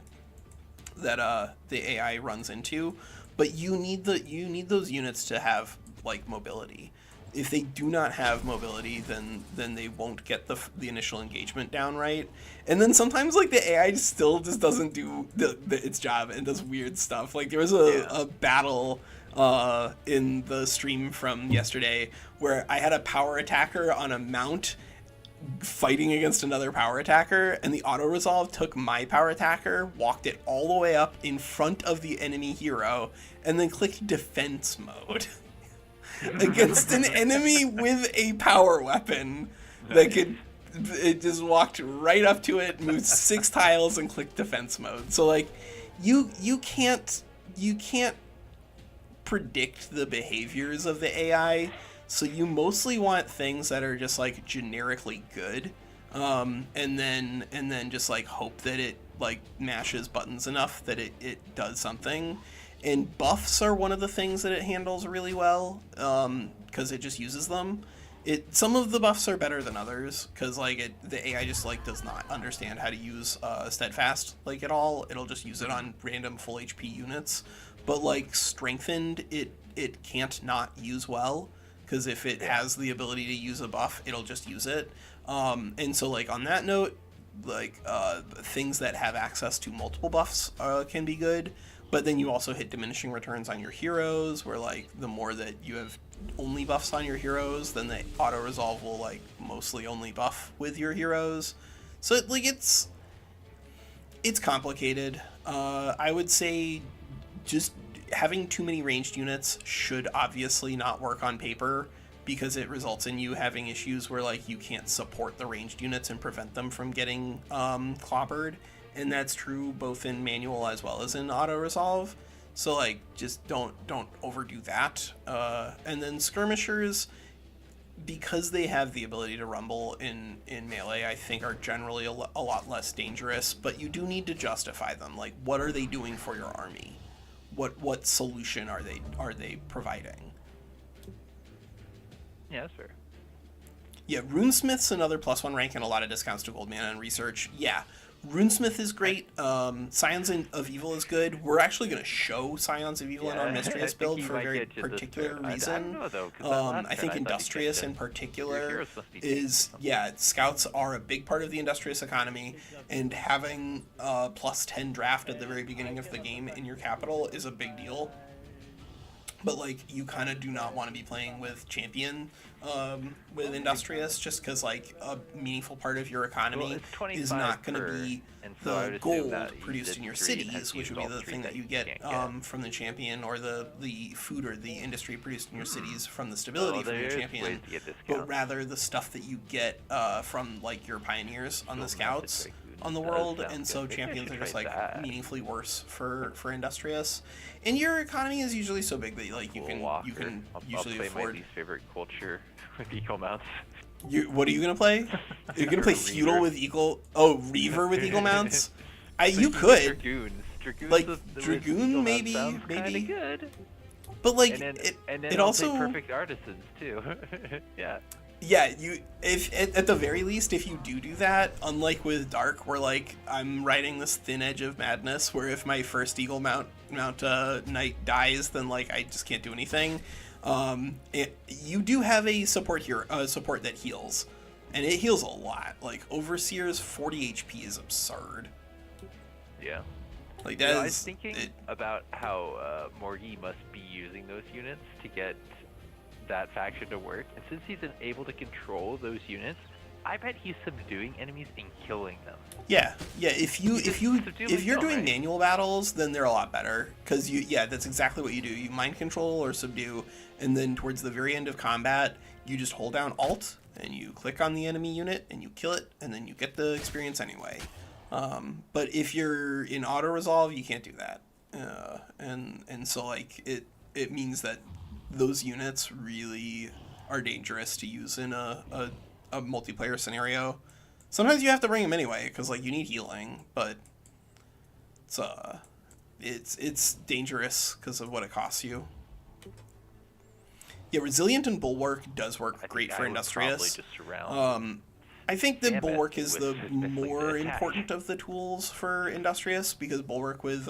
the AI runs into. But you need those units to have like mobility. If they do not have mobility, then they won't get the initial engagement down right. And then sometimes like the AI still just doesn't do its job and does weird stuff. Like there was a battle in the stream from yesterday where I had a power attacker on a mount fighting against another power attacker, and the auto resolve took my power attacker, walked it all the way up in front of the enemy hero, and then clicked defense mode against an enemy with a power weapon that could. It just walked right up to it, moved 6 tiles, and clicked defense mode. So like, you can't predict the behaviors of the AI. So you mostly want things that are just like generically good, and then just like hope that it like mashes buttons enough that it does something. And buffs are one of the things that it handles really well, because it just uses them. Some of the buffs are better than others, because like the AI just like does not understand how to use steadfast like at all. It'll just use it on random full HP units, but like strengthened it can't not use well, because if it has the ability to use a buff, it'll just use it. And so like on that note, like things that have access to multiple buffs can be good, but then you also hit diminishing returns on your heroes, where like the more that you have only buffs on your heroes, then the auto resolve will like mostly only buff with your heroes. So like it's complicated. I would say just having too many ranged units should obviously not work on paper, because it results in you having issues where like you can't support the ranged units and prevent them from getting clobbered, and that's true both in manual as well as in auto resolve. So like just don't overdo that. And then skirmishers, because they have the ability to rumble in melee, I think are generally a lot less dangerous, but you do need to justify them. Like, what are they doing for your army? What solution are they providing? Yeah, that's fair. Yeah, Runesmith's another +1 rank and a lot of discounts to gold mana and research. Yeah, Runesmith is great. Scions of Evil is good. We're actually going to show Scions of Evil in our Mistress build for a very particular reason. I don't know, though, I think Industrious in particular is, Scouts are a big part of the Industrious economy, and having +10 draft at the very beginning of the game in your capital is a big deal. But like, you kind of do not want to be playing with Champion with Industrious, just because like a meaningful part of your economy is not going to be the gold produced in your cities, which would be the thing that you get from the Champion, or the food or the industry produced in your cities from the stability from your Champion, but rather the stuff that you get from like your Pioneers on the Scouts on the world. And so Champions are just like meaningfully worse for Industrious, and your economy is usually so big that like you can usually I'll play afford. my least favorite culture with eco mounts. What are you gonna play? You're gonna play feudal with eagle? Oh, Reaver with eagle mounts? You could. Dragoons like with Dragoon, maybe. Good. But like and then it also perfect artisans too. Yeah. Yeah, if at the very least, if you do that, unlike with Dark, where like I'm riding this thin edge of madness, where if my first Eagle Mount Knight dies, then like I just can't do anything. You do have a support here, support that heals, and it heals a lot. Like Overseer's 40 HP is absurd. Yeah. Like that I was thinking about how Morgie must be using those units to get that faction to work, and since he's able to control those units, I bet he's subduing enemies and killing them. Yeah. If you're doing manual battles, then they're a lot better, because that's exactly what you do. You mind control or subdue, and then towards the very end of combat, you just hold down Alt and you click on the enemy unit and you kill it, and then you get the experience anyway. But if you're in auto resolve, you can't do that, and so like it means that those units really are dangerous to use in a multiplayer scenario. Sometimes you have to bring them anyway, because like you need healing, but it's dangerous because of what it costs you. Yeah, Resilient and Bulwark does work great for Industrious. I think that Bulwark is the more important of the tools for Industrious, because Bulwark with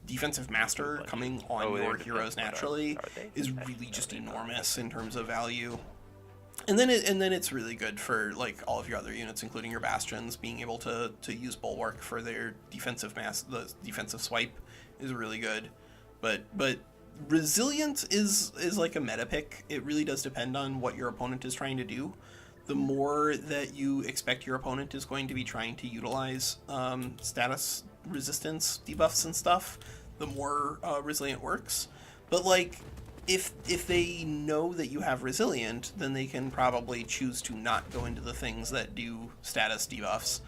Defensive Master coming on your heroes naturally is really just enormous in terms of value. And then it's really good for like all of your other units, including your Bastions, being able to use Bulwark for their defensive the defensive swipe is really good. But Resilient is like a meta pick. It really does depend on what your opponent is trying to do. the more that you expect your opponent is going to be trying to utilize status resistance debuffs and stuff, the more resilient works. But like, if they know that you have resilient, then they can probably choose to not go into the things that do status debuffs,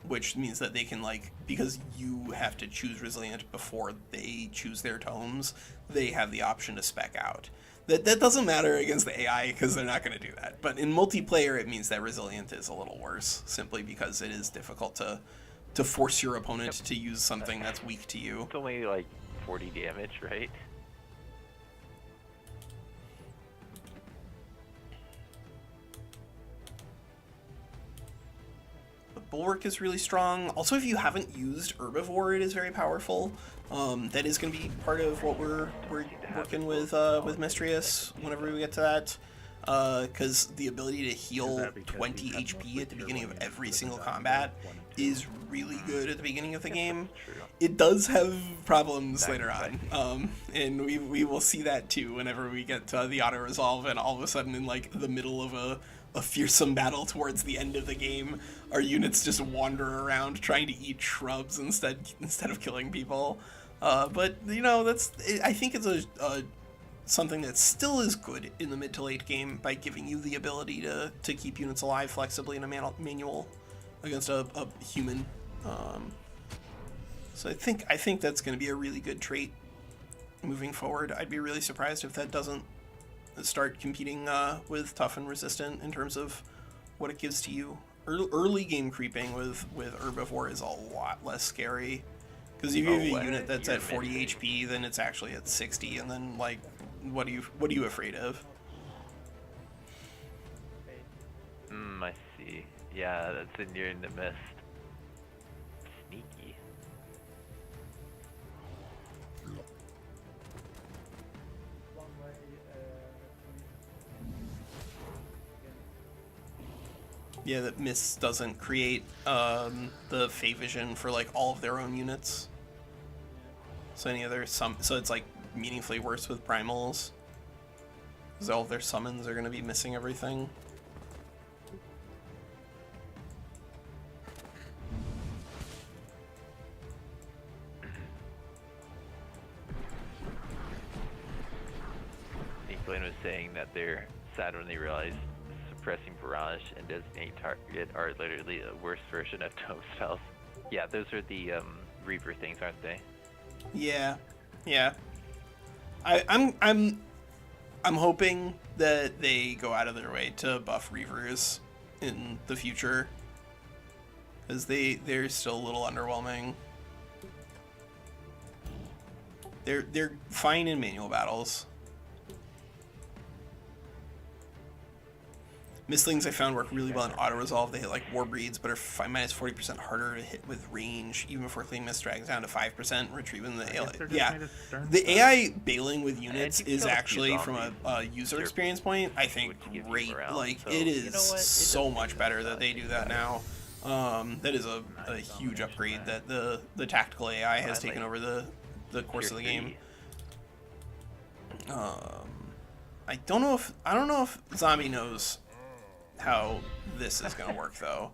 which means that they can, like, because you have to choose resilient before they choose their tomes, they have the option to spec out. That doesn't matter against the AI because they're not going to do that. But in multiplayer, it means that resilient is a little worse, simply because it is difficult to force your opponent to use something that's weak to you. It's only like 40 damage, right? Bulwark is really strong. Also, if you haven't used Herbivore, it is very powerful. That is going to be part of what we're working with Mistrius whenever we get to that. Because the ability to heal 20 HP at the beginning of every single combat is really good at the beginning of the game. It does have problems later on, and we will see that too whenever we get to the auto-resolve, and all of a sudden in like the middle of a fearsome battle towards the end of the game, our units just wander around trying to eat shrubs instead of killing people. But you know, I think it's a something that still is good in the mid to late game by giving you the ability to keep units alive flexibly in a manual against a human. So I think that's going to be a really good trait moving forward. I'd be really surprised if that doesn't start competing with tough and resistant in terms of what it gives to you. Early game creeping with Herbivore is a lot less scary, because if you have a unit that's at 40 HP, then it's actually at 60, and then like, what are you afraid of? I see. Yeah, that's in the mist. Sneaky. Yeah, that Mist doesn't create the Fey Vision for like all of their own units. So so it's like meaningfully worse with Primals, because all of their summons are going to be missing everything. Glenn was saying that they're sad when they realize suppressing barrage and designate target are literally a worse version of tome spells. Yeah, those are the Reaper things, aren't they? Yeah. I'm hoping that they go out of their way to buff Reavers in the future, because they're still a little underwhelming. They're fine in manual battles. Mistlings I found work really well in auto-resolve. They hit like war breeds, but are minus 40% harder to hit with range, even before clean mist drags down to 5%, retrieving the AI. Yeah, the AI bailing with units is actually, from a user experience point, I think great. Like, it is so much better that they do that now. That is a huge upgrade that the tactical AI has taken over the course of the game. I don't know if Zombie knows how this is going to work, though,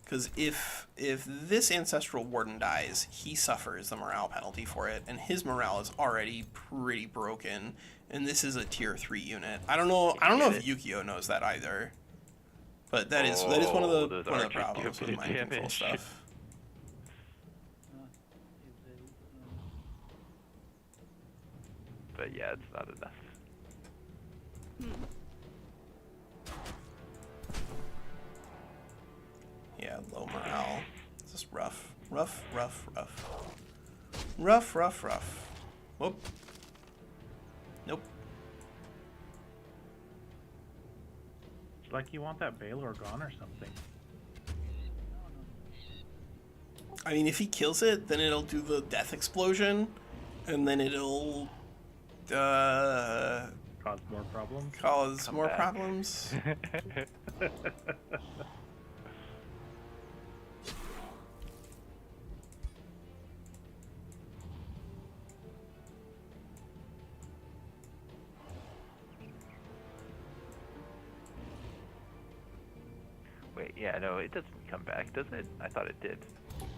because if this Ancestral Warden dies, he suffers the morale penalty for it, and his morale is already pretty broken, and this is a tier 3 unit. I don't know if Ukiyo knows that either, but that is one of the problems with mind control stuff. But yeah, it's not enough. Yeah, low morale. It's just rough. Whoop. Nope. It's like you want that Baylor gone or something. I mean, if he kills it, then it'll do the death explosion, and then it'll cause more problems. Cause more problems. Wait, yeah, no, it doesn't come back, does it? I thought it did.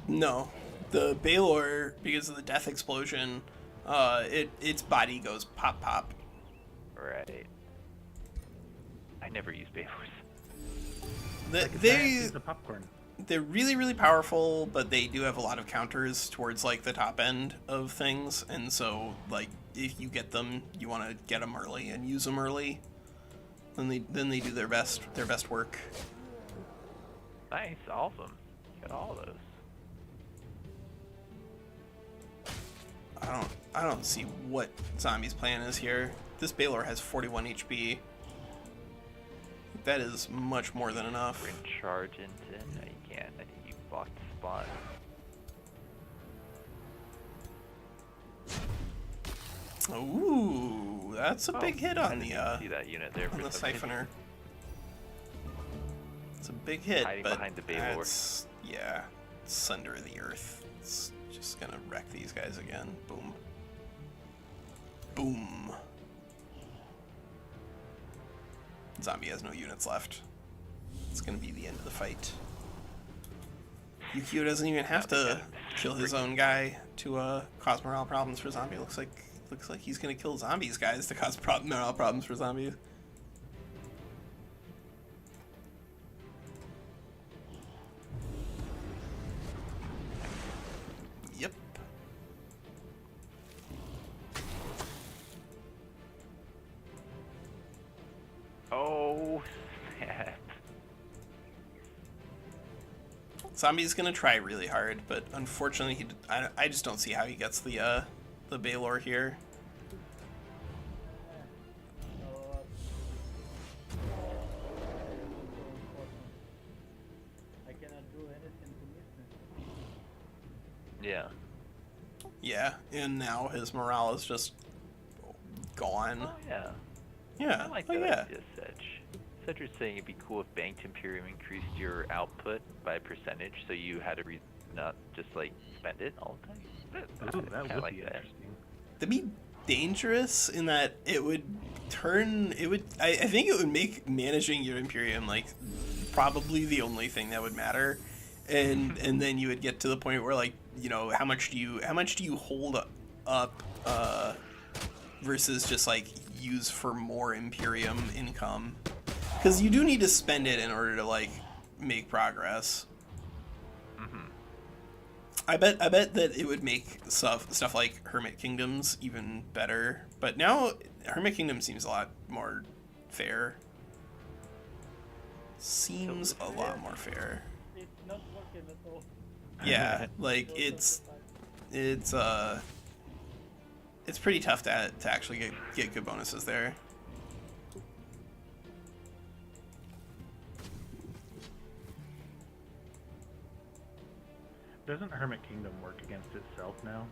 No, the Balor, because of the death explosion, its body goes pop pop. Right. I never use Balors. The popcorn. They're really, really powerful, but they do have a lot of counters towards like the top end of things, and so like if you get them, you want to get them early and use them early. Then they do their best work. Nice, awesome. Got all those. I don't see what Zombie's plan is here. This Balor has 41 HP. That is much more than enough. We're in charge into. No, you can't. I think you blocked the spot. Ooh, that's a big hit on the see that unit there on for the some reason. Siphoner. It's a big hit, Hiding but behind the Balor. that's, yeah, it's under the earth. It's just gonna wreck these guys again. Boom. Boom. Zombie has no units left. It's gonna be the end of the fight. Ukiyo doesn't even have to kill his own guy to cause morale problems for Zombie. Looks like he's gonna kill Zombie's guys to cause morale problems for Zombies. Yep. Oh, snap. Zombie's gonna try really hard, but unfortunately, I just don't see how he gets the Balor here. I cannot do anything to miss me. Yeah. Yeah, and now his morale is just gone. Oh, yeah. Yeah, I like oh, that yeah. idea, Sedge. Sedge was saying it'd be cool if Banked Imperium increased your output by percentage, so you had to not just like spend it all the time. Ooh, that would like be that. interesting. That'd be dangerous in that it would I think it would make managing your Imperium like probably the only thing that would matter. And then you would get to the point where like, you know, how much do you hold up versus just like use for more Imperium income, because you do need to spend it in order to like make progress. I bet that it would make stuff like Hermit Kingdoms even better, but now Hermit Kingdom seems a lot more fair. Seems a lot more fair. It's not working at all. Yeah, like it's pretty tough to actually get good bonuses there. Doesn't Hermit Kingdom work against itself now?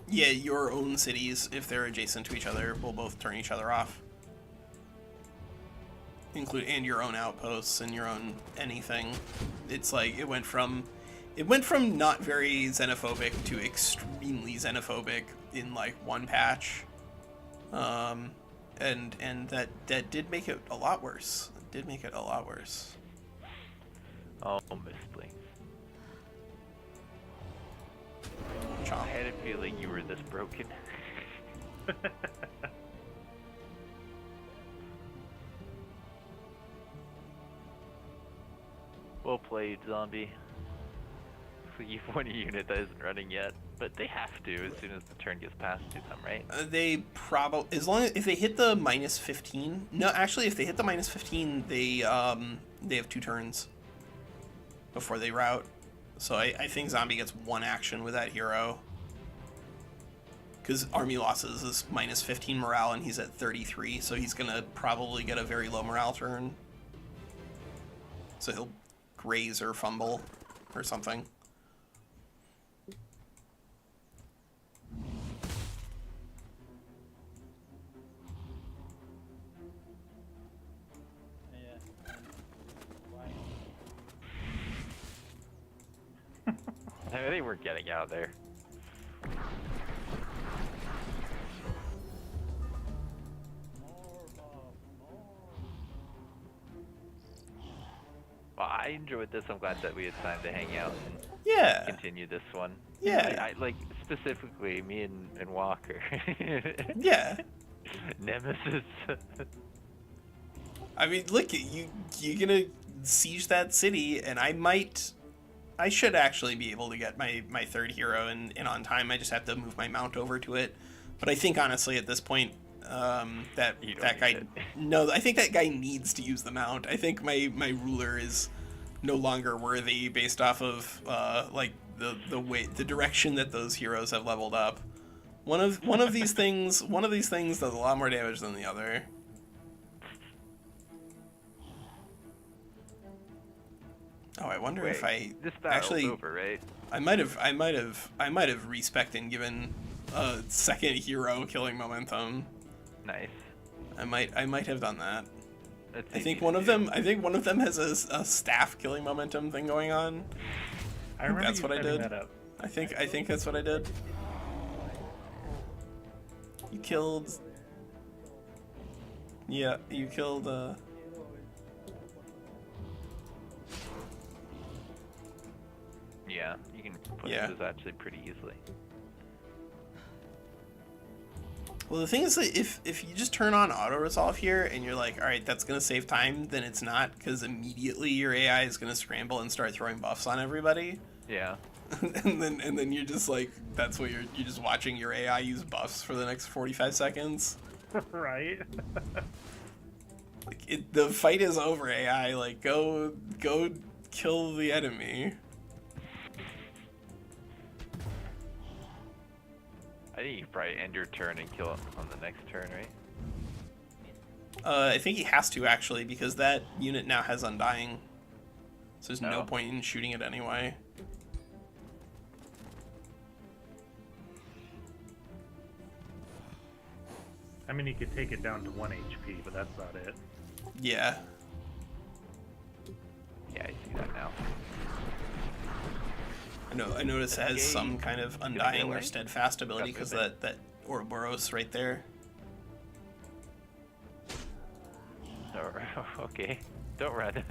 Yeah, your own cities, if they're adjacent to each other, will both turn each other off. And your own outposts and your own anything. It's like it went from not very xenophobic to extremely xenophobic in like one patch. And that did make it a lot worse. It did make it a lot worse. Oh, misplay. I Chomp. had a feeling you were this broken. Well played, Zombie. So you've won a unit that isn't running yet, but they have to as soon as the turn gets passed to them, right? They probably, if they hit the -15. No, actually, if they hit the -15, they have 2 turns before they route. So I think Zombie gets 1 action with that hero. Because army losses is -15 morale, and he's at 33, so he's gonna probably get a very low morale turn. So he'll graze or fumble or something. Yeah. Why? I think we're getting out there. More. Well, I enjoyed this. I'm glad that we had time to hang out and Yeah. continue this one. Yeah. I like specifically me and Walker. Yeah. Nemesis. I mean, look, you're gonna siege that city, and I should actually be able to get my third hero in on time. I just have to move my mount over to it. But I think honestly at this point, that guy, no, I think that guy needs to use the mount. I think my ruler is no longer worthy based off of like the direction that those heroes have leveled up. One of these things does a lot more damage than the other. Oh, I wonder if this battle's actually over, right? I might have respected and given a second hero killing momentum. Nice. I might have done that. That's I think easy one to of do. them has a staff killing momentum thing going on. I remember That's you what I setting did. that up. I think that's what I did. You killed. Yeah, you killed. Yeah, you can put Yeah. this actually pretty easily. Well, the thing is that if you just turn on auto resolve here and you're like, all right, that's gonna save time, then it's not, because immediately your AI is gonna scramble and start throwing buffs on everybody. Yeah. and then you're just like, that's what you're just watching your AI use buffs for the next 45 seconds. Right? Like the fight is over, AI. Like go kill the enemy. I think you probably end your turn and kill it on the next turn, right? I think he has to actually, because that unit now has Undying, so there's no Oh. point in shooting it anyway. I mean, he could take it down to 1 HP, but that's about it. Yeah. Yeah, I see that now. I notice it has some kind of gonna get Undying or away? Steadfast ability Got because movement. that Ouroboros right there. Okay, don't run.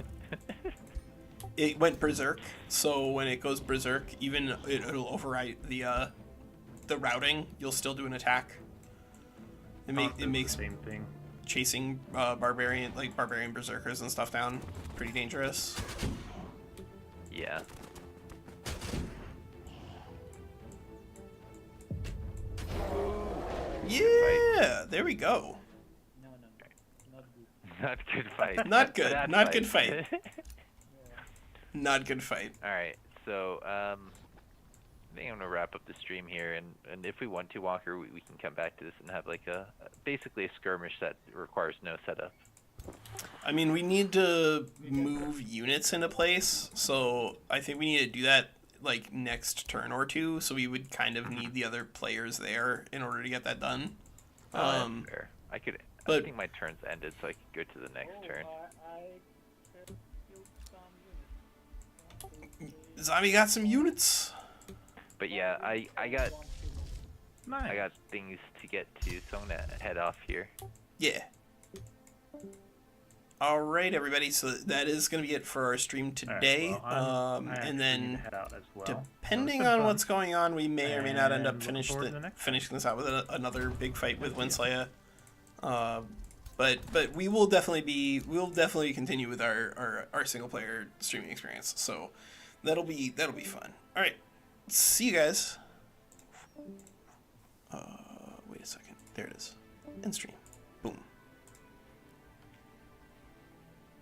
It went berserk, so when it goes berserk, even it'll override the routing. You'll still do an attack. It Does makes the same thing. chasing barbarian berserkers and stuff down pretty dangerous. Yeah. Yeah, there we go. No, not good. Not good fight. Not good. Bad Not good fight. Not good fight. All right, so I think I'm gonna wrap up the stream here, and if we want to, Walker, we can come back to this and have like basically a skirmish that requires no setup. I mean, we need to move units into place, so I think we need to do that like next turn or two. So we would kind of need the other players there in order to get that done. That's fair. I but- think my turn's ended, so I can go to the next turn. I have killed some units. Zombie got some units. But yeah, I got Nice. things to get to, so I'm gonna head off here. Yeah. All right, everybody. So that is going to be it for our stream today. All right, well, and I actually need to then, head out as well. depending So it's been on fun. what's going on, we may or may not end up And look forward to the next finishing this out with another big fight with WinSlaya. But we'll definitely continue with our single player streaming experience. So that'll be fun. All right, see you guys. Wait a second. There it is. End stream. Boom.